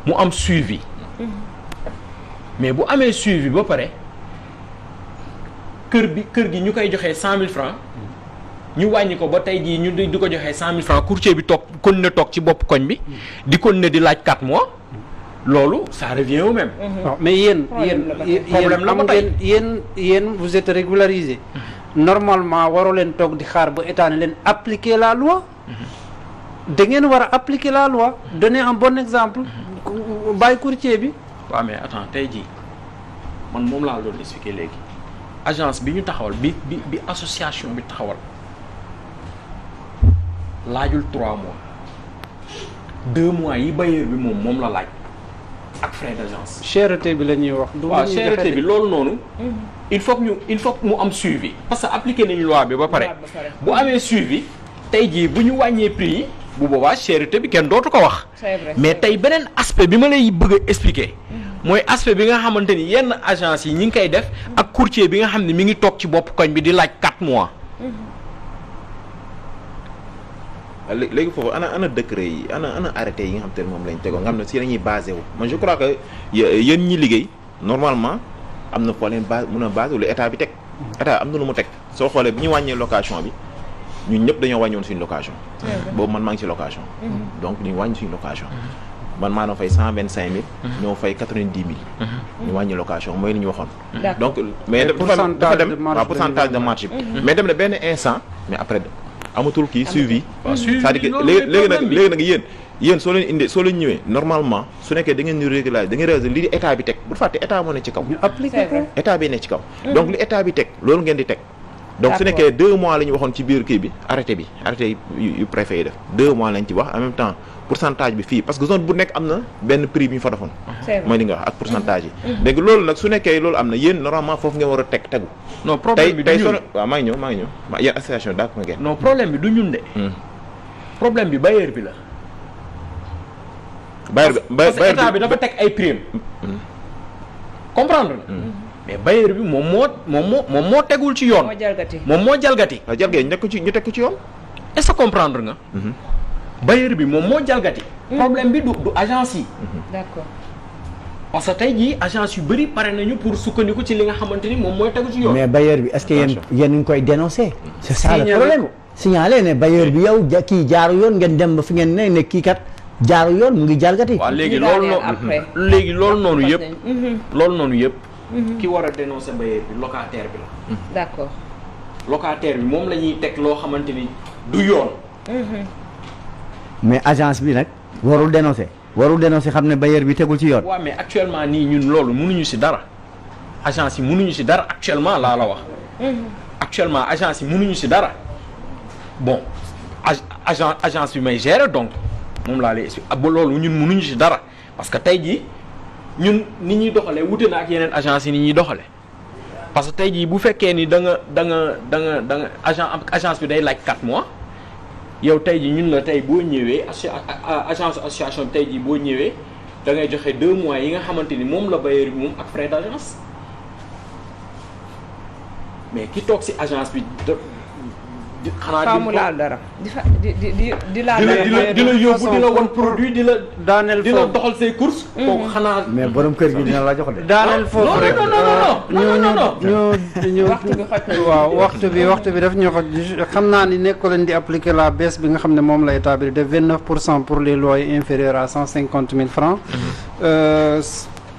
mu am suivi. mais bu amee suivi ba pare kër gi ñu koy joxee 100 000 francs. ñu wàññi ko ba tey jii ñu di ko joxee 100 000 francs courtier bi kon ne toog ci bopp koñ bi di kon ne di laaj 4 mois loolu ça revient au même. non mais yéen problème la ba tey yéen vous êtes régularisé. normalement waroo leen toog di xaar ba état ne leen appliquer la loi. da ngeen war a appliquer la loi donner un bon exemple. bàyyi courtier bi. waaw mais attends tey jii man moom laa doon expliquer léegi agence bi ñu taxawal bi association bi taxawal. laajul 3 mois 2 mois yi bailleur bi moom la laaj ak frais d'agence. cherté bi la ñuy wax. waaw cherté bi loolu noonu. il faut que mu am suivi. parce que appliqué nañu loi bi ba pare. bu amee suivi tey jii bu ñu wàññee prix yi bu boobaa cherté bi kenn dootu ko wax. c'est vrai. mais tey beneen aspect bi ma lay bëgg a expliquer. mooy aspect bi nga xamante ni yenn agence yi ñi ngi koy def ak courtier bi nga xam ne mi ngi toog ci bopp koñ bi di laaj 4 mois. léegi foofu ana décret yi ana arrêté yi nga xam te ne moom lañ tegoon nga xam ne si lañuy basé wu man je crois que yéen ñi liggéey normalement am na foo leen mën a basé wu lu état bi teg état am na lu mu teg soo xoolee bi ñu wàññee location bi ñun ñëpp dañoo wàññoon suñu location boobu man maa ngi si location donc ñu wàññi suñu location man maa doon fay 125 000 ñoo fay 90 000 ñu wàññi location mooy li ñu waxoon donc mais dafa dem waaw pourcentage de marché bi mais dem na benn instant mais après amatul kii suivi c'est-à-dire que léegi nag yéen soo leen ñëwee normalement su nekkee da ngeen ñu régulariser da ngeen réaliser li état bi teg bu fàtte état moo ne ci kaw ñu appliquer ko état bi ne ci kaw donc li état bi teg loolu ngeen di teg donc su nekkee 2 mois la ñu waxoon ci biir kii bi arrêté yu préfet yi def 2 mois lañ ci wax en même temps pourcentage bi fii parce que zone bu nekk am na benn prix bi ñu fa defoon mooy li nga wax ak pourcentage yi léegi loolu nag su nekkee loolu am na yéen normalement foofu ngeen war a tegu non problème bi du ñun waaw maa ngi ñëw yéen association daa ko ngeen non problème bi du ñun de problème bi bailleur bi la parce que état bi dafa teg ay prime comprendre na mais bailleur bi moom moo tegul ci yoon moom moo jalgati ñu teg ko ci yoon est-ce que comprendre nga bailleur bi moom moo jalgati problème bi du agence yi d'accord parce que tey jii agence yu bëri pare nañu pour sukkandiku ci li nga xamante ni moom mooy tegu ci yoon mais bailleur bi est-ce que yéen ngi koy dénoncer c'est ça le problème signaler ne bailleur bi yow kii jaaru yoon ngeen dem ba fi ngeen ne kii kat jaaru yoon mu ngi jalgati waaw léegi loolu noonu yëpp ki war a dénoncer bailleur bi locataire bi la d'accord locataire bi moom la ñuy teg loo xamante ni du yoon mais agence bi nag warul dénoncer xam ne bailleur bi tegul ci yoon waaw mais actuellement nii ñun loolu mënuñu ci dara agence yi mënuñu ci dara actuellement laa la wax actuellement agence yi mënuñu ci dara bon agence bi may gérer donc moom laa lay expliquer ba loolu ñun mënuñu ci dara parce que tey jii ñun ni ñuy doxalee wute na ak yeneen agence yi ni ñuy doxalee parce que tey jii bu fekkee ni da nga agence bi day laaj 4 mois yow tey jii ñun la tey boo ñëwee agence association bi tey jii boo ñëwee da ngay joxe 2 mois yi nga xamante ni moom la bailleur bi moom ak frais d'agence mais ki toog ci agence bi xanaa mu laal dara di la yóbbu di la wan produit di la daaneel di la doxal say courses kooku xanaa mais borom kër gi dina la jox de daaneel foofu rek ñu waaw waxtu bi daf ñu xoj xam naa ni nekko leen di appliquer la baisse bi nga xam ne moom la état bi de 29% pour les loyers inférieurs à 150 000 francs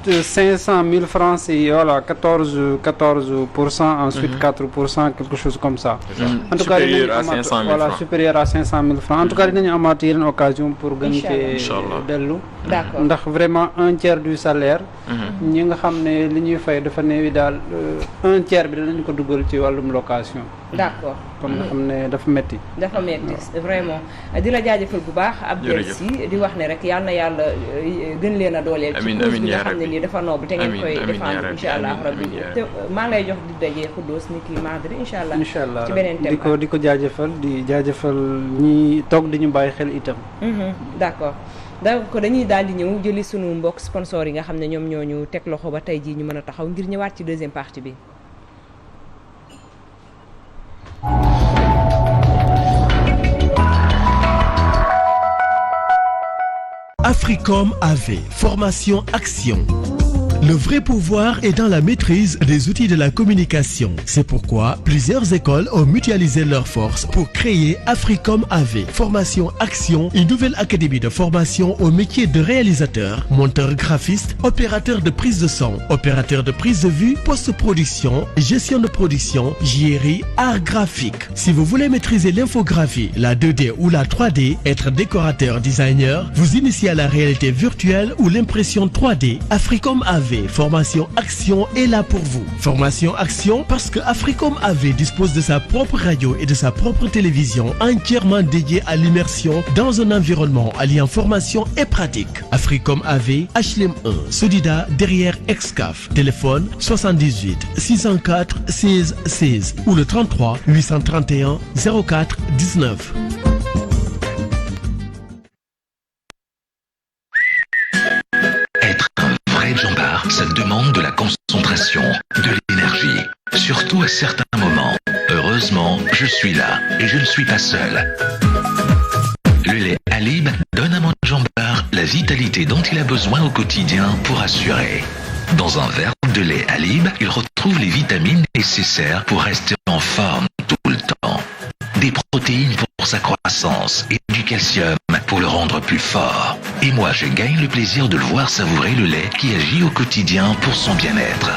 500 000 francs c'est voilà 14%, ensuite 4%, quelque chose comme ça. En tout cas, supérieur à 500 000 francs. En tout cas, nous avons une occasion pour gagner dellu. D'accord. Ndax vraiment un tiers du salaire. ñi nga xam ne li ñuy fay dafa néewi daal un tiers bi danañ ko dugal ci wàllum location. D'accord. kon nga xam ne dafa metti vraiment di la jaajëfal bu baax Abdel Sy di wax ne rek yal na yàlla gën leen a dooleel ci cause bi nga xam ne nii dafa noobu te ngeen koy défendre insha allah rabbi te maa ngi lay jox di dajee Khoudoss ni ki mardi insha allah ci beneen thème di ko jaajëfal di jaajëfal ñi toog di ñu bàyyi xel itam d'accord donc dañuy daal di ñëw jëli sunu mbokk sponsor yi nga xam ne ñoom ñoo ñu teg loxo ba tey jii ñu mën a taxaw ngir ñëwaat ci deuxième partie bi. Africom AV, formation action. Le vrai pouvoir est dans la maîtrise des outils de la communication. C'est pourquoi plusieurs écoles ont mutualisé leurs forces pour créer Africom AV. Formation Action, une nouvelle académie de formation au métier de réalisateur, monteur graphiste, opérateur de prise de son, opérateur de prise de vue, post-production, gestion de production, JRI, art graphique. Si vous voulez maîtriser l'infographie, la 2D ou la 3D, être décorateur, designer, vous initier à la réalité virtuelle ou l'impression 3D, Africom AV. Formation Action est là pour vous. Formation Action parce que Africom AV dispose de sa propre radio et de sa propre télévision entièrement dédiée à l'immersion dans un environnement alliant formation et pratique. Africom AV, HLM 1, Sodida derrière Excaf. Téléphone 78 604 16 16 ou le 33 831 04 19. Être un vrai jambard, la concentration, de l'énergie, surtout à certains moments. Heureusement, je suis là et je ne suis pas seul. Le lait Alib donne à mon jambard la vitalité dont il a besoin au quotidien pour assurer. Dans un verre de lait Alib, il retrouve les vitamines nécessaires pour rester en forme tout le temps. Des protéines pour sa croissance et du calcium pour le rendre plus fort. Et moi, je gagne le plaisir de le voir savourer le lait qui agit au quotidien pour son bien-être.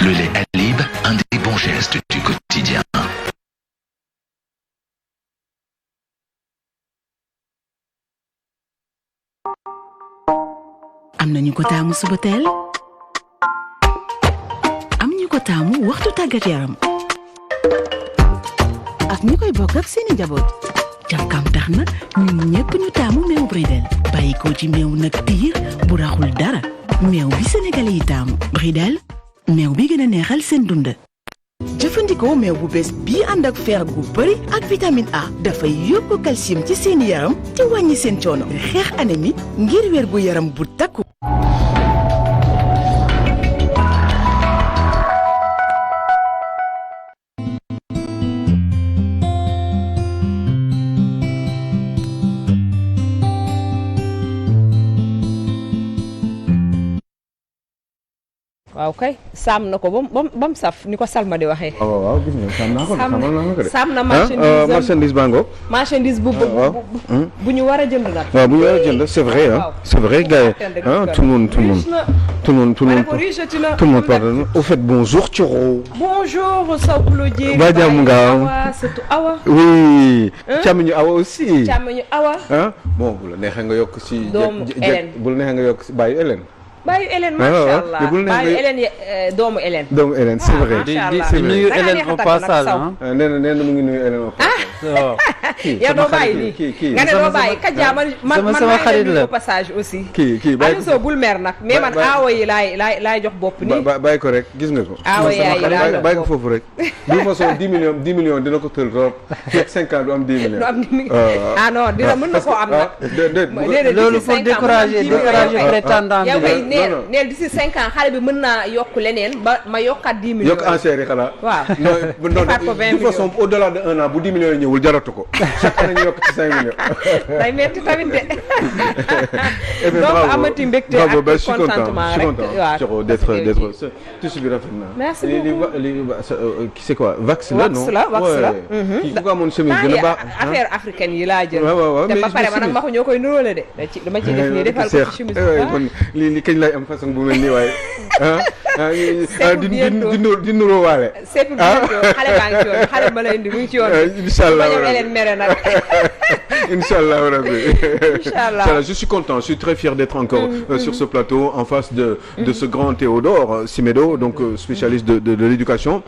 Le lait Alib, un des bons gestes du quotidien. am na ñu ko taamu suba teel am ñu ko taamu waxtu tàggat yaram ak ñi koy bokk ak seeni njaboot jàkkaam tax na ñun ñépp ñu taamu meew Bridel bàyyi ko ci meew nag piir bu raxul dara meew bi sénégalais yi taamu Bridel meew bi gën a neexal seen dund. jëfandikoo meew bu bees bii ànd ak fer gu bëri ak vitamine A dafay yokk calcium ci seeni yaram te wàññi seen coono xeex anémie ngir wér gu yaram bu takku. waaw kay saam na ko ba mu saf ni ko Salma di waxee. waaw gis nga saam naa ko de. saam na marchandise bango. marchandise bu ñu war a jënd nag. waaw bu ñu war a jënd c'est vrai c'est vrai gars yi tout le monde pardonne. Au fait bonjour Thioro. bonjour Sawulo Dieng. ba jàmm nga Awa surtout Awa. oui. càmmiñu Awa aussi. càmmiñu Awa. bon bu la neexee nga yokk si. doomu Hélène bu la neexee nga yokk si bàyyi Hélène. baayu Hélène macha allah baayu Hélène doomu Hélène. doomu Hélène c'est vrai. di nuyu Hélène au passage nee na mu ngi nuyu Hélène au passage. yow doo bàyyi nii nga ne doo bàyyi Kaja man sama xarit la au passage aussi. kii bàyyi Aliou Sow bul mer nag mais man aawa yi laay jox bopp nii. bàyyi ko rek gis nga ko. aawa yaay yi laa bàyyi ko foofu rek. de toute façon 10 millions dina ko tël trop. fekk 5 ans du am 10 millions. du am 10 millions ah non dina mën na koo am nag. déedéet loolu pour décourager prétendant bi la. neel d'ici 5 ans xale bi mën naa yokk leneen ba ma yokkaat 10 millions. yokk enchère yi xanaa. waaw de toute façon au-delà de 1 an bu 10 millions yi ñëwul jaratu ko. chaque année ñu yokk ci 5 millions. day metti tamit de. donc amati mbégte ak contentement rek waaw d'être tissu bi rafet na. merci beaucoup li c'est quoi wax la non. wax la kii ku ko amoon chemise gën a baax. affaire africaine yi laa jël. waaw te ba pare man ak maxu ñoo koy nuróole de. dama ciy def nii defal ko ci chemise bi. li kañ lay am façon bu mel nii waaye di nuroo waale. c'est pour xale baa ngi ci yoon xale ba lay indi mu ngi ci yoon. incha allah ba leen mere nag. incha allah rabbi. incha allah je suis content, je suis très fier d'être encore sur ce plateau en face de ce grand Théodore Simedo, donc spécialiste de l'éducation,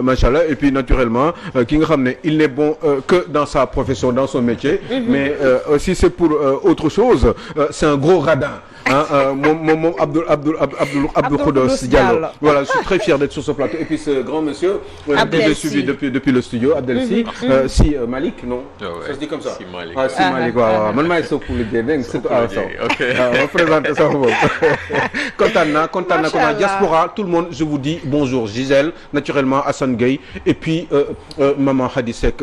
machallah. Et puis naturellement, ki nga xam ne il n'est bon que dans sa profession, dans son métier, mais si c'est pour autre chose, c'est un gros radin. Mon Abdou Khoudoss Diallo. Voilà, je suis très fier d'être sur ce plateau. Et puis ce grand monsieur que j'ai suivi depuis le studio, Abdelsi, si Malik, non, ça se dit comme ça. Si Malik. Ah, si Malik, waaw man maay sopp lu génn c'est Awa Sow. On présente ça boobu. kontaan naa kon la diaspora, tout le monde, je vous dis bonjour Gisèle, naturellement Assane Gueye et puis maman Khady Seck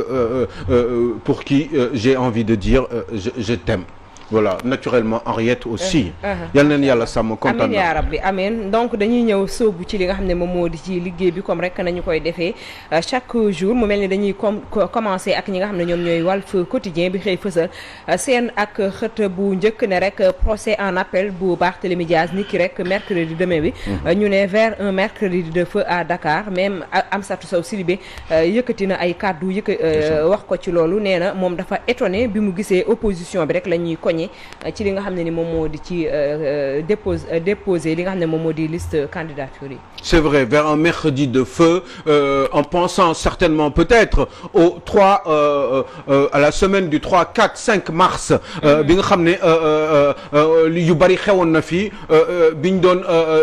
pour qui j'ai envie de dire je t'aime. Voilà, naturellement Henriette aussi. yal na leen yàlla sàmm kontaan amiin yaa rabbi amiin donc dañuy ñëw sóobu ci li nga xam ne moom moo di ci liggéey bi comme rek nañu koy defee chaque jour mu mel ni dañuy commencer ak ñi nga xam ne ñoom ñooy Walf Quotidien bi xëy fësal seen ak xët bu njëkk ne rek procès en appel bu Barthélémy Diaz ni ki rek mercredi demain bi. ñu ne vers un mercredi de feu à Dakar même Amsatou Sow Sidibé yëkkati na ay kàddu wax ko ci loolu nee na moom dafa étonné bi mu gisee opposition bi rek la ñuy ci li nga xam ne ni moom moo di ci déposer li nga xam ne moom moo di liste candidature yi. C'est vrai, vers un mercredi de feu, en pensant certainement peut-être au 3 à la semaine du 3, 4, 5 mars bi nga xam ne yu bari xewoon na fi bi ñu doon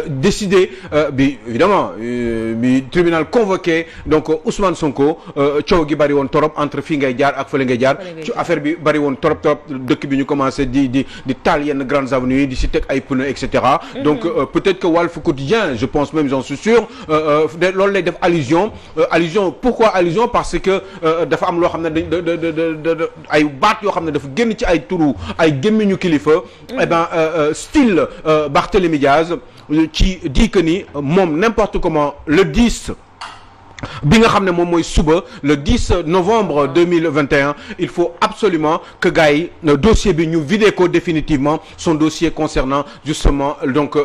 décider bi évidemment bi tribunal convoqué donc Ousmane Sonko coow gi bari woon torop entre fii ngay jaar ak fële ngay jaar ci affaire bi bari woon torop dëkk bi ñu commencé commencé di taal yenn grandes avenues yi di si teg ay pneus et cetera. Donc peut-être que Walf Quotidien je pense même j'en suis sûr loolu lay def allusion pourquoi allusion parce que dafa am loo xam ne dañ ay baat yoo xam ne dafa génn ci ay turu ay gémmiñu kilifa. Eh ben style Barthélémy Diaz ci dit que ni moom n'importe comment le 10 bi nga xam ne moom mooy suba le 10 novembre 2021 il faut absolument que gars yi dossier bi ñu vider ko définitivement son dossier concernant justement donc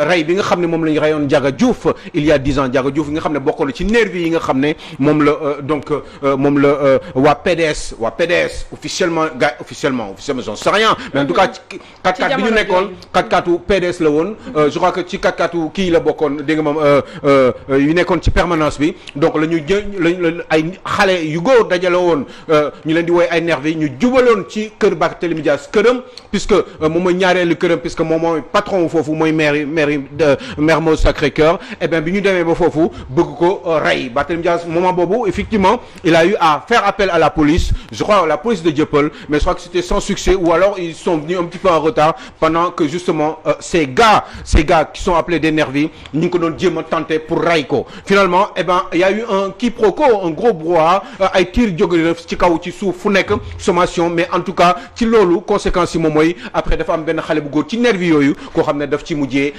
rey bi nga xam ne moom la ñu reyoon Ndiaga Diouf il y a 10 ans Ndiaga Diouf yi nga xam ne bokkoon ci nervi yi nga xam ne moom la donc moom la waa PDS officiellement gars officiellement j'en sais rien mais en tout cas ci 4-4 bi ñu nekkoon 4-4 PDS la woon je crois que ci 4-4 kii la bokkoon dégg nga moom yu nekkoon ci permanence bi donc la ñu ay xale yu góor dajale woon ñu leen di woowee ay nervi ñu jubaloon ci kër Barthélémy Dias këram puisque moom mooy ñaareelu këram puisque moom mooy patron foofu mooy maire Mermoz Sacré-Cœur et bien bi ñu demee ba foofu bëgg ko rey Barthélémy Dias moment boobu effectivement il a eu à faire appel à la police je crois la police de Dieuppeul mais je crois que c'était sans succès ou alors ils sont venus un petit peu en retard pendant que justement ces gars qui sont appelés des nervis ñu ngi ko doon jéem a tenter pour rey ko finalement eh ben il y a eu un quiproquo un gros brouhaha ay tir jóge na ci kaw ci suuf fu nekk sommation mais en tout cas ci loolu conséquences yi moom mooy après dafa am benn xale bu góor ci nervi yooyu koo xam ne daf ci mujjee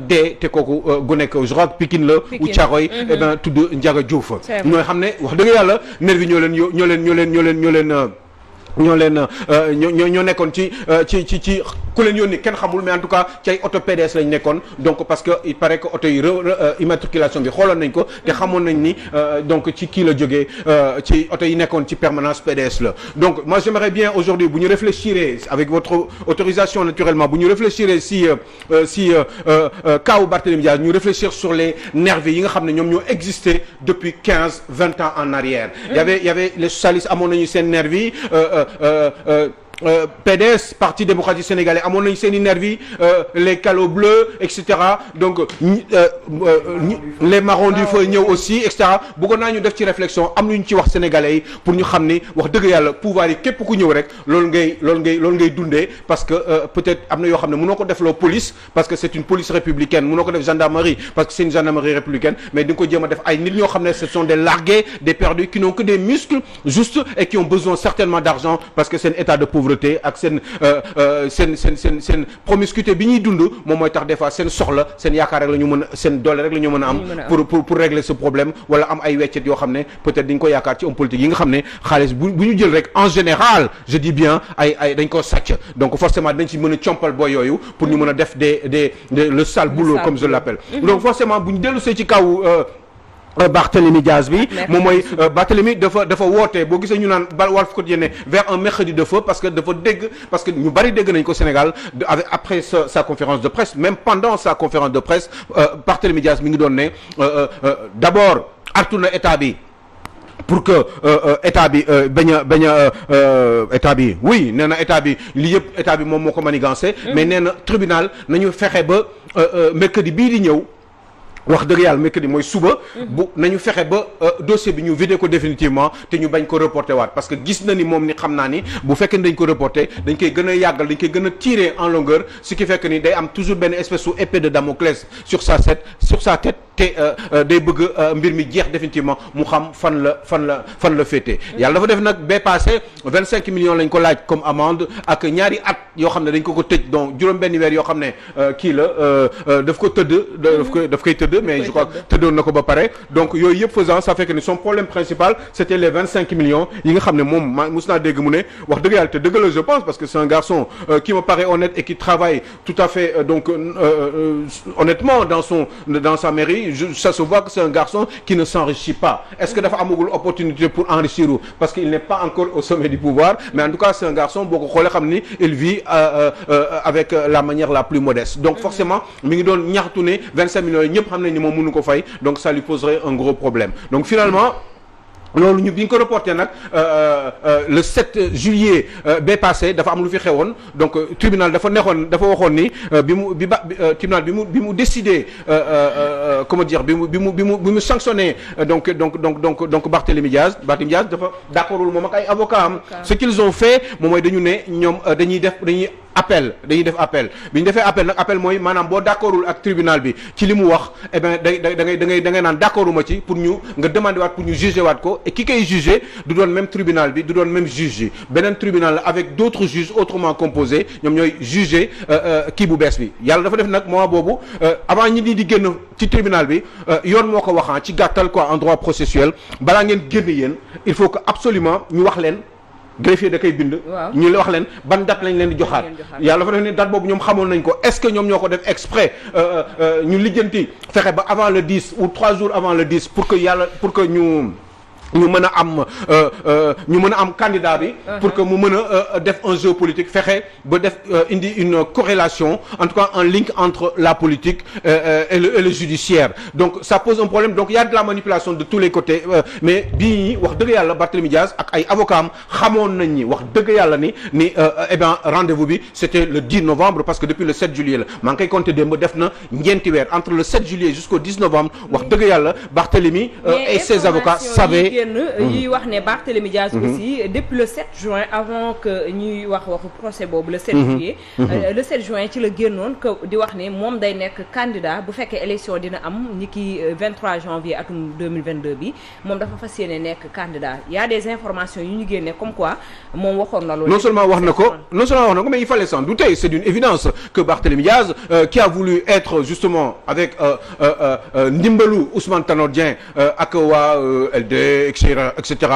dee te kooku gu nekk je crois Pikine la ou Thiaroye eh ben tudd Ndiaga Diouf ñooy xam ne wax dëgg yàlla nervi ñoo nekkoon ci ku leen yónni kenn xamul mais en tout cas ci ay auto PDS lañ nekkoon donc parce que il paraît que auto yi immatriculation bi xooloon nañ ko te xamoon nañ ni donc ci kii la jógee ci auto yi nekkoon ci permanence PDS la donc moi j'aimerais bien aujourd'hui bu ñu réfléchir avec votre autorisation naturellement bu ñu réfléchir si kaw Barthélémy Dias ñu réfléchir sur les nervis yi nga xam ne ñoom ñoo existé depuis 15-20 ans en arrière il y avait les socialistes amoon nañu seen nervis PDS Parti démocratique sénégalais amoon nañu seen i nervis les calots bleus et cetera donc les marrons du feu ñëw aussi et cetera bëggoon naa ñu def ci réflexion am lu ñu ci wax sénégalais yi pour ñu xam ni wax dëgg yàlla pouvoir yi képp ku ñëw rek loolu ngay dundee parce que peut-être am na yoo xam ne mënoo ko def loo police parce que c'est une police républicaine mënoo ko def gendarmerie parce que c'est une gendarmerie républicaine mais di nga ko jéem a def ay nit ñoo xam ne ce sont des largués des perdus qui n'ont que des muscles juste et qui ont besoin certainement d'argent parce que seen état de pauvreté ak seen promiscuité bi ñuy dund moom mooy tax des fois seen soxla seen yaakaar rek la ñu mën a seen doole rek la ñu mën a am pour régler ce problème wala am ay weccet yoo xam ne peut-être dañ ko yaakaar ci homme politique yi nga xam ne xaalis bu ñu jël rek en général je dis bien ay dañ ko sàcc donc forcément dañ ci mën a compal booy yooyu pour ñu mën a def le sale boulot comme je l'appelle donc forcément bu ñu dellu see ci kaw Barthélémy Diaz bi moom mooy Barthélémy dafa woote boo gisee ñu naan Walf Quotidien vers un mercredi de feu parce que dafa dégg parce que ñu bari dégg nañ ko Sénégal après sa conférence de presse même pendant sa conférence de presse Barthélémy Diaz mi ngi doon ne d'abord artu na état bi pour que état bi état bi oui nee na état bi lii yëpp état bi moom moo ko manigancé mais nee na tribunal nañu fexe ba mercredi bii di ñëw wax dëgg yàlla mercredi mooy suba bu nañu fexe ba dossier bi ñu vider ko définitivement te ñu bañ ko reporter waat parce que gis na ni moom ni xam naa ni bu fekkee ni dañ ko reporter dañ koy gën a yàggal dañ koy gën a tirer en longueur ce qui fait que ni day am toujours benn espèce su épée de Damoclès sur sa tête te day bëgg mbir mi jeex définitivement mu xam fan la féete yàlla dafa def nag bee passé 25 millions lañ ko laaj comme amende ak ñaari at yoo xam ne dañ ko tëj donc juróom-benn weer yoo xam ne kii la daf ko tëdd daf koy tëdd mais je crois que tëddoon na ko ba pare donc yooyu yëpp faisant ça fait que ni son problème principal c'était les 25 millions yi nga xam ne moom mos naa dégg mu ne wax dëgg yàlla te dëgg la je pense parce que c'est un garçon qui me paraît honnête et qui travaille tout à fait donc honnêtement dans sa mairie ça se voit que c'est un garçon qui ne s'enrichit pas est-ce que dafa amagul opportunité pour enrichir parce qu'il n'est pas encore au sommet du pouvoir mais en tout cas c'est un garçon boo ko xoolee xam ni il vit avec la manière la plus modeste donc forcément mi ngi doon ñaxtu ne 25 millions yi ñëpp xam nañ ni moom mënu ko fay donc ça lui poserait un gros problème donc finalement loolu ñu bi ñu ko reporté nag le 7 juillet bee passé dafa am lu fi xewoon donc tribunal dafa waxoon ni tribunal bi mu décidé comment dire bi mu sanctionné donc Barthélémy Diaz dafa d'accordul moom ak ay avocats am. Ce qu'ils ont fait moom mooy dañu ne ñoom dañuy def appel bi ñu defee appel mooy maanaam boo d'accordul ak tribunal bi ci li mu wax eh ben da ngay naan d'accorduma ci pour ñu nga demander waat pour ñu juger waat ko et ki koy juger du doon même tribunal bi du doon même juge yi beneen tribunal la avec d'autres juges autrement composés ñoom ñooy juger kii bu bees bi yàlla dafa def nag moment boobu avant ñi di génn ci tribunal bi yoon moo ko waxaan ci gàttal quoi en droit processuel balaa ngeen génn yéen il faut que absolument ñu wax leen greffier da koy bind. ñu wax leen ban date lañ leen di joxaat. yàlla dafa def ni date boobu ñoom xamoon nañ ko est-ce que ñoom ñoo ko def exprès ñu lijjanti fexe ba avant le 10 ou 3 jours avant le 10 pour que ñu mën a am candidat bi. pour que mu mën a def un jeu politique fexe ba def indi une corrélation en tout cas un link entre la politique et le judiciaire donc ça pose un problème donc il y a de la manipulation de tous les côtés mais bii wax dëgg yàlla Barthélémy Diaz ak ay avocats am xamoon nañ ni wax dëgg yàlla ni eh bien rendez-vous bi c'était le 10 novembre parce que depuis le 7 juillet la maa ngi koy compter démb def na ñeenti weer entre le 7 juillet jusqu'au 10 novembre wax dëgg yàlla Barthélémy et ses avocats savaient yuy wax ne Barthélémy Diaz aussi depuis le 7 juin avant que ñuy waxu procès boobu le 7 juillet le 7 juin ci la génnoon que di wax ne moom day nekk candidat bu fekkee élection dina am ni ki 23 janvier atum 2022 bi moom dafa fas yéene nekk candidat y a des informations yu ñu génne comme quoi moom waxoon na loolu non seulement wax na ko mais il fallait s'en douter c'est d'une évidence que Barthélémy Diaz qui a voulu être justement avec ndimbalu Ousmane Tanor Dieng ak waa LD etc.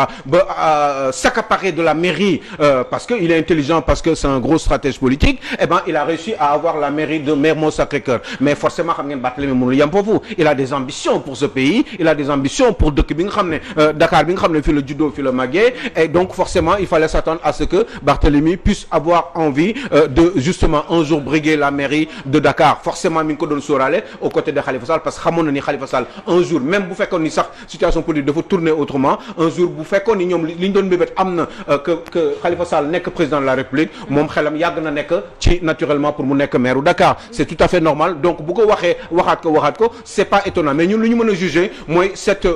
S'accaparer de la mairie parce que il est intelligent parce que c'est un gros stratège politique eh ben il a réussi à avoir la mairie de Mermoz Sacré-Cœur mais forcément xam ngeen Barthélémy mënul yam foofu il a des ambitions pour ce pays il a des ambitions pour dëkk bi nga xam ne Dakar bi nga xam ne fii la juddoo fii la màggee et donc forcément il fallait s'attendre à ce que Barthélémy puisse avoir envie de justement un jour briguer la mairie de Dakar forcément mi ngi ko doon sóoraale aux côtés de Khalifa Sall parce que xamoon na ni Khalifa Sall un jour même bu fekkoon ni sax situation politique dafa tourner autrement un jour bu fekkoon ni ñoom li ñu doon bébét am na que Khalifa Sall nekk président de la République moom xelam yàgg na nekk ci naturellement pour mu nekk maire u Dakar c'est tout à fait normal donc bu ko waxaat ko c'est pas étonnant mais ñun lu ñu mën a juger mooy cette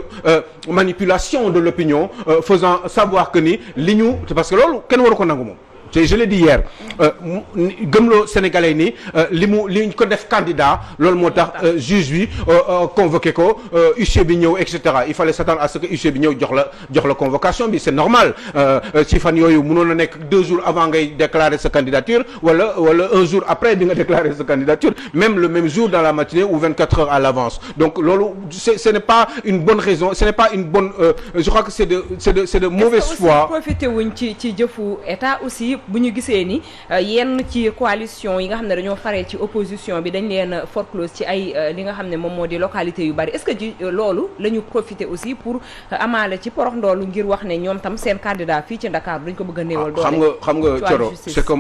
manipulation de l'opinion faisant savoir que ni li ñu parce que loolu kenn waru ko nangu moom je l'ai dit hier gëmloo Sénégalais ni li ñu ko def candidat loolu moo tax juge bi convoqué ko huissier bi ñëw et cetera il fallait s'attendre à ce que huissier bi ñëw jox la convocation bi c'est normal ci fan yooyu mënoon na nekk 2 jours avant ngay déclarer sa candidature wala un jour après bi nga déclarer sa candidature même le même jour dans la matinée ou 24 heures à l'avance donc loolu ce n'est pas une bonne raison ce n'est pas une bonne je crois que c'est de mauvaise foi. profité wuñ ci jëfu état aussi. bu ñu gisee ni yenn ci coalition yi nga xam ne dañoo faree ci opposition bi dañ leen forclose ci ay li nga xam ne moom moo di localité yu bari est-ce que ci loolu la ñu profiter aussi pour amaale ci porox ndoolu ngir wax ne ñoom tam seen candidat fii ci Dakar dañ ko bëgg a néewal doole xam nga Thioro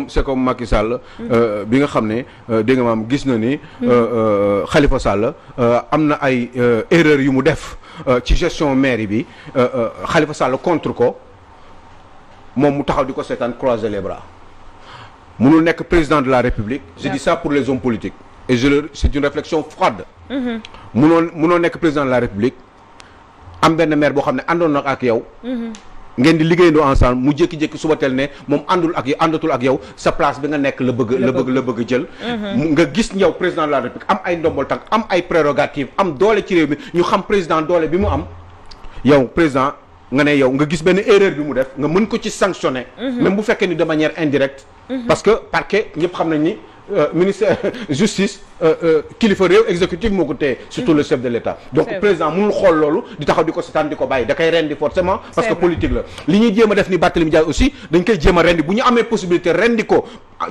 c'est comme Macky Sall bi nga xam ne dégg nga maam gis na ni Khalifa Sall am na ay erreurs yu mu def ci gestion mairie bi Khalifa Sall contre ko moom mu taxaw di ko seetaan croiser les bras mënul nekk président de la République je dis ça pour les hommes politiques et c'est une réflexion froide mënoo nekk président de la République am benn maire boo xam ne àndoon na ak yow ngeen di liggéeyandoo ensemble mu jékki-jékki suba teel ne moom àndatul ak yow sa place bi nga nekk la bëgg jël nga gis yow président de la République am ay ndombol tànk am ay prérogatives am doole ci réew mi ñu xam président doole bi mu am yow président nga ne yow nga gis benn erreur bi mu def nga mën ko ci sanctionner même bu fekkee ni de manière indirecte parce que parquet ñëpp xam nañ ni ministère justice kilifa réew exécutif moo ko téye surtout le chef de l'État donc président mënul xool loolu di taxaw di ko seetaan di ko bàyyi da koy rendi forcément parce que politique la li ñuy jéem a def ni Barthélémy Diaz aussi dañ koy jéem a rendi bu ñu amee possibilité rendi ko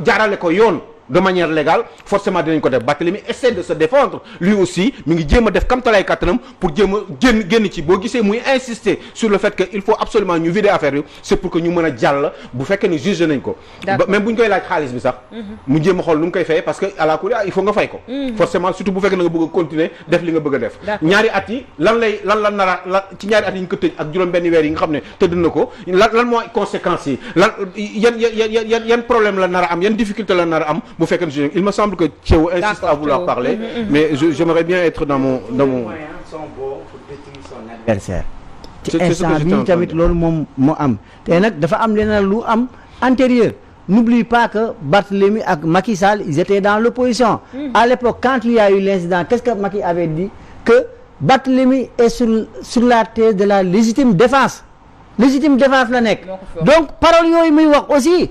jaarale ko yoon de manière légale forcément dinañ ko def. Barthélémy essaie de se défendre lui aussi mi ngi jéem a def kamtalaay kattanam pour jéem a génn ci boo gisee muy insister sur le fait que il faut absolument ñu vider affaire yi c'est pour que ñu mën a jàll bu fekkee ni jugé nañ ko. même bu ñu koy laaj xaalis bi sax. mu jéem a xool nu mu koy fayee parce que à la cour il faut nga fay ko. forcément surtout bu fekkee na nga bëgg a continuer def li nga bëgg a def. ñaari at yi lan la nara ci ñaari at yi ñu ko tëj ak juróom-benn weer yi nga xam ne tëdd na ko lan mooy conséquences yi yan problème la nar a am yan difficulté la nar a am bu fekkee ne il me semble que Thiéwo insiste à vouloir parler mais j'aimerais bien être dans mon adversaire ci instant bi tamit loolu moom moo am te nag dafa am leneen lu am antérieur n'oublie pas que Barthélémy ak Macky Sall ils étaient dans l'opposition à l'époque quand il y a eu l'incident qu'est-ce que Macky avait dit que Barthélémy est sur la thèse de la légitime défense la nekk donc parole yooyu muy wax aussi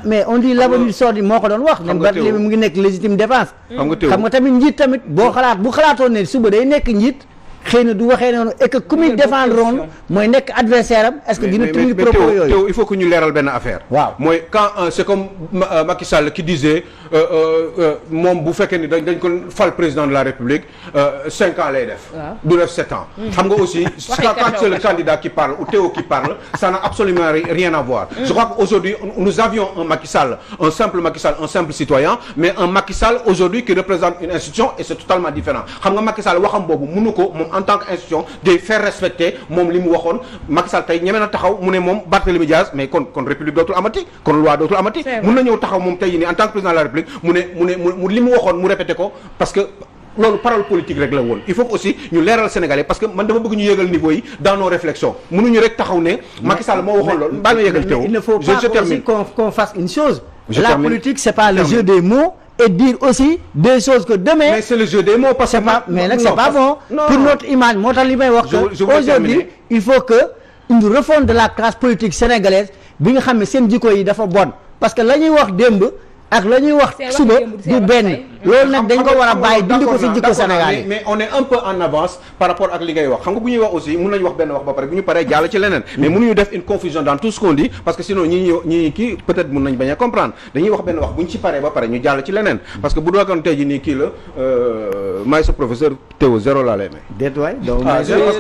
mais on dit l'avenir sort moo ko doon wax ne Barthélémy mu ngi nekk légitime défense xam nga tamit njiit tamit bu xalaatoon ne suba day nekk njiit xëy na du waxee noonu et que ku muy défendre woon mooy nekk adversaire am est-ce que dina tenir propos yooyu il faut que ñu leeral benn affaire waaw mooy quand c'est comme Macky Sall qui disait moom bu fekkee ni dañ ko fal président de la République 5 ans lay def du def 7 ans xam nga aussi quand c'est le candidat qui parle ou Théo qui parle ça n'a absolument rien à voir je crois qu'aujourd'hui nous avions un Macky Sall un simple citoyen mais un Macky Sall aujourd'hui qui représente une institution et c'est totalement différent xam nga Macky Sall waxam boobu mënu ko moom en tant qu'institution de faire respecter moom li mu waxoon Macky Sall tey ñeme na taxaw mu ne moom Barthélémy Diaz mais kon république dootul amati kon loi dootul amati mun na ñëw taxaw moom tey nii en tant que président de la république mu li mu waxoon mu répété ko parce que loolu parole politique rek la woon il faut que aussi ñu leeral sénégalais parce que man dama bëgg ñu yégal niveau yi dans nos réflexions mënuñu rek taxaw ne Macky Sall moo waxoon loolu baa nga yégal teew il ne faut pas aussi qu'on fasse une chose la politique c'est pas le jeu des mots et dire aussi des choses que demain. Mais c'est le jeu des mots parce que mais nag c'est pas bon pour notre image moo tax li may wax que aujourd'hui il faut que une refonte de la classe politique sénégalaise bi nga xam ne seen jikko yi dafa bon parce que la ñuy wax démb ak la ñuy wax suba du benn loolu nag dañ ko war a bàyyi dindi ko ci jikko Sénégal yi mais on est un peu en avance par rapport ak li ngay wax xam nga bu ñuy wax aussi mun nañu wax benn wax ba pare bu ñu paree jàll ci leneen mais mënuñu def une confusion dans tout ce qu'on dit parce que sinon ñi kii peut-être mun nañ bañ a comprendre dañuy wax benn wax bu ñu ci paree ba pare ñu jàll ci leneen parce que bu doogoon tey ji nii kii la maay sa professeur Théo zéro laa lay may déet waay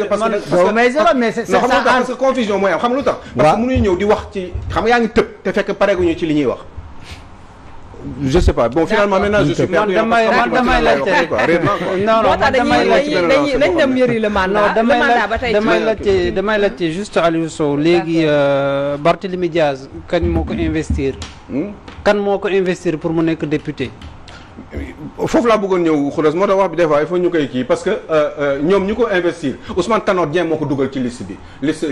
parce que confusion mooy am xam nga lu tax parce que mënuñu ñëw di wax ci xam nga yaa ngi tëb te fekk pareeguñu ci li ñuy wax je sais pas bon finalement maintenant je suis damay laajte nañ dem yëri le mandat damay laajte juste Aliou Sow léegi Barthélémy Diaz kan moo ko investir pour mu nekk député foofu laa bëggoon ñëw Khouros moo tax wax bi des fois il faut ñu koy kii parce que ñoom ñu ko investir Ousmane Tanor Dieng moo ko dugal ci liste bi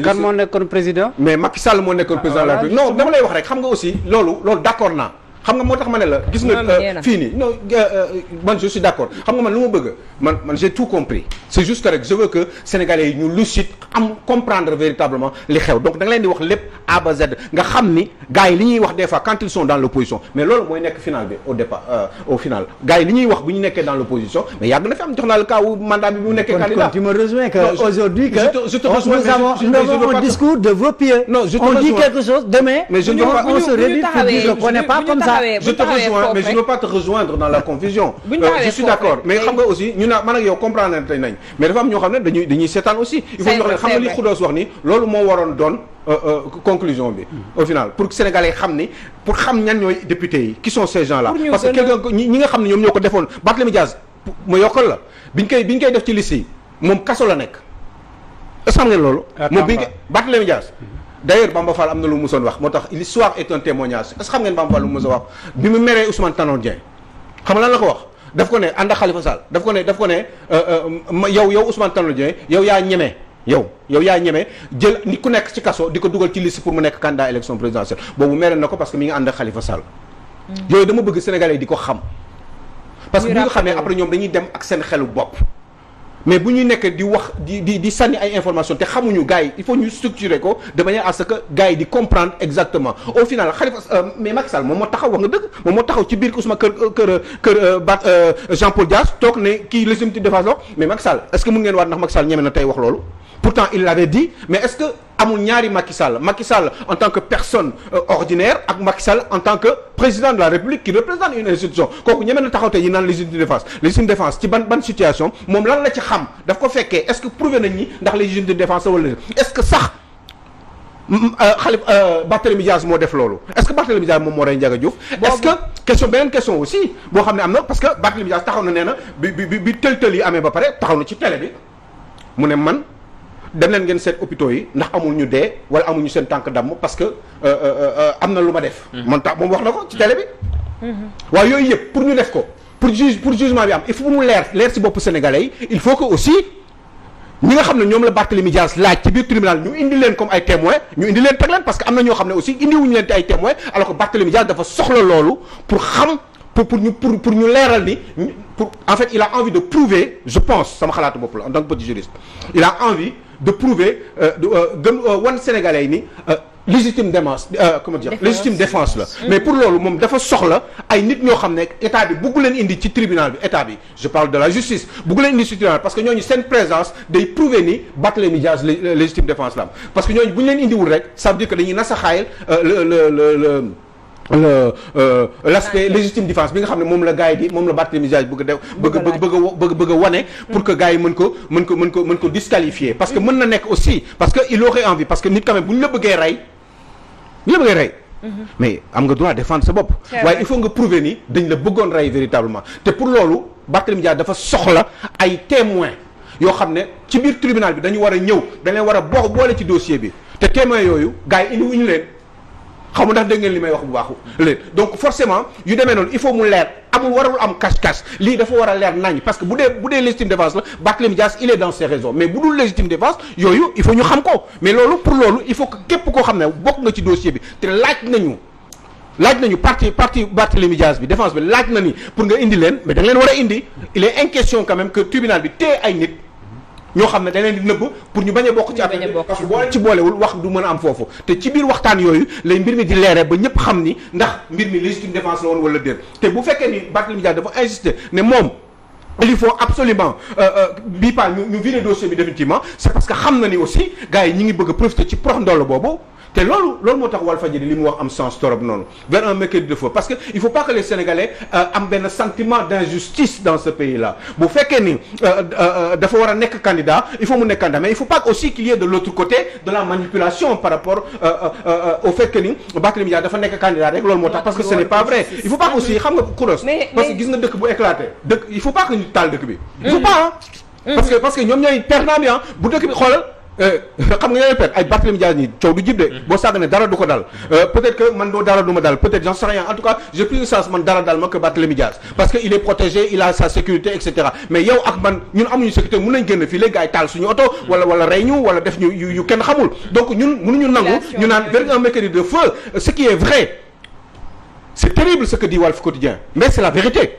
kan moo nekkoon président mais Macky Sall moo nekkoon président de la République non dama lay wax rek xam nga aussi loolu d'accord naa xam nga moo tax ma ne la gis nga fii nii non man je suis d'accord xam nga man lu ma bëgg man j'ai tout compris c'est juste que rek je veux que sénégalais yi ñu lucide am comprendre véritablement li xew donc da nga leen di wax lépp A ba Z nga xam ni gars yi li ñuy wax des fois quand ils sont dans l'opposition mais loolu mooy nekk final bi au départ au final gars yi li ñuy wax bu ñu nekkee dans l'opposition mais yàgg na fi am jox naa le cas wu mandat bi bu nekkee candidat tu me rejoins que aujourd'hui que je te rejoins nous avons un discours de vœux pieux on dit quelque chose demain on se réduit pour dire qu'on n'est pas comme ça je te rejoins mais je ne veux pas te rejoindre dans la confusion je suis d'accord mais xam nga aussi ñu man ak yow comprendre nañ tey nañ mais dafa am ñoo xam ne dañuy seetaan aussi il faut ñu wax ne xam nga li Khoudoss wax ni loolu moo waroon doon conclusion bi au final pour que sénégalais xam ni pour xam ñan ñooy députés yi qui sont ces gens là parce que quelqu'un ñi nga xam ne ñoom ñoo ko defoon Barthélémy Diaz ma yokkal la biñ koy def ci liste yi moom kaso la nekk est-ce que xam ngeen loolu moom biñ koy Barthélémy Diaz d'ailleurs Bamba Fall am na lu mu musoon wax moo tax l'histoire est un témoignage est-ce que xam ngeen Bamba Fall lu mu musoon wax bi mu meree Ousmane Tanor Dieng xam nga lan la ko wax daf ko ne ànd ak Khalifa Sall daf ko ne yow Ousmane Tanor Dieng yow yaa ñeme jël ni ku nekk ci kaso di ko dugal ci liste pour mu nekk candidat élection présidentielle boobu mere na ko parce que mi ngi ànd ak Khalifa Sall yooyu dama bëgg sénégalais di ko xam parce que bu nga xamee après ñoom dañuy dem ak seen xelu bopp mais bu ñuy nekk di wax di sànni ay information te xamuñu gars yi il faut ñu structurer ko de manière à ce que gars yi di comprendre exactement au final Khalifa mais Macky Sall moom moo taxaw wax nga dëgg moom moo taxaw ci biir Ousmane kër Jean-Paul Dias toog ne kii légitime défense mais Macky Sall est-ce que mën ngeen waat ndax Macky Sall ñeme na tey wax loolu pourtant il l'avait dit mais est-ce que amul ñaari Macky Sall en tant que personne ordinaire ak Macky Sall en tant que président de la République qui représente une institution kooku ñeme na taxaw tey yi naan légitime défense ci ban situation moom lan la ci xam daf ko fekkee est-ce que prouvé nañ ni ndax légitime défense wala est-ce que sax Barthélémy Dias moo def loolu est-ce que Barthélémy Dias moom moo rey Ndiaga Diouf est-ce que beneen question aussi boo xam ne am na parce que Barthélémy Dias taxaw na nee na bi tël yi amee ba pare taxaw na ci télé bi mu ne man dem leen ngeen seet hôpitaux yi ndax amul ñu dee wala amul ñu seen tànk damm parce que am na lu ma def man tax moom wax na ko ci télé bi waaye yooyu yëpp pour ñu def ko pour jugement bi am il faut mu leer ci bopp sénégalais yi il faut que aussi ñi nga xam ne ñoom la Barthélémy Dias laaj ci biir tribunal ñu indi leen comme ay témoins ñu indi leen teg leen parce que am na ñoo xam ne aussi indi wuñu leen te ay témoins alors que Barthélémy Dias dafa soxla loolu pour xam pour ñu leeral ni en fait il a envie de prouver je pense sama xalaatu bopp la en tant que petit juriste il a envie de prouver wan sénégalais yi ni légitime défense légitime défense la mais pour loolu moom dafa soxla ay nit ñoo xam ne état bi bugg leen indi ci tribunal bi état bi je parle de la justice bugg leen indi ci tribunal parce que ñooñu seen présence day prouver ni Barthélémy Dias légitime défense la am parce que ñooñu bu ñu leen indiwul rek ça veut dire que dañuy nasaxaayal l'aspect légitime défense bi nga xam ne moom la gars yi di moom la Barthélémy Dias bëgg a wane pour que gars yi mën ko disqualifier parce que mën na nekk aussi parce que il aurait envie parce que nit quand même bu ñu la bëggee rey mais am nga droit défendre sa bopp waaye il faut nga prouver ni dañ la bëggoon rey véritablement te pour loolu Barthélémy Dias dafa soxla ay témoins yoo xam ne ci biir tribunal bi dañu war a ñëw dañ leen war a boole ci dossier bi te témoins yooyu gars yi indi wuñu leen xaw ma ndax dégg ngeen li may wax bu baaxu léegi donc forcément yu demee noonu il faut mu leer warul am cache-cache lii dafa war a leer nañ parce que bu dee légitime défense la Barthélémy Dias il est dans ses raisons mais bu dul légitime défense yooyu il faut ñu xam ko mais loolu pour loolu il faut que képp koo xam ne bokk nga ci dossier bi te laaj nañu parti Barthélémy Dias bi défense bi laaj na ni pour nga indi leen mais da nga leen war a indi il est inquestion quand même que tribunal bi téye ay nit ñoo xam ne dañ leen di nëbb pour ñu bañ a bokk ci affaire bi parce que boo leen ci boolewul wax du mën a am foofu te ci biir waxtaan yooyu lay mbir mi di leere ba ñëpp xam ni ndax mbir mi légitime défense la woon wala déet te bu fekkee ni Barthélémy Dias dafa insister ne moom il faut absolument bii pas ñu vider dossier bi définitivement c'est parce que xam na ni aussi gars yi ñi ngi bëgg a profiter ci prox ndoll boobu te loolu moo tax Walfadjri li mu wax am sens torop noonu vers un mercredi de feu parce que il faut pas que les Sénégalais am benn sentiment d'injustice dans ce pays-là bu fekkee ni dafa war a nekk candidat il faut mu nekk candidat mais il faut pas aussi qu'il y ait de l'autre côté de la manipulation par rapport au fait que ni Barthélémy Dias dafa nekk candidat rek loolu moo tax parce que ce n'est pas vrai il faut pas aussi xam nga Kouros parce que gis nga dëkk bu éclaté dëkk il faut pas que ñu taal dëkk bi il faut pas parce que ñoom ñooy perdant bi bu dëkk bi xoolal xam nga ñooy perte ay Barthélémy Dias nii coow du jib de boo sàgg ne dara du ko dal peut-être que man doo dara du ma dal peut-être j'en sais rien en tout cas j'ai plus de chance man dara dal ma que Barthélémy Dias parce que il est protégé il a sa sécurité et cetera mais yow ak man ñun amuñu sécurité mën nañ génn fii léegi gars yi taal suñu oto wala rey ñu wala def ñu yu kenn xamul donc ñun mënuñu nangu ñu naan vers un mercredi de feu ce qui est vrai c'est terrible ce que dit Walf Quotidien mais c'est la vérité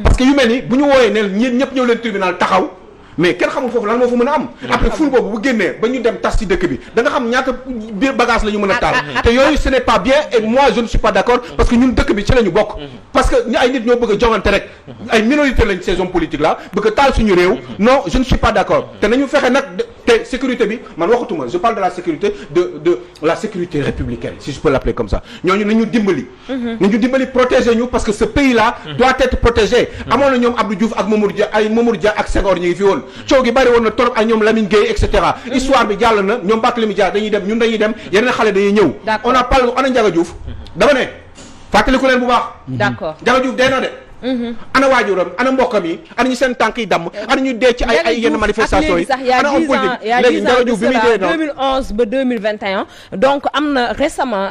parce que yu mel ni bu ñu wooyee ne ñeen ñëpp ñëw leen tribunal taxaw mais kenn xamul foofu lan moo fa mën a am après ful boobu bu génnee ba ñu dem tas ci dëkk bi da nga xam ñaata biir bagage la ñu mën a taal te yooyu ce n'est pas bien et moi je ne suis pas d'accord parce que ñun dëkk bi ci la ñu bokk parce que ñu ay nit ñoo bëgg a jongante rek ay minorité lañ ces hommes politiques là bëgg a taal suñu réew non je ne suis pas d'accord te nañu fexe nag te sécurité bi man waxatuma je parle de la sécurité de la sécurité républicaine si je peux l'appeler comme ça ñooñu nañu dimbali protéger ñu parce que ce pays là doit être protégé amoon na ñoom Abdou Diouf ak Mamadou Dia ak Senghor ñu ngi fi woon coow gi bari woon na trop ak ñoom Lamine Gueye et cetera histoire bi jàll na ñoom Barthélémy Dias dañuy dem ñun dañuy dem yeneen xale dañuy ñëw on a parlé ana Ndiaga Diouf dama ne fàttaliku leen bu baax d'accord Ndiaga Diouf dee na de ana waajuram ana mbokkam yi ana ñu seen tànk yi damm ana ñu dee ci ay yenn manifestations yi ana homme politique léegi Ndiaga Diouf bi muy dee 2011 ba 2021 donc am na récemment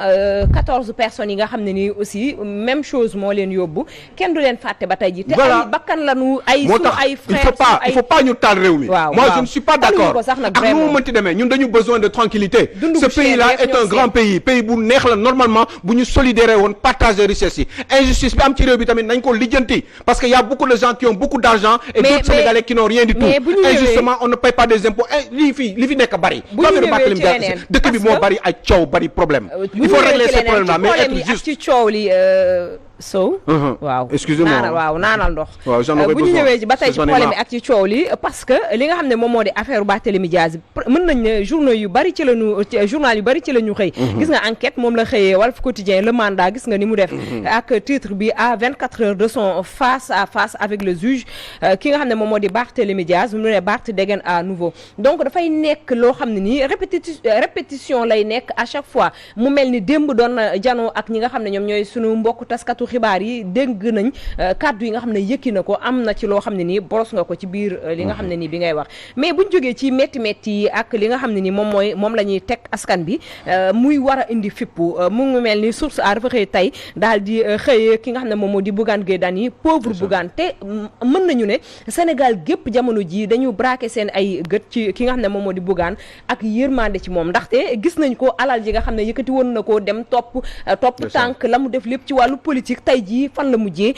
14 personnes yi nga xam ne nii aussi même chose moo leen yóbbu kenn du leen fàtte ba tey ji te ay bakkan lañu ay moo tax il faut pas ñu taal réew mi moi je ne suis pas d'accord ak nu mu mënti demee ñun dañu besoin de tranquillité ce pays là est un grand pays bu neex la normalement bu ñu solidaire woon partager richesse yi injustice bi am ci réew bi tamit nañ ko lijjanti parce que y a beaucoup de gens qui ont beaucoup d'argent et d'autres Sénégalais qui n'ont rien du tout injustement on ne paye pas des impôts li fi nekk bari dëkk bi moo bari ay coow bari problème il faut régler ces problèmes là mais être juste ci coow li Sow. waaw excusez-moi naanal ndox. waaw bu ñu ñëwee ci ba tey ci problème ak ci coow li parce que li nga xam ne moom moo di affaire Barthélémy Dias mën nañ ne journal yu bari ci la ñu xëy. gis nga enquête moom la xëyee Walf Quotidien Le Mandat gis nga ni mu def. ak titre bi à 24 heures de son face à face avec le juge ki nga xam ne moom moo di Barthélémy Dias mu ne Barth dégaine à nouveau donc dafay nekk loo xam ne nii répétition lay nekk à chaque fois mu mel ni démb doon janoo ak ñi nga xam ne ñoom ñooy sunu mbokk taskatu xibaar yi dégg nañ kàddu yi nga xam ne yëkki na ko am na ci loo xam ne nii boros nga ko ci biir li nga xam ne nii bi ngay wax mais buñ jógee ci métti yi ak li nga xam ne nii moom la ñuy teg askan bi muy war a indi fippu mu ngi mel ni source a dafa xëy tey daal di xëy ki nga xam ne moom moo di Bougane Gueye Dany pauvre Bougane te mën nañu ne Sénégal gépp jamono ji dañu braqué seen ay gët ci ki nga xam ne moom moo di Bougane ak yërmande ci moom ndaxte gis nañ ko alal ji nga xam ne yëkkati woon na ko dem topp tànk la mu def lépp ci wàllu politique tey jii fan la mujjee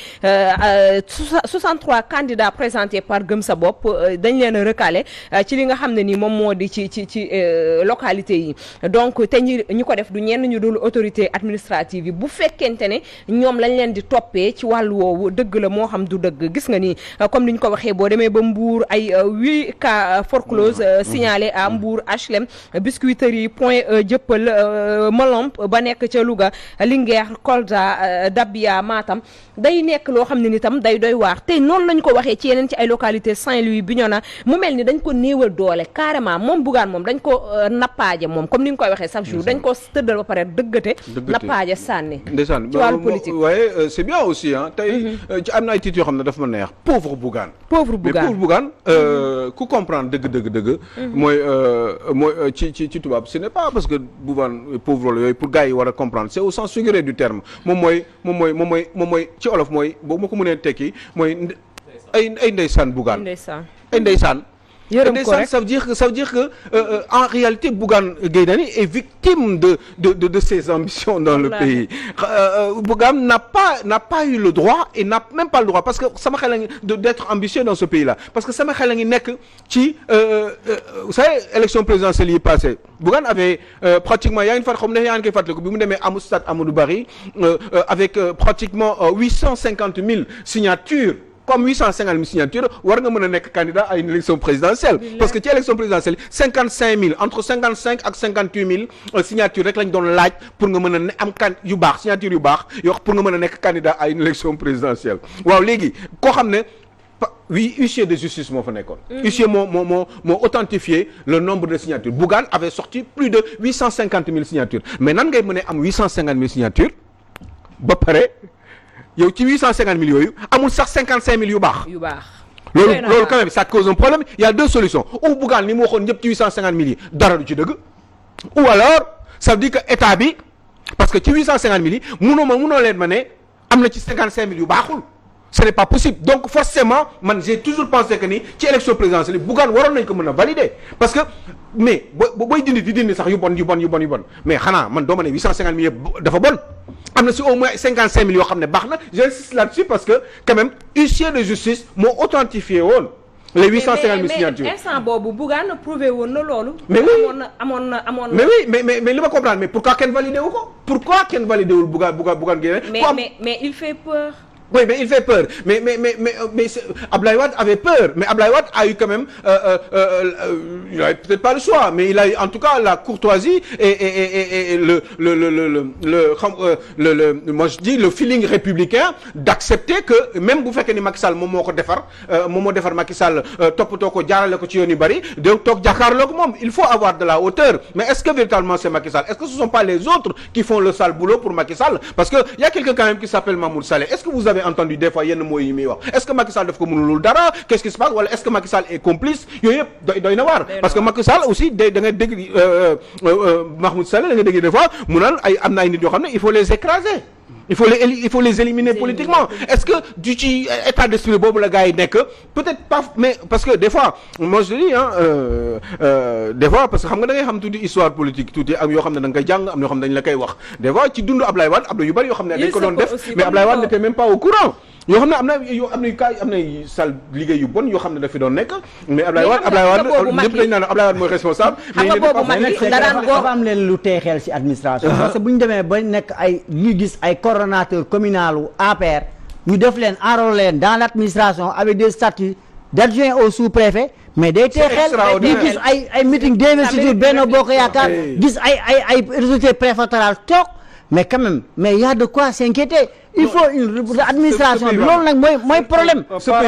63 candidats présentés par Gëm Sa Bopp dañ leen a recalé ci li nga xam ne ni moom moo di ci localité yi donc te ñu ko def du ñenn ñu dul autorité administrative yi bu fekkente ne ñoom lañ leen di toppee ci wàllu woowu dëgg la moo xam du dëgg gis nga ni comme ni ñu ko waxee boo demee ba Mbour ay 8 cas foreclose signalés à Mbour HLM Biscuiterie Point Jëppal Malomp ba nekk ca Louga Linguère Kolda Dabia Matam day nekk loo xam ne ni tam day doy waar te noonu lañ ko waxee ci yeneen ci ay localité Saint-Louis Bignona mu mel ni dañ ko néewal doole carrément moom Bougane moom dañ ko nappaaje moom comme ni nga koy waxee chaque jour dañ ko tëddal ba pare dëggate nappaaje sànni ndeysaan ci wàllu politique waaye c'est bien aussi tey ci am na ay titres yoo xam ne dafa ma neex pauvre Bougane mais pauvre Bougane ku comprendre dëgg mooy ci tubaab ce n'est pas parce que Bougane pauvre la yooyu pour gars yi war a comprendre c'est au sens figuré du terme moom mooy ci olof mooy boo ma ko mënee tekki mooy ay ndeysaan Bougane ay ndeysaan ça veut dire que en réalité Bougane Gueye Dany est victime de ses ambitions dans le pays. Bougane n'a pas eu le droit et n'a même pas le droit parce que sama xel a ngi d'être ambitieux dans ce pays-là parce que sama xel a ngi nekk ci vous savez élection présidentielle yi passée Bougane avait pratiquement yaa ngi fat xam ne yaa ngi koy fàttaliku bi mu demee stade Amadou Barry avec pratiquement 850 000 signatures. Comme 850 000 signatures war nga mën a nekk candidat à une élection présidentielle parce que ci élection présidentielle 55 000 entre 55 ak 58 000 signatures rek lañ doon laaj pour nga mën a am yu baax signature yu baax yoo pour nga mën a nekk candidat à une élection présidentielle waaw léegi koo xam ne huissier de justice moo fa nekkoon. huissier moo authentifié le nombre de signatures Bougane avait sorti plus de 850 000 signatures mais nan ngay mën a am 850 000 signatures ba pare. yow ci 850 000 yooyu amul sax 55 000 yu baax. loolu quand même ça cause un problème il y a deux solutions ou Bougane ni mu waxoon ñëpp ci 850 000 yi dara du ci dëgg ou alors ça veut dire que état bi parce que ci 850 000 yi munoo leen ma ne am na ci 55 000 yu baaxul ce n'est pas possible donc forcément man j'ai toujours pensé que ni ci élection présidentielle Bougane waroon nañ ko mën a valider parce que mais booy dindi sax yu bon mais xanaa man doo ma ne 850 000 yëpp dafa bon. am na si au moins 55 000 yoo xam ne baax na j'insiste là-dessus parce que quand même huissier de justice moo authentifié woon les 850 000 signatures. mais instant boobu Bougane prouvé woon na loolu. mais oui amoon na. mais oui mais li ma comprendre mais pourquoi kenn validé wu ko pourquoi kenn validé wul Bougane Gueye. mais il fait peur. Oui, mais il fait peur. Mais Abdoulaye Wade avait peur. Mais Abdoulaye Wade a eu quand même, il n'avait peut-être pas le choix, mais il a eu en tout cas la courtoisie et moi je dis le feeling républicain d'accepter que même bu fekkee ni Macky Sall moom moo defar Macky Sall toppatoo ko jaarale ko ci yoon yu bari donc toog jàkkaarloo ko moom il faut avoir de la hauteur. Mais est-ce que véritablement c'est Macky Sall? Est-ce que ce sont pas les autres qui font le sale boulot pour Macky Sall? Parce que il y a quelqu'un quand même qui s'appelle Mahmoud Saleh. Est-ce que vous avez entendu des fois yenn mooy yi muy wax est-ce que Macky Sall daf ko mënulul dara qu'est-ce qui se passe wala est-ce que Macky Sall est complice yooyu yëpp doy na waar parce que Macky Sall aussi da ngay dégg Mahmoud Saleh da ngay dégg des fois mu naan am na ay nit yoo xam ne il faut les écraser il faut les éliminer politiquement est-ce que du ci état d'esprit boobu la gars yi nekk peut-être pas mais parce que des fois moi je dis des fois parce que xam nga da ngay xam tuuti histoire politique tuuti am yoo xam ne da nga koy jàng am yoo xam ne dañ la koy wax des fois ci dundu Ablaye Wade am na yu bari yoo xam ne dañ ko doon def mais Ablaye Wade n'était même pas au courant yoo xam ne am na sal liggéey yu bon yoo xam ne dafi doon nekk mais Ablaye Wade ñëpp dañ naan Ablaye Wade mooy responsable xam nga boobu Macky dafa am leen lu tey xel ci administration parce que bu ñu demee ba nekk ñu gis ay coordonnateurs communaux APR ñu def leen enrôler leen dans l'administration avec des statuts d'adjoint au sous-préfet mais day tey xel ñu gis ay meeting d'investiture Benno Bokk Yaakaar gis ay résultats préfectoraux toog mais quand même mais y a de quoi s'inquiéter il faut une administration bi loolu nag mooy problème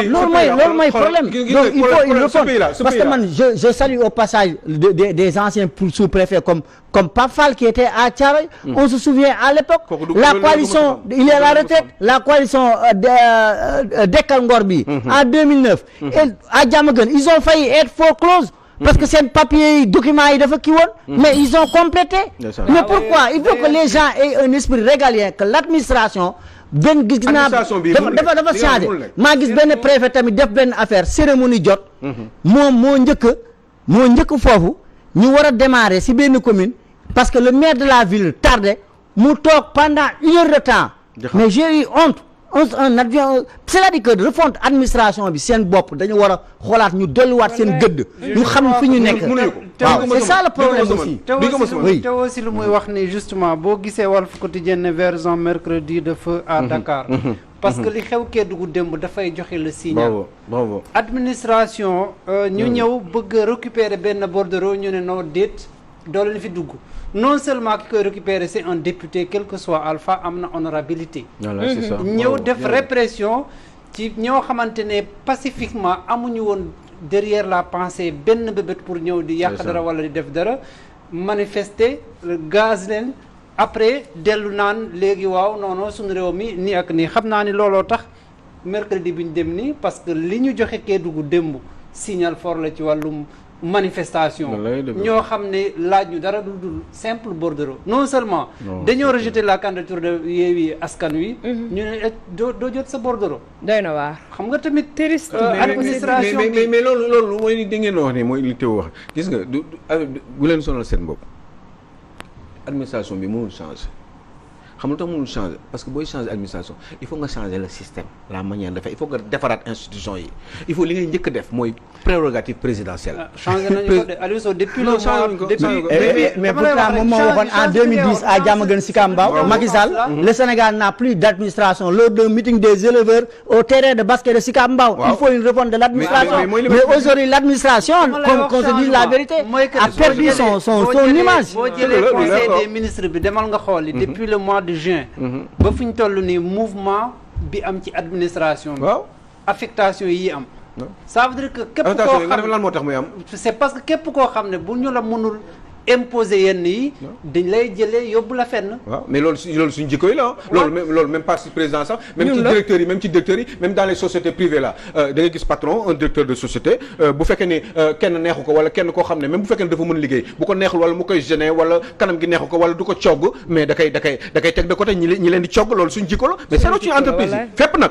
loolu mooy problème donc il faut une réponse parce que man je salue au passage des anciens sous-préfets comme Pape Fall qui était à Thiaroye on se souvient à l'époque la coalition il est à la retraite la coalition Dekkal Ngor bi en 2009 et à Diamaguène ils ont failli être foreclose parce que seen papier yi documents yi dafa kii woon mais ils ont complété mais pourquoi il faut que les gens aient un esprit régalien que l'administration gis naa dafa changé maa gis benn préfet tamit def benn affaire cérémonie jot moom moo njëkk foofu ñu war a démarrer ci benn commune parce que le maire de la ville tardé mu toog pendant 1 heure de temps mais j'ai eu honte un adjoint c'est-à-dire que refonte administration bi seen bopp dañu war a xoolaat ñu delluwaat seen gëdd ñu xam fi ñu nekk waaw c'est ça le problème aussi te aussi lu muy wax ni justement boo gisee Walf Quotidien ne version mercredi de feu à Dakar parce que li xew Kédougou démb dafay joxe le signal bravo administration ñu ñëw bëgg a récupérer benn bordereau ñu ne noo déet doo leen fi dugg non seulement ki koy récupérer c'est un député quel que soit alpha am na honorabilité ñëw def répression ci ñoo xamante ne pacifiquement amuñu woon derrière la pensée benn bébét pour ñëw di yàq dara wala di def dara manifester gaz leen après dellu naan léegi waaw non suñu réew mi nii ak nii xam naa ni looloo tax mercredi bi ñu dem nii parce que li ñu joxe Kédougou démb signal fort la ci wàllum manifestation ñoo xam ne laaj ñu dara dul simple bordereau non seulement dañoo rejeter la candidature de Yewwi Askan Wi ñu ne doo jot sa bordereau doy na waar xam nga tamit triste administration bi mais loolu mooy da ngeen wax ne mooy li teew wax gis nga bu leen sonal seen bopp administration bi mënul changer xam nga tax mënul changer parce que booy changer administration il faut nga changer le système la manière de faire il faut nga defaraat institution yi il faut li ngay njëkk def mooy prérogative présidentielle. changer nañu ko de Aliou Sow depuis le mois mais pourtant moom moo waxoon en 2010 à Diamaguène Sicap Mbao Macky Sall le Sénégal n'a plus d'administration lors d'un meeting des éleveurs au terrain de basket de Sicap Mbao il faut une réforme de l'administration mais aujourd'hui l'administration qu'on se dise la vérité a perdu son image. boo jëlee conseil des ministres bi demal nga xool depuis le mois de juin ba fu ñu toll nii mouvement bi am ci administration bi affectation yi am ça veut dire que képp koo xam lan moo tax muy am c'est parce que képp koo xam ne bu ñu la mënul imposer yenn yi dañ lay jëlee yóbbu la fenn mais loolu suñu jikko yi la loolu même pas si président sax même ci directeurs yi même dans les sociétés privées là da ngay gis patron un directeur de société bu fekkee ni kenn neexu ko wala kenn koo xam ne même bu fekkee ne dafa mën liggéey bu ko neexul wala mu koy gêner wala kanam gi neexu ko wala du ko cogg mais da koy teg de côté ñi leen di cogg loolu suñu jikko la mais c'est ci entreprise yi fépp nag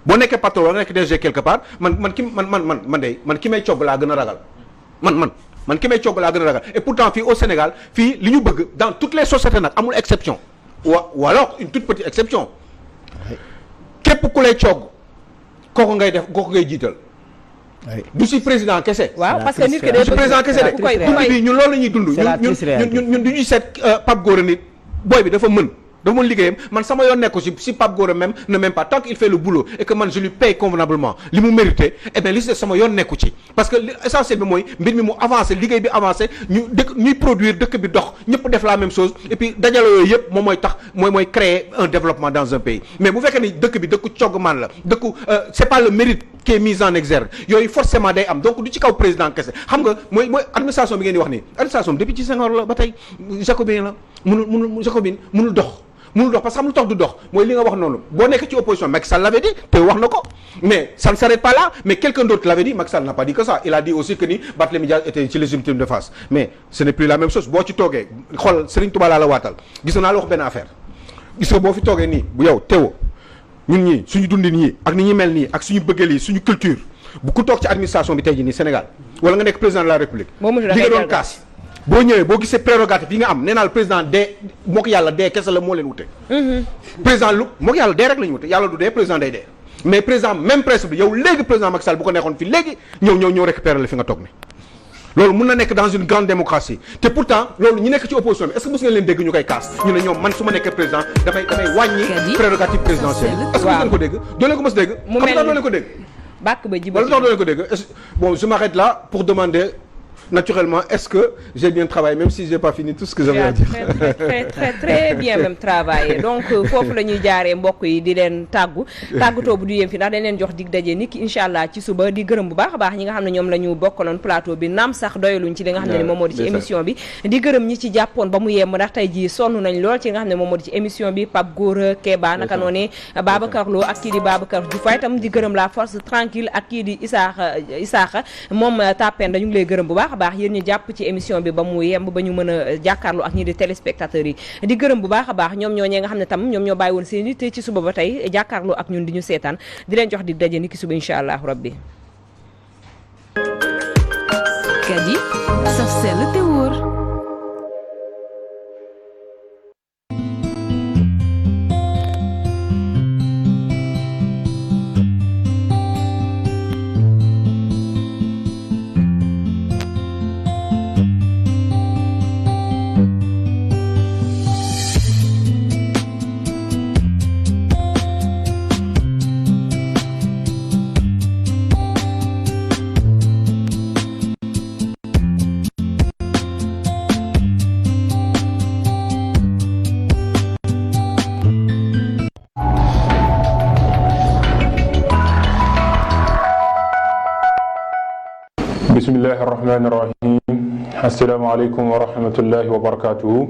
boo nekkee patron wala nekk DG quelque part man ki may cogg laa gën a ragal man ki may cogg laa gën a ragal et pourtant fii au Sénégal fii li ñu bëgg dans toutes les sociétés nag amul exception ou alors une toute petite exception képp ku lay cogg kooku ngay jiital du si président kese. waaw parce que nit ki day du président kese de dund bi ñun loolu la ñuy dund ñun du ñuy seet Pape Gora nit booy bi dafa mën liggéeyam man sama yoon nekku si Pape Gora même ne même pas tant qu'il fait le boulot et que man je lui paye convenablement li mu mérité et bien li si sama yoon nekku ci parce que l'essentiel bi mooy mbir mi mu avancé liggéey bi avancé ñuy produire dëkk bi dox ñëpp def la même chose et puis dajale yooyu yëpp moom mooy tax mooy créer un développement dans un pays mais bu fekkee ni dëkk bi dëkku cogman la dëkku c'est pas le mérite qui est mis en exergue yooyu forcément day am donc du ci kaw président kese xam nga mooy administration bi ngeen di wax nii administration bi depuis ci Senghor la ba tey jacobin la mënul dox parce que xam lu tax du dox mooy li nga wax noonu boo nekk ci opposition Macky Sall l'avait dit te wax na ko mais ça ne s'arrête pas là mais quelqu'un d'autre l'avait dit Macky Sall n'a pas dit que ça il a dit aussi que ni Barthélémy Dias était ci légitime de face mais ce n'est plus la même chose boo ci toogee xool Serigne Touba laa la waatal gis naa la wax benn affaire gis nga boo fi toogee nii bu yow teewoo ñun ñii suñu dundin ñii ak ni ñu mel nii ak suñu bëggeel yi suñu culture bu ku toog ci administration bi tey jii nii Sénégal wala nga nekk président de la République li nga doon kaas boo ñëwee boo gisee prérogative yi nga am nee naa le président dee moo ko yàlla dee kese la moo leen wute président lu moo ko yàlla dee rek la ñu wute yàlla du dee président day dee mais président même principe yow léegi président Macky Sall bu ko neexoon fii léegi ñëw récupérer la fi nga toog ne loolu mun na nekk dans une grande démocratie te pourtant loolu ñi nekk ci opposition bi est-ce que mos ngeen leen dégg ñu koy kaas ñu ne ñoom man su ma nekkee président damay wàññi prérogative présidentielle est-ce que mos ngeen ko dégg doo leen ko mos dégg xam nga doo leen ko dégg bàkk ba ji wala doo leen ko dégg bon je m'arrête là pour demander naturellement est-ce que j'ai bien travaillé même si j'ai pas fini tout ce que j'avais à dire. très bien même travaillé donc foofu la ñuy jaaree mbokk yi di leen tàggatoo bu du yem fi ndax dañ leen jox dig daje niki incha allah ci suba di gërëm bu baax a baax ñi nga xam ne ñoom la ñu bokkaloon plateau bi naam sax doyaluñ ci li nga xam ne moom moo di ci émission bi di gërëm ñi ci jàppoon ba mu yem ndax tey jii sonn nañ lool ci nga xam ne moom moo di ci émission bi Pape Gora Keba naka noonu Babacar Lo ak kii di Babacar Diouf itam di gërëm la force tranquille ak kii di Isaaxa moom Tapen dañu ngi lay gërëm bu baax baax yéen ñu jàpp ci émission bi ba mu yemb ba ñu mën a jàkkaarloo ak ñi di téléspectateurs yi di gërëm bu baax a baax ñoom ñoo ñee nga xam ne tam ñoom ñoo bàyyi woon seen yitte ci suba ba tey jàkkaarloo ak ñun di ñu seetaan di leen jox dig daje ni ki suba incha allahu rabbi Kadi saf sell te wóor. bismillahi irrahmani irrahim asalaamaaleykum wa rahmatullahi wa barakatuhu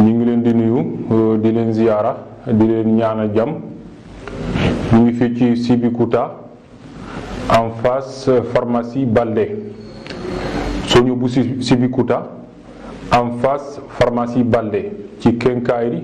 ñu ngi leen di nuyu di leen ziyaara di leen ñaanal jàmm ñu ngi fii ci Sébikotane en face pharmacie Baldé soo ñëw bu Sébikotane en face pharmacie Baldé ci Kenkayri